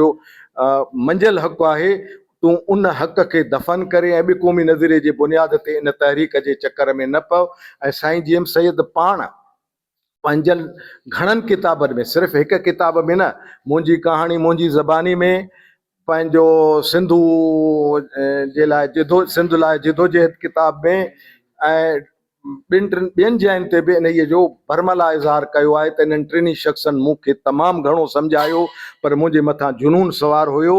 मंझिल हक़ु आहे, तूं उन हक़ खे दफ़न करे ऐं ॿि क़ौमी नज़रिए जे बुनियाद ते इन तहरीक जे चकर में न पओ। ऐं साईं जीएम सैयद पाण पंहिंजनि घणनि किताबनि में, सिर्फ़ु हिकु किताब में न, मुंहिंजी कहाणी मुंहिंजी ज़बानी में पंहिंजो सिंध लाइ जिदोजहद किताब में ऐं ॿियनि जॻहियुनि ते बि इन्हीअ जो भरमला इज़हार कयो आहे त इन्हनि टिनी शख़्सनि मूंखे तमामु घणो सम्झायो, पर मुंहिंजे मथां जुनून सवार हुयो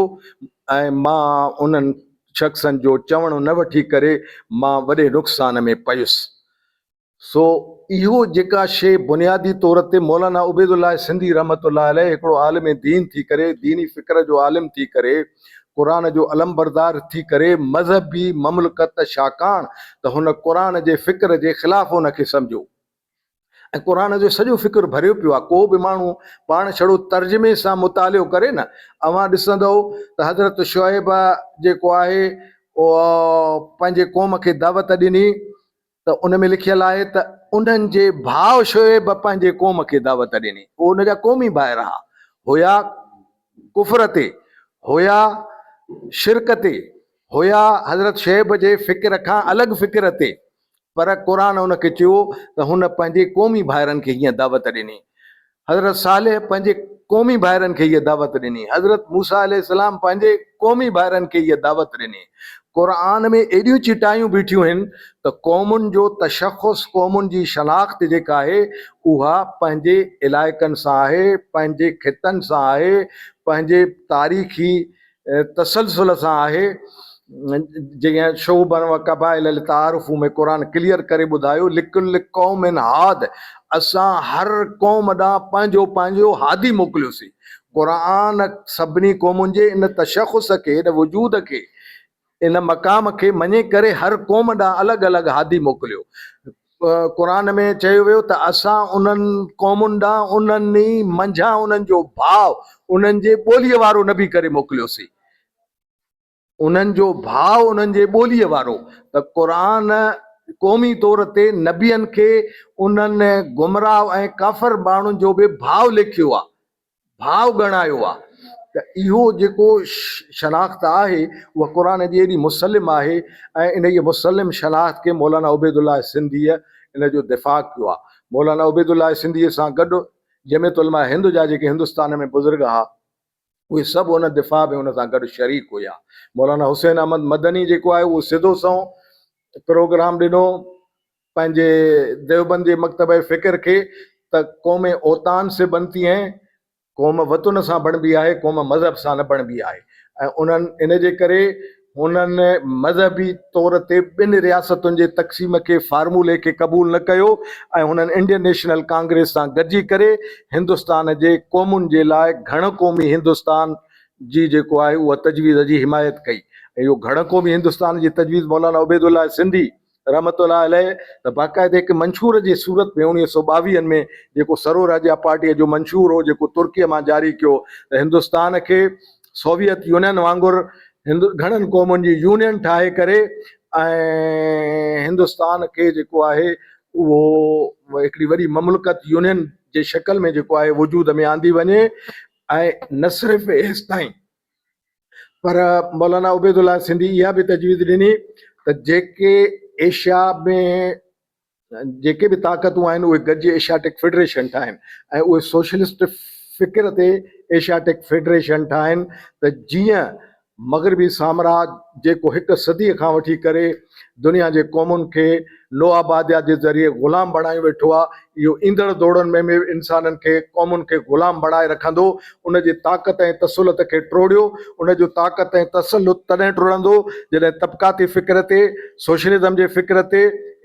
ऐं मां उन्हनि शख़्सनि जो चवणो न वठी करे मां वॾे नुक़सान में पयुसि। सो इहो जेका शइ बुनियादी तौर ते मौलाना उबैदुल्लाह सिंधी रहमतुल्लाह अलैह हिकिड़ो आलिम दीन थी करे, दीनी फ़िक्र जो आलिम थी करे, क़ुरान जो अलमबरदार थी करे, मज़हबी ममलकत छाकाणि त हुन क़ुरान जे फ़िक्र जे ख़िलाफ़ हुनखे सम्झो ऐं क़ुरान जो सॼो फ़िक्र भरियो पियो आहे। को बि माण्हू पाण छड़ो तर्जुमे सां मुतालियो करे न, अवां ॾिसंदव त हज़रत शुएब जेको आहे पंहिंजे क़ौम खे दावत ॾिनी त उन में लिखियलु आहे त उन्हनि जे भाउ शुएब पंहिंजे क़ौम खे दावत ॾिनी। उहे उन जा क़ौमी भाउ रहा, हुया कुफर ते, हुया शिरक ते, हुया हज़रत शुएब जे फ़िक्र खां अलॻि फ़िक्र ते, पर क़ुरान उनखे चयो त हुन पंहिंजे क़ौमी भाइरनि खे हीअं दावत ॾिनी। हज़रत सालेह पंहिंजे क़ौमी भाइरनि खे हीअ दावत ॾिनी। हज़रत मूसा अलैहिस्सलाम पंहिंजे क़ौमी भाइरनि खे हीअ दावत ॾिनी। क़ुरान में एॾियूं चिटायूं बीठियूं आहिनि त क़ौमुनि जो तशख़ुस, क़ौमुनि जी शनाख़्त जेका आहे उहा पंहिंजे इलाइक़नि सां आहे, पंहिंजे ख़ितनि सां आहे, पंहिंजे तारीख़ी तसलसल सां आहे। जीअं शोबन व क़बाइल तारुफ़ में क़ुरान क्लियर करे ॿुधायो, लिकुल क़ौमिन हाद, असां हर क़ौम ॾांहुं पंहिंजो पंहिंजो हादी मोकिलियोसीं। क़ुरान सभिनी क़ौमुनि जे इन तशख़ुस खे, इन वजूद खे, इन मक़ाम खे मञे करे हर क़ौम ॾांहुं अलॻि अलॻि हादी मोकिलियो। क़ुरान में चयो वियो त असां उन्हनि क़ौमुनि ॾांहुं उन्हनि मंझां उन्हनि जो भाउ, उन्हनि जे ॿोलीअ वारो नबी करे मोकिलियोसीं। उन्हनि जो भाउ, उन्हनि जे ॿोलीअ वारो। त क़ुरान क़ौमी तौर ते नबियनि खे उन्हनि गुमराह ऐं काफ़िर माण्हुनि जो बि भाउ लिखियो आहे, भाउ ॻणायो आहे। त इहो जेको शनाख़्त आहे उहा क़ुरान जी एॾी मुसलिम आहे ऐं इन जी मुसलिम शनाख़्त खे मौलाना उबैदुल्लाह सिंधीअ इन जो दिफ़ा कयो आहे। मौलाना उबैदुल्लाह सिंधीअ सां गॾु जमियत उलमा हिंद जा जेके हिंदुस्तान में बुज़ुर्ग हुआ उहे सभु हुन दिफ़ा में हुन सां गॾु शरीक हुया। मौलाना हुसैन अहमद मदनी जेको आहे उहो सिधो सौ प्रोग्राम ॾिनो पंहिंजे देवबंदी मकतब फ़िक्र खे त क़ौम ओतान से बनती हैं, क़ौम वतन सां बणबी आहे, क़ौम मज़हब सां न बणबी आहे। ऐं उन्हनि इन जे करे हुननि मज़हबी तौर ते ॿिनि रियासतुनि जे तक़सीम खे, फार्मूले खे क़बूल न कयो ऐं हुननि इंडियन नेशनल कांग्रेस सां गॾिजी करे हिंदुस्तान जे क़ौमुनि जे लाइ घण क़ौमी हिंदुस्तान जी जेको आहे उहा तजवीज़ जी हिमायत कई। ऐं इहो घण क़ौमी हिंदुस्तान जी तजवीज़ मौलाना उबैदुल्लाह सिंधी रहमतुल्लाह अलैह त बाक़ाइदे हिकु मंशूर जे सूरत में 1922 में जेको सरोर राजा पार्टीअ जो मंशूर हो, जेको तुर्कीअ मां जारी कयो त हिंदुस्तान खे सोवियत यूनियन वांगुरु घणनि क़ौमुनि जी यूनियन ठाहे करे ऐं हिंदुस्तान खे जेको आहे उहो हिकिड़ी वॾी ममलकत यूनियन जे शक्ल में जेको आहे वजूद में आंदी वञे। ऐं न सिर्फ़ु हेसि ताईं, पर मौलाना उबैदुल्लाह सिंधी इहा बि तजवीज़ ॾिनी त जेके एशिया में जेके बि ताक़तूं आहिनि उहे गॾिजी एशियाटिक फेडरेशन ठाहिनि ऐं उहे सोशलिस्ट फ़िक्र ते एशियाटिक फेडरेशन ठाहिनि त जीअं मग़रबी साम्राज जेको हिकु सदीअ खां वठी करे दुनिया जे क़ौमुनि खे नोआबादिया जे ज़रिए ग़ुलाम बणाए वेठो आहे, इहो ईंदड़ दौरनि में बि इंसाननि खे, क़ौमुनि खे ग़ुलाम बणाए रखंदो। उन जी ताक़त ऐं तसलुत खे टोड़ियो, उन जो ताक़त ऐं तसलुत तॾहिं टुरंदो जॾहिं तबक़ाती फ़िक्र ते, सोशलिज़म जे फ़िक्र ते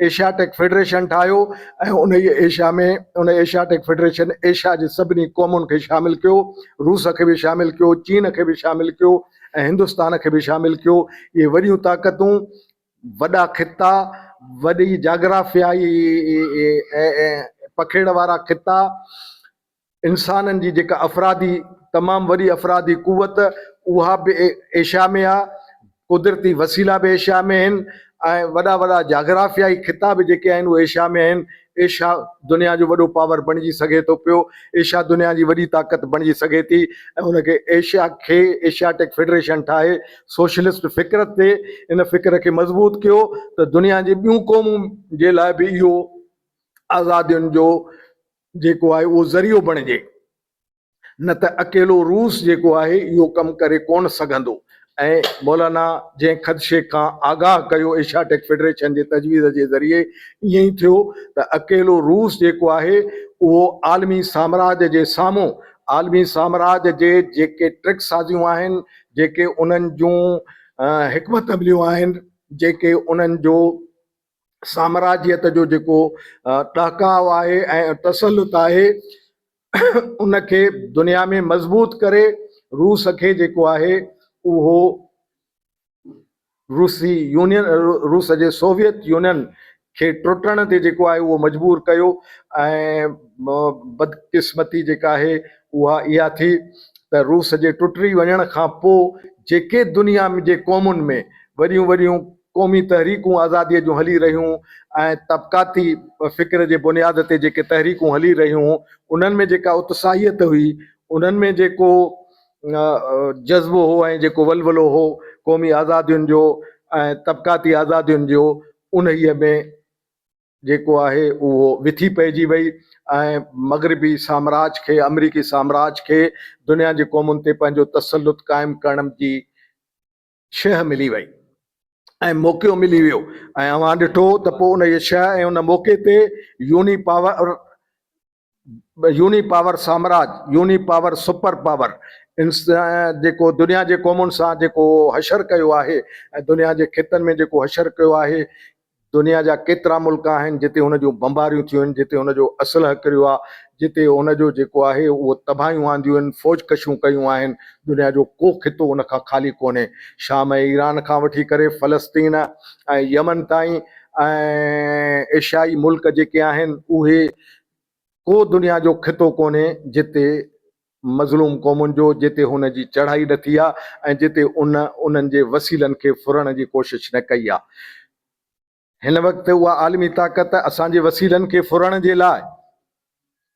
एशियाटिक फेडरेशन ठाहियो ऐं उन एशिया में उन एशियाटिक फेडरेशन एशिया जे सभिनी क़ौमुनि खे शामिलु कयो, रूस खे बि शामिलु कयो, चीन खे बि शामिलु कयो ऐं हिंदुस्तान खे बि शामिलु कयो। इहे वॾियूं ताक़तूं, वॾा ख़िता, वॾी जाग्राफियाई पखेड़ वारा ख़िता, इंसाननि जी जेका अफ़रादी तमामु वॾी अफ़रादी कुवत उहा बि एशिया में आहे, कुदरती वसीला बि एशिया में आहिनि ऐं वॾा वॾा जाग्राफियाई ख़िता बि जेके आहिनि उहे एशिया में आहिनि। एशिया दुनिया जो वॾो पावर बणिजी सघे थो पियो, एशिया दुनिया जी वॾी ताक़त बणिजी सघे थी ऐं उनखे एशिया खे एशियाटिक फेडरेशन ठाहे सोशलिस्ट फ़िक्र ते इन फ़िक्र खे मज़बूत कयो त दुनिया जी ॿियूं क़ौमूं जे लाइ बि इहो आज़ादियुनि जो जेको आहे उहो ज़रियो बणिजे। न त अकेलो रूस जेको आहे इहो कमु करे कोन सघंदो ऐं मौलाना जंहिं ख़दशे खां आगाह कयो एशियाटिक फेडरेशन जे तजवीज़ जे ज़रिए, ईअं ई थियो त अकेलो रूस जेको आहे उहो आलमी साम्राज्य जे साम्हूं, आलमी साम्राज्य जे जेके ट्रिक साज़ियूं आहिनि, जेके उन्हनि जूं हिकमत अमलियूं आहिनि, जेके उन्हनि जो साम्राज्यत जो जेको टहकाव आहे ऐं तसल्लुत आहे, उनखे दुनिया में मज़बूत करे रूस खे जेको आहे उहो रूस जे सोवियत यूनियन खे टुटण ते जेको आहे उहो मजबूर कयो। ऐं बदकिस्मती जेका आहे उहा इहा थी त रूस जे टुटी वञण खां पोइ जेके दुनिया में जे क़ौमुनि में वॾियूं वॾियूं क़ौमी तहरीकूं आज़ादीअ जूं हली रहियूं ऐं तबक़ाती फ़िक्र जे बुनियाद ते जेके तहरीकूं हली रहियूं, उन्हनि में जेका उत्साहियत हुई, उन्हनि में जेको जज़्बो हो ऐं जेको वलवलो हो क़ौमी आज़ादियुनि जो ऐं तबक़ाती आज़ादियुनि जो, उन्हीअ में जेको आहे उहो विथी पइजी वई ऐं मग़रिबी साम्राज्य खे, अमरीकी साम्राज्य खे दुनिया जी क़ौमुनि ते पंहिंजो तसल्लुत क़ाइमु करण जी शइ मिली वई ऐं मौक़ो मिली वियो। ऐं अवां ॾिठो त पोइ उन शइ ऐं उन मौक़े ते यूनी पावर साम्राज्य, यूनी पावर सुपर पावर जेको दुनिया जे क़ौमुनि सां जेको हशर कयो आहे ऐं दुनिया जे ख़ितनि में जेको हशर कयो आहे, दुनिया जा केतिरा मुल्क आहिनि जिते हुन जूं बम्बारियूं थियूं आहिनि, जिते हुन जो असलह किरियो आहे, जिते हुन जो जेको आहे उहो तबाहियूं आंदियूं आहिनि, फ़ौज कशियूं कयूं आहिनि। दुनिया जो को ख़ितो उन खां ख़ाली कोन्हे। शाम ऐं ईरान खां वठी करे फ़लस्तीन ऐं यमन ताईं ऐं एशियाई मुल्क जेके आहिनि, उहे को दुनिया जो ख़ितो कोन्हे जिते मज़लूम क़ौमुनि जो, जिते हुन जी चढ़ाई न थी आहे ऐं जिते उन्हनि जे वसीलनि खे फुरण जी कोशिश न कई आहे। हिन वक़्तु उहा आलमी ताक़त असांजे वसीलनि खे फुरण जे लाइ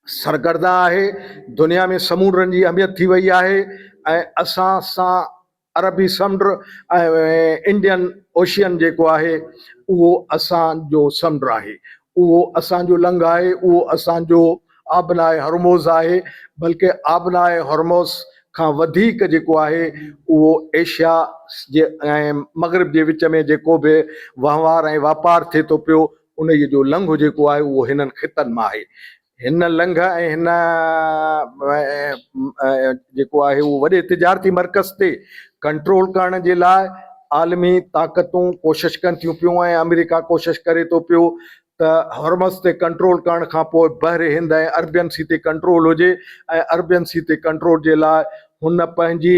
सरगर्दा आहे। दुनिया में समूंडनि जी अहमियत थी वई आहे ऐं असां सां अरबी समुंड ऐं इंडियन ओशियन जेको आहे उहो असांजो समुंड आहे, उहो असांजो लंघ आहे, उहो असांजो आबनाए हरमोज़ आहे। बल्कि आबनाए हरमोज़ खां वधीक जेको आहे उहो एशिया जे ऐं मग़रिब जे विच में जेको बि वहिंवार ऐं वापारु थिए थो पियो, उन जो लंघ जेको आहे उहो हिननि ख़ितनि मां आहे। हिन लंघ ऐं हिन जेको आहे उहो वॾे तिजारती मर्कज़ ते कंट्रोल करण जे लाइ आलमी ताक़तूं कोशिशि कनि थियूं पियूं ऐं अमेरिका कोशिशि करे थो पियो त हॉर्मज़ ते कंट्रोल करण खां पोइ बहर हिंद ऐं अरबियन सी ते कंट्रोल हुजे। ऐं अरबियन सी ते कंट्रोल जे लाइ हुन पंहिंजी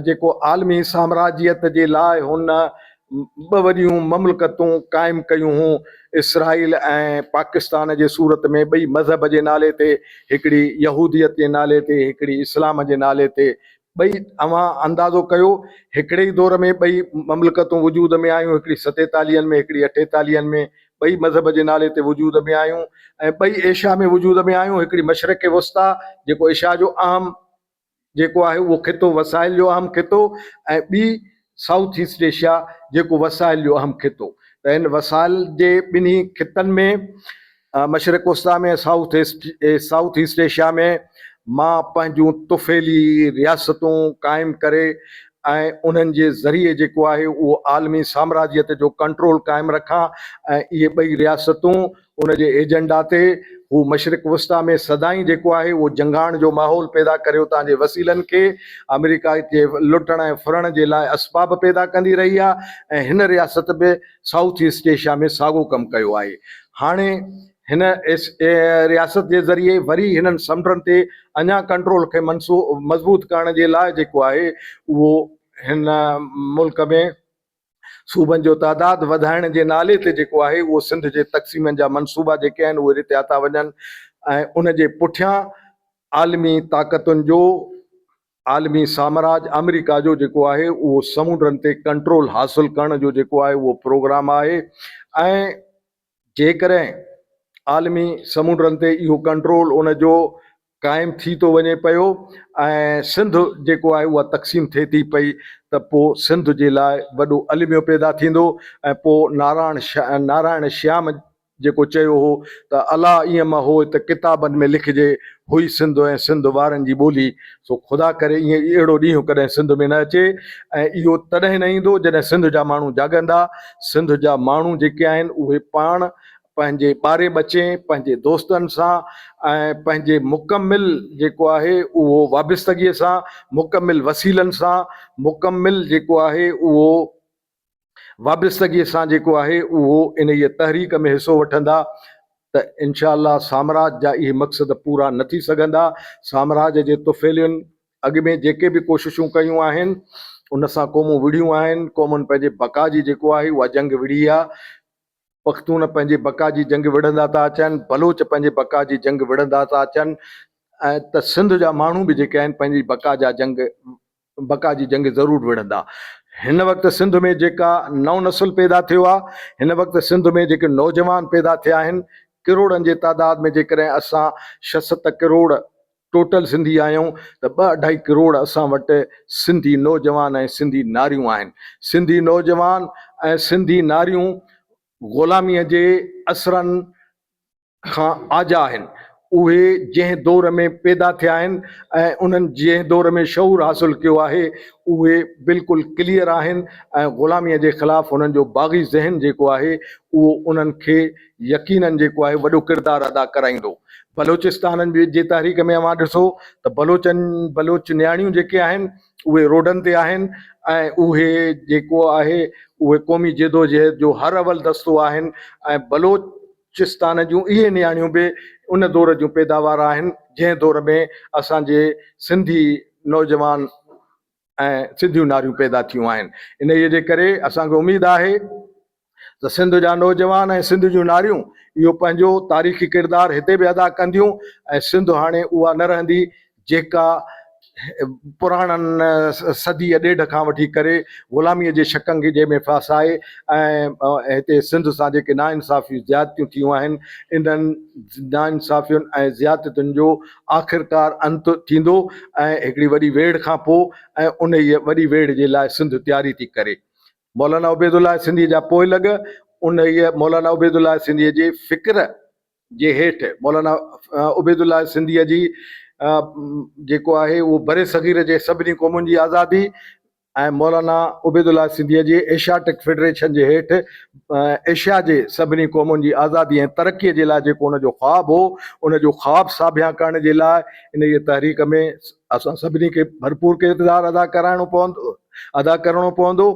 जेको आलमी साम्राज्यत जे लाइ हुन ॿ वॾियूं ममलकतूं क़ाइमु कयूं हुयूं, इसराइल ऐं पाकिस्तान जे सूरत में, ॿई मज़हब जे नाले ते, हिकिड़ी यहूदियत जे नाले ते, हिकिड़ी इस्लाम जे नाले ते। ॿई अवां अंदाज़ो कयो हिकिड़े ई दौर में ॿई ममलकतूं वजूद में आयूं, हिकिड़ी 47 में, हिकिड़ी 48 में, ॿई मज़हब जे नाले ते वजूद में आयूं ऐं ॿई एशिया में वजूद में आयूं। हिकिड़ी मशरक़ वस्ता जेको एशिया जो अहम जेको आहे उहो ख़ितो, वसाइल जो अहम ख़ितो, ऐं ॿी साउथ ईस्ट एशिया जेको वसाइल जो अहम ख़ितो। त हिन वसाइल जे ॿिन्ही ख़ितनि में, मशरक़ वस्ता में, साउथ ईस्ट एशिया में, मां पंहिंजूं तुफ़ैली रियासतूं क़ाइमु करे ऐं उन्हनि जे ज़रिए जेको आहे उहो आलमी साम्राज्यत जो कंट्रोल क़ाइमु रखां। ऐं इहे ॿई रियासतूं उन जे एजेंडा ते हू मशरक़ वस्ता में सदाईं जेको आहे उहो जंगाण जो माहौल पैदा करे उतां जे वसीलनि खे अमेरिका जे लुटण ऐं फुरण जे लाइ असबाब पैदा कंदी रही आहे। ऐं हिन रियासत में साउथ ईस्ट एशिया में साॻियो कमु कयो आहे। हाणे हिन रियासत जे ज़रिए वरी हिननि समुंडनि ते अञा कंट्रोल खे मज़बूत करण जे लाइ जेको आहे उहो हिन मुल्क में सूबनि जो तादाद वधाइण जे नाले ते जेको आहे उहो सिंध जे तक़सीमनि जा मनसूबा जेके आहिनि उहे रिथिया था वञनि। ऐं उन जे पुठियां आलमी ताक़तुनि जो, आलमी साम्राज्य अमेरिका जो जेको आहे उहो समुंडनि ते कंट्रोल हासिलु करण जो जेको आहे उहो प्रोग्राम आहे। ऐं जेकॾहिं आलमी समुंडनि ते इहो कंट्रोल उन जो क़ाइमु थी थो वञे पियो ऐं सिंध जेको आहे उहा तक़सीम थिए थी पई, त पोइ सिंध जे लाइ वॾो अलमियो पैदा थींदो। ऐं पोइ नारायण श्याम जेको चयो हो त अला ईअं मां हो त किताबनि में लिखिजे हुई सिंध ऐं सिंध वारनि जी ॿोली। सो ख़ुदा करे ईअं अहिड़ो ॾींहुं कॾहिं सिंध में न अचे ऐं इहो तॾहिं न ईंदो जॾहिं सिंध जा माण्हू जाॻंदा। सिंध जा माण्हू जेके आहिनि उहे पाण पंहिंजे ॿारे बचे पंहिंजे दोस्तनि सां ऐं पंहिंजे मुकमिल जेको आहे उहो वाबस्तगीअ सां, मुकमिल वसीलनि सां, मुकमिल जेको आहे उहो वाबस्तगीअ सां जेको आहे उहो इन इहे तहरीक में हिसो वठंदा त इनशा अल्लाह साम्राज जा इहे मक़सद पूरा न थी सघंदा। साम्राज जे तुफ़ैलियुनि अॻु में जेके बि कोशिशूं कयूं आहिनि उन सां क़ौमूं विढ़ियूं आहिनि। क़ौमुनि पंहिंजे बका जी जेको आहे उहा जंग विढ़ी आहे। पख्तून पंहिंजे बका जी जंग विढ़ंदा था अचनि, बलोच पंहिंजे बका जी जंग विढ़ंदा था अचनि ऐं त सिंध जा माण्हू बि जेके आहिनि पंहिंजी बका जी जंग ज़रूरु विढ़ंदा। हिन वक़्तु सिंध में जेका नओं नसुल पैदा थियो आहे, हिन वक़्तु सिंध में जेके नौजवान पैदा थिया आहिनि किरोड़नि जे तादाद में, जेकॾहिं असां 6-7 करोड़ टोटल सिंधी आहियूं त 2-2.5 करोड़ असां वटि सिंधी नौजवान ऐं सिंधी नारियूं आहिनि। सिंधी नौजवान ऐं सिंधी नारियूं ग़ुलामीअ जे असरनि खां आजा आहिनि। उहे जंहिं दौर में पैदा थिया आहिनि ऐं उन्हनि जंहिं दौर में शऊर हासिलु कयो आहे उहे बिल्कुलु क्लियर आहिनि ऐं ग़ुलामीअ जे ख़िलाफ़ु उन्हनि जो बाग़ी ज़हन जेको आहे उहो उन्हनि खे यकीननि जेको आहे वॾो किरदारु अदा कराईंदो। बलोचिस्तान जी तारीख़ में मां ॾिसो त बलोच न्याणियूं जेके आहिनि उहे रोडनि ते आहिनि ऐं उहे जेको आहे उहे क़ौमी जदोजहद जो हर अवल दस्तो आहिनि ऐं बलोचिस्तान जूं इहे न्याणियूं बि उन दौर जूं पैदावार आहिनि जंहिं दौर में असांजे सिंधी नौजवान ऐं सिंधियूं नारियूं पैदा थियूं आहिनि। इन जे करे असांखे उमेदु आहे त सिंध जा नौजवान ऐं सिंध जूं नारियूं इहो पंहिंजो तारीख़ी किरदारु हिते बि अदा कंदियूं ऐं सिंध हाणे उहा न रहंदी जेका पुराणनि सदी ॾेढ खां वठी करे ग़ुलामीअ जे शकनि खे जंहिंमें फासाए ऐं हिते सिंध सां जेके नाइंसाफ़ियूं ज़्यादतियूं थियूं आहिनि इन्हनि नाइंसाफ़ियुनि ऐं ज़्यादतियुनि जो आख़िरकार अंत थींदो ऐं हिकिड़ी वॾी वेड़ खां पोइ ऐं उन ई वॾी वेड़ जे लाइ सिंध तयारी थी करे। मौलाना उबैदुल्लाह सिंधी जा पोइ लॻ उन इहे मौलाना उबैदुल्लाह सिंधीअ जे फ़िक्र जे हेठि मौलाना उबैदुल्लाह सिंधीअ जी जेको आहे उहो बरे सग़ीर जे सभिनी क़ौमुनि जी आज़ादी ऐं मौलाना उबैदुल्लाह सिंधीअ जे एशियाटिक फेडरेशन जे हेठि एशिया जे सभिनी क़ौमुनि जी आज़ादी ऐं तरक़ीअ जे लाइ जेको उनजो ख़्वाबु हो उनजो ख़्वाबु साबिया करण जे लाइ इन जे तहरीक में असां सभिनी खे भरपूर किरदारु अदा करणो पवंदो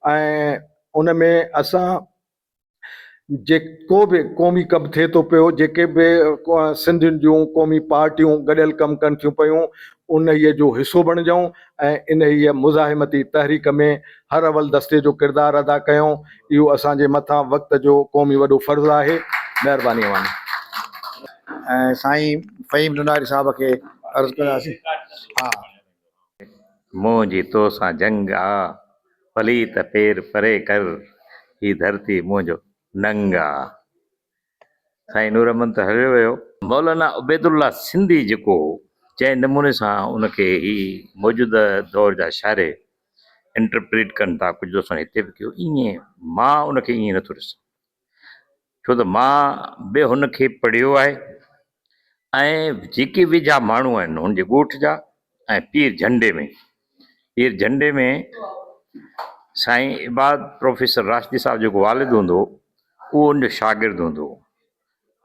ऐं उन में असां जेको बि क़ौमी कमु थिए थो पियो, जेके बि सिंधियुनि जूं क़ौमी पार्टियूं गॾियल कमु कनि थियूं पियूं उन इहे जो हिसो बणिजऊं ऐं इन इहे मुज़ाहिमती तहरीक में हर अवल दस्ते जो किरदारु अदा कयूं। इहो असांजे मथां वक़्त जो क़ौमी वॾो फ़र्ज़ु आहे। महिरबानी ऐं साईं फ़हीम नुनारी साहब खे अर्ज़ु कंदासीं। हा, मोह जी तो सां जंग आ भली त पेर परे कर ही धरती मुंहिंजो नंगा। साईं नूर अहमद त हलियो वियो। मौलाना उबैदुल्लाह सिंधी जेको जंहिं नमूने सां उनखे ही मौजूदा दौर जा शाइर इंटरप्रेट कनि था कुझु दोस्तनि हिते बि कयो ईअं मां उनखे ईअं नथो ॾिसां छो त मां बि हुनखे पढ़ियो आहे ऐं जेके बि जा माण्हू आहिनि हुनजे ॻोठ जा ऐं पीर झंडे में साईं इबाद प्रोफेसर राशिदी साहब जेको वालिद हूंदो उहो उनजो शागिर्दु हूंदो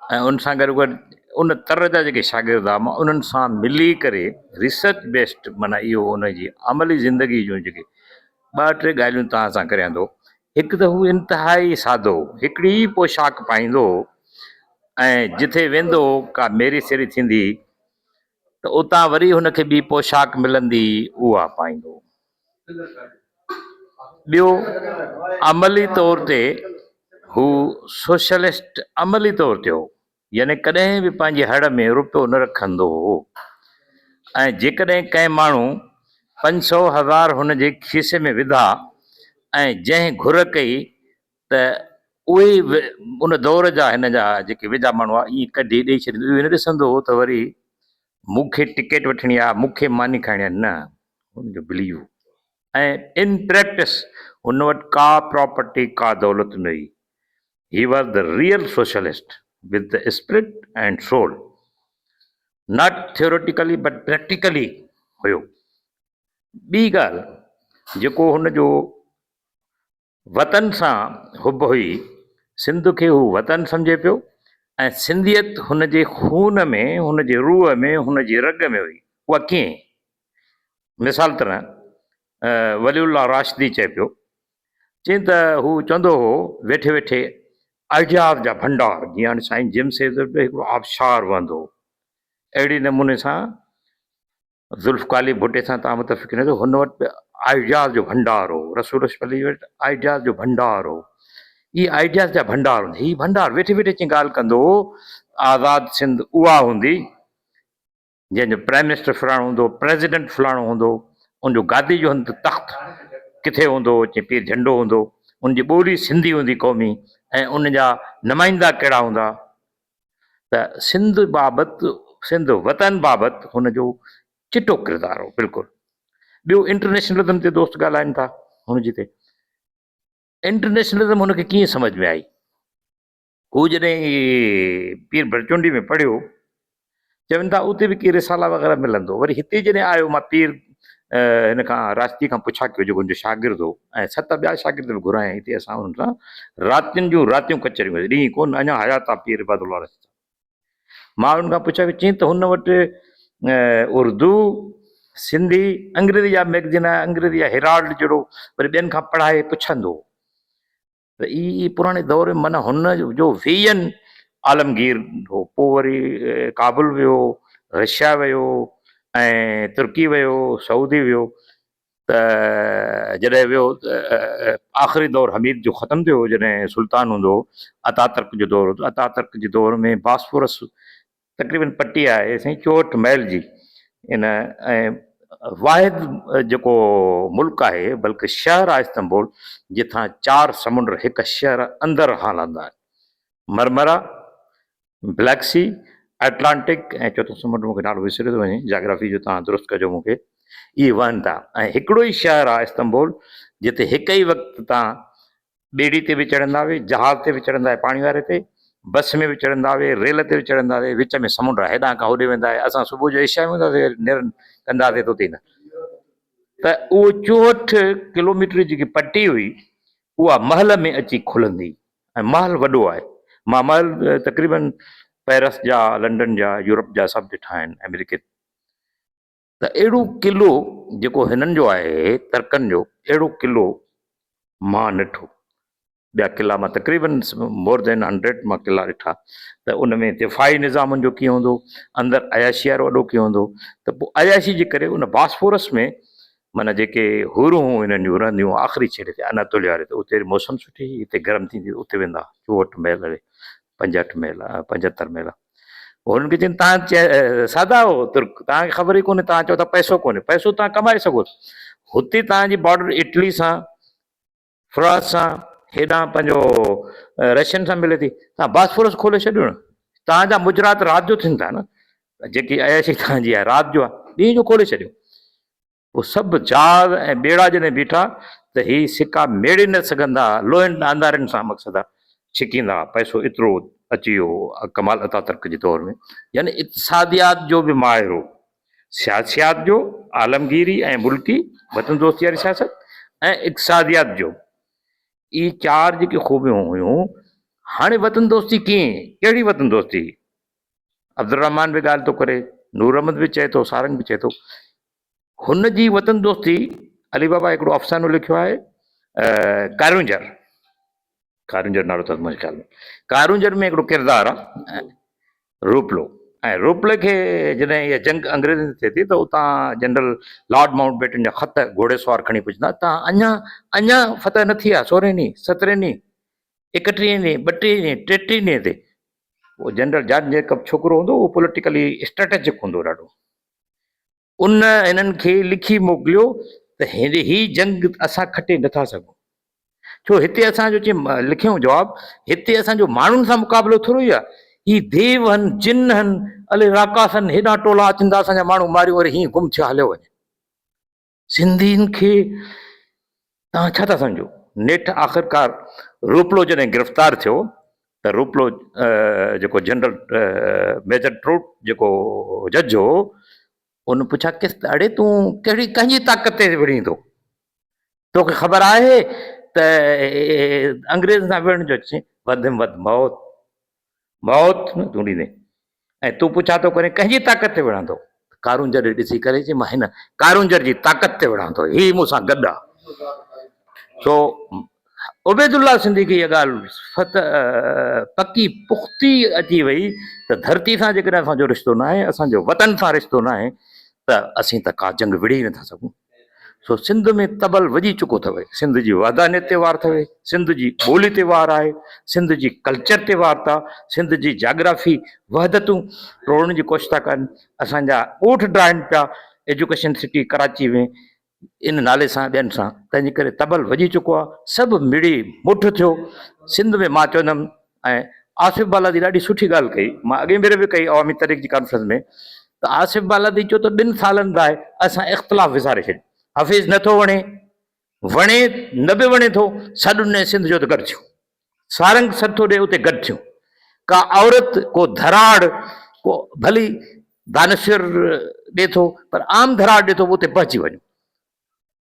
ऐं उन सां गॾु उन तर जा जेके शागिर्द आहे मां उन्हनि सां मिली करे रिसर्च बेस्ड माना इहो उनजी अमली ज़िंदगी जूं जेके 2-3 ॻाल्हियूं तव्हां सां करियां थो। हिकु त हू इंतिहाई सादो हिकिड़ी पोशाक पाईंदो ऐं जिथे वेंदो का मेरी सेरी थींदी त उतां वरी हुनखे ॿी पोशाक मिलंदी उहा पाईंदो। ॿियो अमली तौर ते हू सोशलिस्ट अमली तौर ते हो यानी कॾहिं बि पंहिंजे हड़ में रुपयो न रखंदो हो ऐं जेकॾहिं कंहिं माण्हू 500,000 हुनजे खीसे में विधा ऐं जंहिं घुर कई त उहे उन दौर जा हिन जा जेके वेझा माण्हू आहे ईअं कढी ॾेई छॾींदो इहो न ॾिसंदो हो त वरी मूंखे टिकेट वठणी आहे मूंखे मानी खाइणी आहे न हुनजो बिलीव ऐं इन प्रैक्टिस हुन वटि का प्रॉपर्टी का दौलत न हुई He was the real socialist with the spirit and soul. Not theoretically but practically हुयो. ॿी ॻाल्हि जेको हुन जो वतन सां हुब हुई, सिंध खे हू वतन सम्झे पियो ऐं सिंधियत हुन जे खून में, हुन जे रूह में, हुन जी रग में हुई. उहा कीअं? मिसाल तरह वलीउल्लाह राशिदी चए पियो, चई त हू चवंदो हो वेठे वेठे आइडियाज़ जा भंडार, जीअं हाणे साईं जिम से हिकिड़ो आबशार वहंदो, अहिड़े नमूने सां ज़ुल्फ़काली भुटे सां तव्हां मुतफ़िक़ न थियो, हुन वटि आइडियाज़ जो भंडार हो. रसूल अली वटि आइडियाज़ जो भंडार हो. इहे आइडियाज़ जा भंडार हूंदा. हीअ भंडार वेठे वेठे चई ॻाल्हि कंदो हो, आज़ाद सिंध उहा हूंदी जंहिंजो प्राइम मिनिस्टर फलाणो हूंदो, प्रेसिडेंट फलाणो हूंदो, उनजो गादी जो हंधि तख़्त किथे हूंदो, चई पीर झंडो हूंदो, उनजी ॿोली सिंधी हूंदी क़ौमी, ऐं उनजा नुमाइंदा कहिड़ा हूंदा. त सिंध बाबति, सिंध वतन बाबति हुनजो चिटो किरदार हो बिल्कुलु. ॿियो इंटरनेशनलिज़म ते दोस्त ॻाल्हाइनि था हुनजी ते. इंटरनेशनलिज़म हुनखे कीअं सम्झ में आई? हू जॾहिं पीर बरचुंडी में पढ़ियो, चवनि था उते बि की रिसाला वग़ैरह मिलंदो. वरी हिते जॾहिं आयो, मां पीर हिन खां राशिदी खां पुछा कयो, जेको मुंहिंजो शागिर्द हो, ऐं 7 ॿिया शागिर्द बि घुराया हिते. असां हुन सां रातियुनि जूं रातियूं कचरियूं, ॾींहं कोन, अञा हयात आहे पीर इबादुल्लाह राशिदी. मां हुन खां पुछा चई त हुन वटि उर्दू, सिंधी, अंग्रेज़ी जा मैगज़ीन, अंग्रेज़ी जा हेराल्ड जहिड़ो वरी ॿियनि खां पढ़ाए पुछंदो. त इहे पुराणे दौर में माना हुन जो विजन आलमगीर हो. पोइ वरी काबुल वियो, रशिया वियो, ऐं तुर्की वियो, सऊदी वियो. त जॾहिं वियो आख़िरी दौर हमीद जो ख़तमु थियो, जॾहिं सुल्तान हूंदो, अतातुर्क जो दौर हूंदो. अतातुर्क जे दौर में बास्फोरस तक़रीबन पटी आहे साईं 64 माइल जी, इन ऐं वाहिद जेको मुल्क आहे, बल्कि शहर आहे इस्तंबुल, जिथां 4 समुंड हिकु शहर अंदरि हलंदा आहिनि. मरमरा, ब्लैक सी, अटलांटिक ऐं चौथो समुंड मूंखे नालो विसरे थो वञे, जाग्राफी जो तव्हां दुरुस्त कजो मूंखे. इहे वहनि था, ऐं हिकिड़ो ई शहर आहे इस्तंबुल, जिते हिक ई वक़्तु तव्हां ॿेड़ी ते बि चढ़ंदा हुए, जहाज़ ते बि चढ़ंदा हुए, पाणी वारे ते, बस में बि चढ़ंदा हुए, रेल ते बि चढ़ंदा हुए, विच में समुंड आहे, हेॾां खां होॾे वेंदा हुआ. असां सुबुह जो एशिया में वेंदासीं, नेरनि कंदासीं त उते न. त उहो 64 किलोमीटर जेकी पटी हुई, उहा महल में अची खुलंदी, ऐं महल वॾो आहे. मां महल तक़रीबन पेरिस जा, लंडन जा, यूरोप जा सभु ॾिठा आहिनि, अमेरिके. त अहिड़ो किलो जेको हिननि जो आहे तर्कनि जो, अहिड़ो किलो मां ॾिठो. ॿिया किला मां तक़रीबन मोर देन 100 मां किला ॾिठा. त उन में दिफ़ाई निज़ामनि जो कीअं हूंदो, अंदरि अयाशी वारो वॾो कीअं हूंदो. त पोइ अयाशी जे करे उन बास्फोरस में माना जेके हुरूं हिननि जूं रहंदियूं आख़िरी छेड़े ते अनातोलिया वारे ते, उते मौसम सुठी, हिते गरम थींदी, उते वेंदा 64 महल, 65 महल, 75 महल. हुननि खे चवनि तव्हां सादा हो तुर्क, तव्हांखे ख़बर ई कोन्हे, तव्हां चओ था पैसो कोन्हे. पैसो तव्हां कमाए सघो. हुते तव्हांजी बॉर्डर इटली सां, फ्रांस सां, हेॾां पंहिंजो रशियन सां मिले थी. तव्हां बास्फोरस खोले छॾियो न, तव्हांजा मुजरात राति जो थियनि था न. जेकी अयाशी तव्हांजी आहे राति जो आहे, ॾींहं जो खोले छॾियो. पोइ सभु जहाज़ ऐं ॿेड़ा जॾहिं बीठा, त ही सिका मेड़े न सघंदा, लोहनि आंधारनि सां मक़सदु आहे छिकींदा. पैसो एतिरो अची वियो कमाल अतातुर्क जे दौर में. यानी इक़्तिसादियात जो बि माहिर हो, सियासियात जो, आलमगीरी ऐं मुल्की वतन दोस्ती वारी सियासत, ऐं इक़्तिसादियात जो. इहे 4 जेके ख़ूबियूं हुयूं. हाणे वतन दोस्ती कीअं, कहिड़ी वतन दोस्ती? अब्दुर्रहमान बि ॻाल्हि थो करे, नूर अहमद बि चए थो, सारंग बि चए थो. हुन जी वतन दोस्ती अली बाबा हिकिड़ो अफ़सानो लिखियो आहे, कारूंजर. कारूंजर नालो अथसि मुंहिंजे ख़्याल में. कारूंजर में हिकिड़ो किरदारु आहे रूपलो. ऐं रूपले खे जॾहिं इहा जंग अंग्रेज़नि थिए थी, त उतां जनरल लॉर्ड माउंटबेटन जा ख़त घोड़े सवार खणी पुछंदा, तव्हां अञा फतह न थी आहे 16 ॾींहं, 17 ॾींहं, 31 ॾींहं, 32 ॾींहं, 33 ॾींहं ते. उहो जनरल जॉन जेकब छोकिरो हूंदो, उहो पॉलिटिकली स्ट्रेटेजिक हूंदो ॾाढो. उन हिननि खे लिखी मोकिलियो त ही जंग असां खटे नथा सघूं. छो हिते असांजो लिखियूं जवाबु, हिते असांजो माण्हुनि सां मुक़ाबिलो थोरो ई आहे. ही देव हन, जिन हन, अले राकासन, हेॾा टोला अचनि था, असांजा माण्हू मारियूं, वरी हीअं गुम थियो हलियो वञे. सिंधियुनि खे तव्हां छा था सम्झो? नेठि आख़िरकार रूपलो जॾहिं गिरफ़्तार थियो, त रूपलो जेको जनरल मेजर ट्रूट जेको जज हो उन पुछा किस अड़े तूं कहिड़ी कंहिंजी ताक़त ते विढ़ी थो, तोखे ख़बर आहे त अंग्रेज़ सां विढ़ण जो अचे वधि में वधि मौत, मौत न तूं ॾींदे, ऐं तूं पुछा थो करे कंहिंजी ताक़त ते विढ़ां थो। कारूंजर ॾिसी करे चई मां हिन कारूंजर जी ताक़त ते विढ़ां थो, ही मूंसां गॾु आहे। सो उबैदुल्ला सिंधी खे इहा ॻाल्हि पकी पुख़्ती अची वई त धरती सां जेकॾहिं असांजो रिश्तो न आहे, असांजो वतन सां रिश्तो न आहे, त असीं त का जंग विड़ी नथा सघूं। सो सिंध में तबल वॼी चुको अथव, सिंध जी वादानियत ते वार अथव, सिंध जी ॿोली ते वार आहे, सिंध जी कल्चर ते वार था, सिंध जी जाग्राफी वहदतूं टोड़ण जी कोशिशि था कनि। असांजा ॻोठ ड्राइनि पिया एजुकेशन सिटी कराची में इन नाले सां ॿियनि सां, तंहिंजे करे तबल वॼी चुको आहे, सभु मिड़ी मुठ थियो सिंध में। मां चवंदुमि ऐं आसिफ़ बालादी ॾाढी सुठी ॻाल्हि कई, मां अॻे भेरे बि कई अवामी तहरीक जी कॉन्फ्रेंस में, त आसिफ़ बालादी चयो त 2 सालनि लाइ असां इख़्तिलाफ़ विसारे छॾियो, हफ़ीज़ नथो वणे, वणे न बि वणे थो, सॾु ने सिंध जो त गॾु थियो, सारंग सर थो ॾे उते गॾु थियो, का औरत को धराड़ को भली दानश्वर ॾे थो, पर आम धराड़ ॾे थो उते पहुची वञो।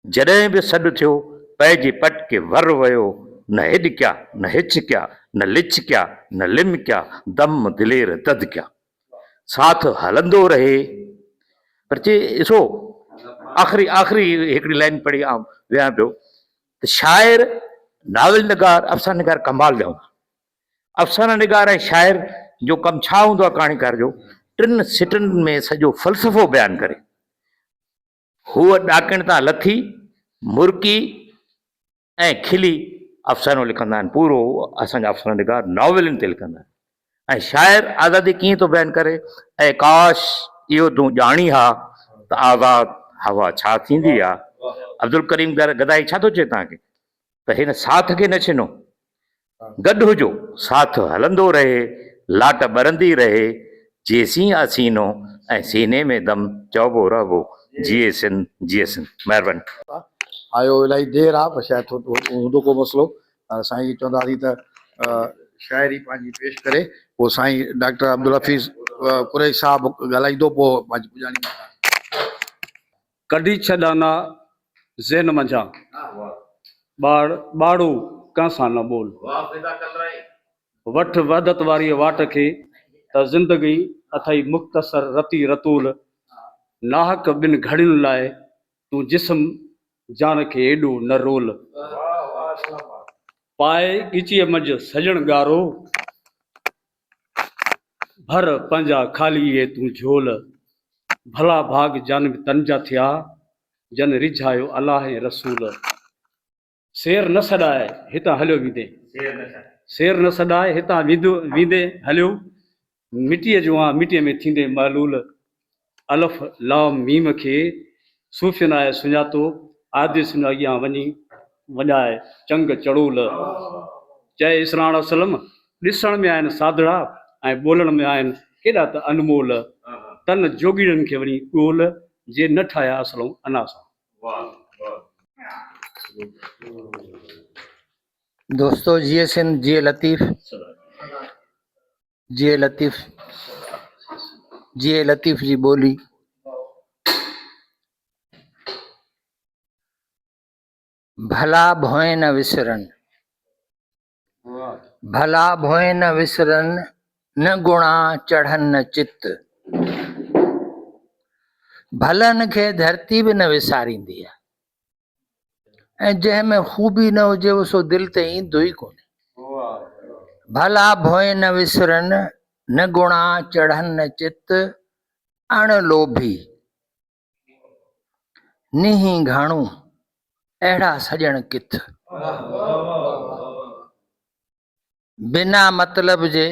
जॾहिं बि सॾु थियो पइजी पट के वर वियो, न हेॾ क्या न हिच क्या न लिच क्या न लिम क्या, दम दिलेर दद क्या, साथ हलंदो रहे। पर चए ॾिसो आख़िरी हिकिड़ी लाइन पढ़ी आउं वियां पियो त शाइर, नावल निगार, अफ़साना निगार कमाल ॼाऊं। अफ़साना निगार ऐं शाइर जो कमु छा हूंदो आहे कहाणीकार जो, 3 सिटनि में सॼो फ़लसफ़ो बयानु करे। हूअ ॾाकिण तां लथी मुर्की ऐं खिली अफ़सानो लिखंदा आहिनि, पूरो असांजा अफ़साना निगार नॉवलनि ते लिखंदा आहिनि। ऐं शाइर आज़ादी कीअं थो बयानु करे, ऐं काश इहो तूं ॼाणी हा त आज़ाद हवा छा थींदी आहे। अब्दुल करीम गदाई छा थो चए तव्हांखे त हिन साथ खे न छिनो, गॾु हुजो, साथ हलंदो रहे, लाट ॿरंदी रहे, जेसीं असीनो ऐं सीने में दम, चइबो रहबो जिए सिंध जिए सिंध। महिरबानी। आयो इलाही देरि आहे, पर शायदि हूंदो को मसइलो, साईं चवंदासीं त शाइरी पंहिंजी पेश करे, पोइ साईं डॉक्टर अब्दुल हफ़ीज़ कुरैशी साहब ॻाल्हाईंदो, पोइ पंहिंजी पुॼाणी। कढी छॾाना ज़हन मंझां, ॿाड़ो कंहिंसां न बोल, वठ वहदत वारी वाट खे, त ज़िंदगी अथई मुख़्तसर रती रतूल, नाहक ॿिनि घड़ियुनि लाइ तूं जिस्म जान खे एॾो न रोल, पाए ॻिचीअ मंझि सजण ॻारो, भर पंहिंजा ख़ाली इहे तूं झोल, भला भाग जान तन जा थिया, जन रिझायो अलाह ऐं रसूल, शेर न सॾाए हितां हलियो वींदे, शेर न सॾाए हितां वींदे हलियो, मिटीअ जो आ मिटीअ में थींदे मालूल, अलफ लाम मीम खे सूफ़ियन आहे सुञातो, आदिस न अॻियां वञी वञाए चंग चड़ोल। चए इसराण असलम, ॾिसण में आहिनि सादड़ा ऐं ॿोलण में आहिनि केॾा त अनमोल, तन जोगीड़नि खे वञी ॻोल, जे न ठाहिया असलूं अना सां। दोस्तों, जिए सिंध जिए लतीफ़, जिए लतीफ़, जिए लतीफ़ जी ॿोली भला भोए न विसरन, भला भोए न विसरन, न गुणा चढ़न न चित, भलनि खे धरती बि न विसारींदी आहे, ऐं जंहिंमें ख़ूबी न हुजे सो दिलि ते ईंदो ई कोन्हे। भला भोए न विसरन, न गुणा चढ़न न चित, अण लोभी नीही घाणू, अहिड़ा सॼण किथ, बिना मतलब जे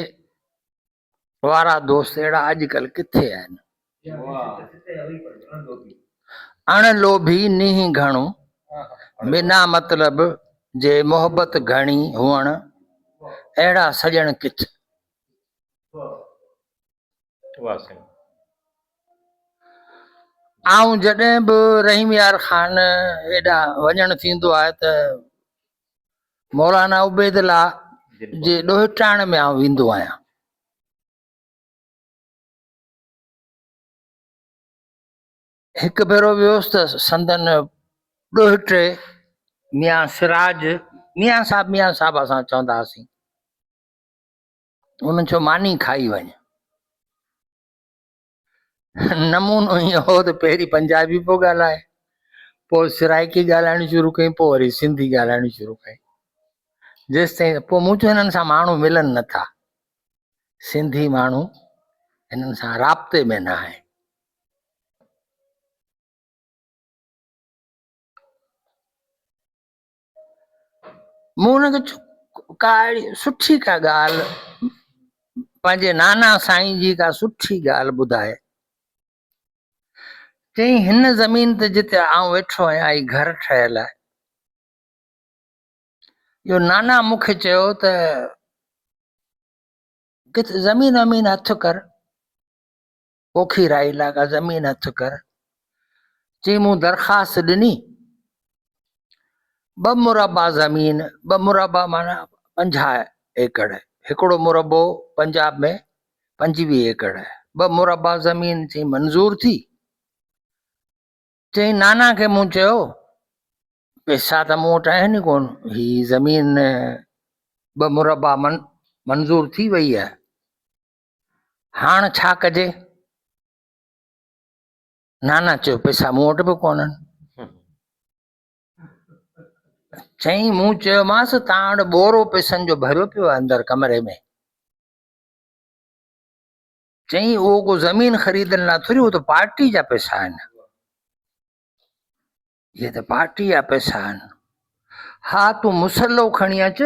वारा दोस्त अहिड़ा अॼुकल्ह किथे आहिनि। अण लोभी नीही घणो, बिना मतलब जे मोहब्बत घणी हुअण, अहिड़ा सॼण किथ। आऊं जॾहिं बि रहीम यार ख़ान हेॾा वञण थींदो आहे त मौलाना उबैदुल्ला जे ॾोहिटाइण में आउं वेंदो आहियां। हिकु भेरो वियोसि त संदन ॾोहिटे मियां सिराज, मियां साहब असां चवंदा हुआसीं, उन्हनि चयो मानी खाई वञ। नमूनो ईअं हो त पहिरीं पंजाबी पियो ॻाल्हाए, पोइ सिराइकी ॻाल्हाइणी शुरू कई, पोइ वरी सिंधी ॻाल्हाइणी शुरू कई। जेसिताईं पोइ मूं चयो हिननि सां माण्हू मिलनि नथा, सिंधी माण्हू हिननि सां राब्ते में न आहे। मूं हुनखे का अहिड़ी सुठी का ॻाल्हि, पंहिंजे नाना साईं जी का सुठी ॻाल्हि ॿुधाए। चई हिन ज़मीन ते जिते आउं वेठो आहियां ई घर ठहियल आहे, इहो नाना मूंखे चयो त किथे ज़मीन वमीन हथु कर, पोखी राई लाॻा ज़मीन हथु कर। चई मूं दरख़्वास्त ॾिनी, 2 मुरबा ज़मीन, 2 मुरबा माना 50 एकड़, हिकिड़ो मुरबो पंजाब में 25 एकड़, 2 मुरबा ज़मीन चई मंज़ूर थी। चई नाना खे मूं चयो पैसा त मूं वटि आहिनि कोन, ही ज़मीन 2 मुरबा मंज़ूर थी वई आहे, हाणे छा कजे? नाना चयो पैसा मूं वटि बि कोन्हनि। चई मूं चयोमांसि तव्हां वटि ॿोरो पैसनि जो भरियो पियो आहे अंदरि कमरे में। चई उहो को ज़मीन ख़रीदण लाइ थोरी, उहो त पार्टी जा पैसा आहिनि, ये त पार्टी जा पैसा आहिनि। हा तूं मुसलो खणी अच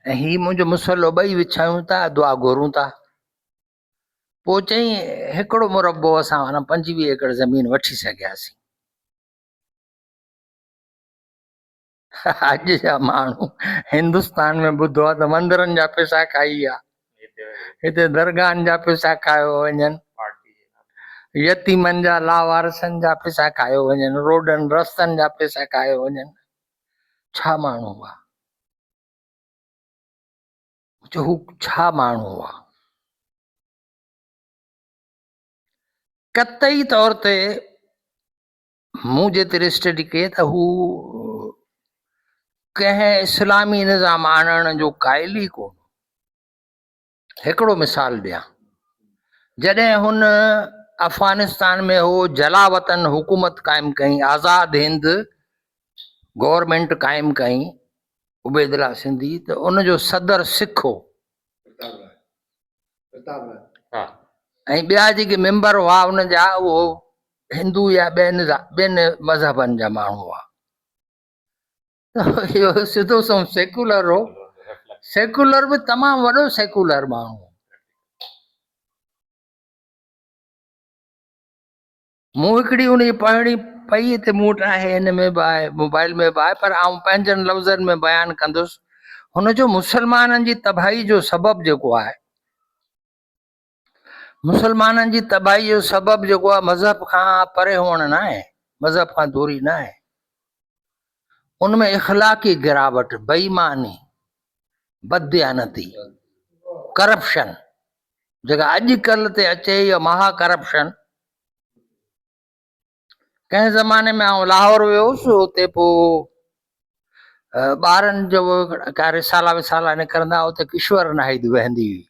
ऐं ही मुंहिंजो मुसलो ॿई विछायूं था, दुआ घुरूं था। पोइ चई हिकिड़ो मुरबो असां 25 एकड़ ज़मीन वठी सघियासीं। अॼु जा माण्हू हिंदुस्तान में ॿुधो आहे त मंदरनि जा पैसा खाई विया, हिते दरगाहनि जा पैसा खायो वञनि, यतीमनि जा लावारसनि जा पैसा खायो वञनि, रोडनि रस्तनि जा पैसा खायो वञनि। छा माण्हू हुआ, हू छा माण्हू हुआ? कतई तौर ते मूं जेतिरी स्टडी कई त हू कंहिं इस्लामी निज़ाम आणण जो क़ाइल ई कोन। हिकिड़ो मिसाल ॾियां, जॾहिं हुन अफ़गानिस्तान में हो जलावतन हुकूमत क़ाइमु कई, आज़ाद हिंद गवर्नमेंट क़ाइमु कई उबैदुल्ला सिंधी, त उनजो सदर सिख हो ऐं ॿिया जेके मेंबर हुआ उनजा उहो हिंदू या ॿियनि मज़हबनि जा माण्हू हुआ। त इहो सिधो सो सेकुलर हो, सेकुलर बि तमामु वॾो सेकुलर माण्हू। मूं हिकिड़ी उन पढ़णी पई त मूं वटि आहे, हिन में बि आहे, मोबाइल में बि आहे, पर आउं पंहिंजनि लफ़्ज़नि में बयानु कंदुसि। हुनजो मुसलमाननि जी तबाही जो सबबु जेको आहे, मुसलमाननि जी तबाही जो सबबु जेको आहे मज़हब खां परे हुअण न आहे, मज़हब खां दूरी न आहे, उनमें इख़लाक़ी गिरावट, बेईमानी, बददियानती, करप्शन, जेका अॼुकल्ह ते अचे इहा महा करप्शन। कंहिं ज़माने में आउं लाहौर वियो हुउसि, हुते पोइ ॿारनि जो का रिसाला विसाला निकिरंदा, हुते किश्वर नाहिद वहंदी हुई,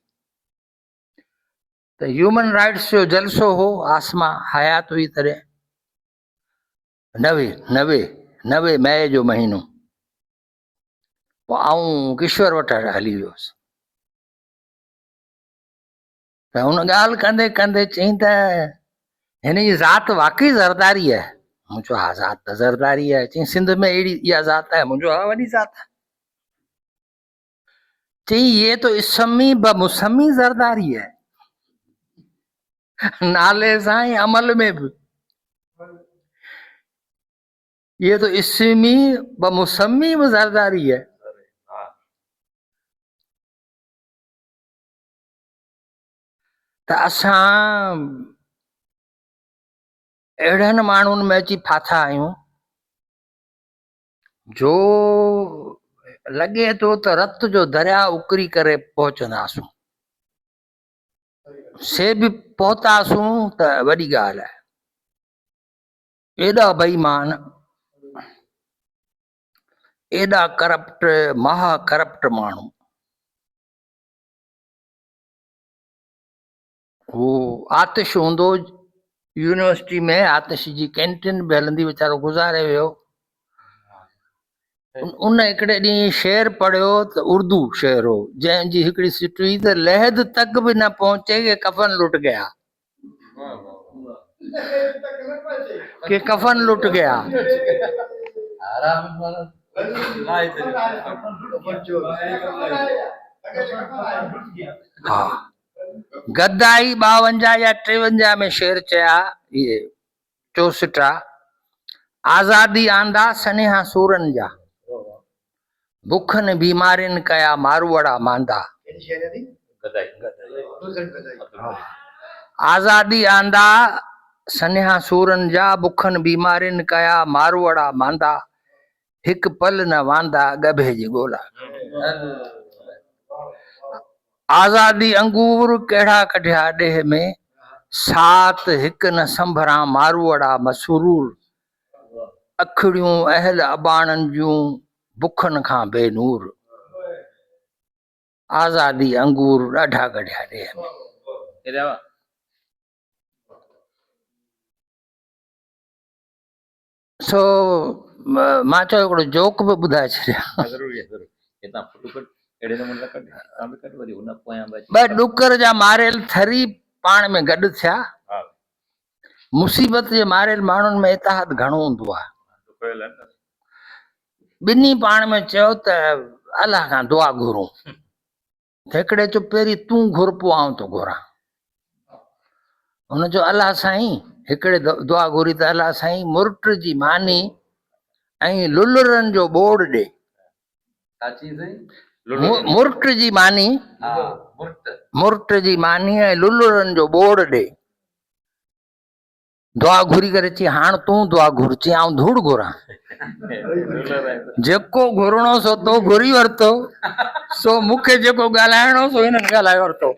त ह्यूमन राइट्स जो जलसो हो, आसमा हयात हुई तॾहिं 90 मई जो महीनो। पोइ आउं किश्वर वटि हली वियुसि, त हुन ॻाल्हि कंदे कंदे चई त हिन जी ज़ात वाकई ज़रदारी है। मूं चयो हा ज़ात त ज़रदारी है। चई सिंध में अहिड़ी इहा ज़ात है। मूं चयो हा वॾी ज़ात है। चई ये तो इसमी ब मुसमी ज़रदारी है, नाले सां ही अमल में भी। ये तो इसमी ब मुसमी भी ज़रदारी है। त असां अहिड़नि माण्हुनि में अची फाथा आहियूं जो लॻे थो त रत जो दरिया उकरी करे पहुचंदासूं, से बि पहुतासूं त वॾी ॻाल्हि आहे। एॾा बेईमान, एॾा करप्ट, महा करप्ट माण्हू। वो आतिश हूंदो यूनिवर्सिटी में, आतिश जी कैंटीन बि हलंदी, वीचारो गुज़ारे वियो। उन हिकिड़े ॾींहुं शेर पढ़ियो त उर्दू शेर हो, जंहिंजी हिकिड़ी सिट हुई त लहद तक बि न पहुचे कि कफन लुट गया, कि कफन लुट गया। हाँ, गद्दाई 52 या 53 में शेर चया, ये 64, आज़ादी आंदा सनेहा सूरन जा, बुखन बीमारिन कया मारवड़ा मांदा। आज़ादी आंदा सनेहा सूरन जा, बुखन बीमारिन कया मारवड़ा मांदा, हिक पल न वांदा गभे जी गोला। आज़ादी अंगूर कहिड़ा कढिया ॾेह में, सात हिक न संभरा मारवड़ा मसरूर, अखड़ियूं अहल अबाणन जूं बुखन खां बेनूर। आज़ादी अंगूर ॾाढा कढिया ॾेह में। सो मां चयो हिकिड़ो जोक बि ॿुधाए छॾियां। ॿ डुकर जा मारियल थरी पाण में गॾु थिया। मुसीबत जे मारियल माण्हुनि में इतिहाद घणो हूंदो आहे। ॿिन्ही पाण में चयो त अलाह खां दुआ घुरूं। हिकिड़े चयो पहिरीं तूं घुर पोइ आउं थो घुरां। हुन चयो अलाह साईं, हिकिड़े दुआ घुरी त अलाह साईं मुर्ट जी मानी ऐं लुलरनि जो बोड़ ॾे। मुर्ट जी मानी, मुर्ट जी मानी ऐं लुलरनि जो बोड़ ॾे। दुआ घुरी करे चई हाणे तूं दुआ घुर। चई आउं धूड़ घुरां। जेको घुरणो सो तो घुरी वरितो, सो मूंखे जेको ॻाल्हाइणो सो हिननि ॻाल्हाए वरितो।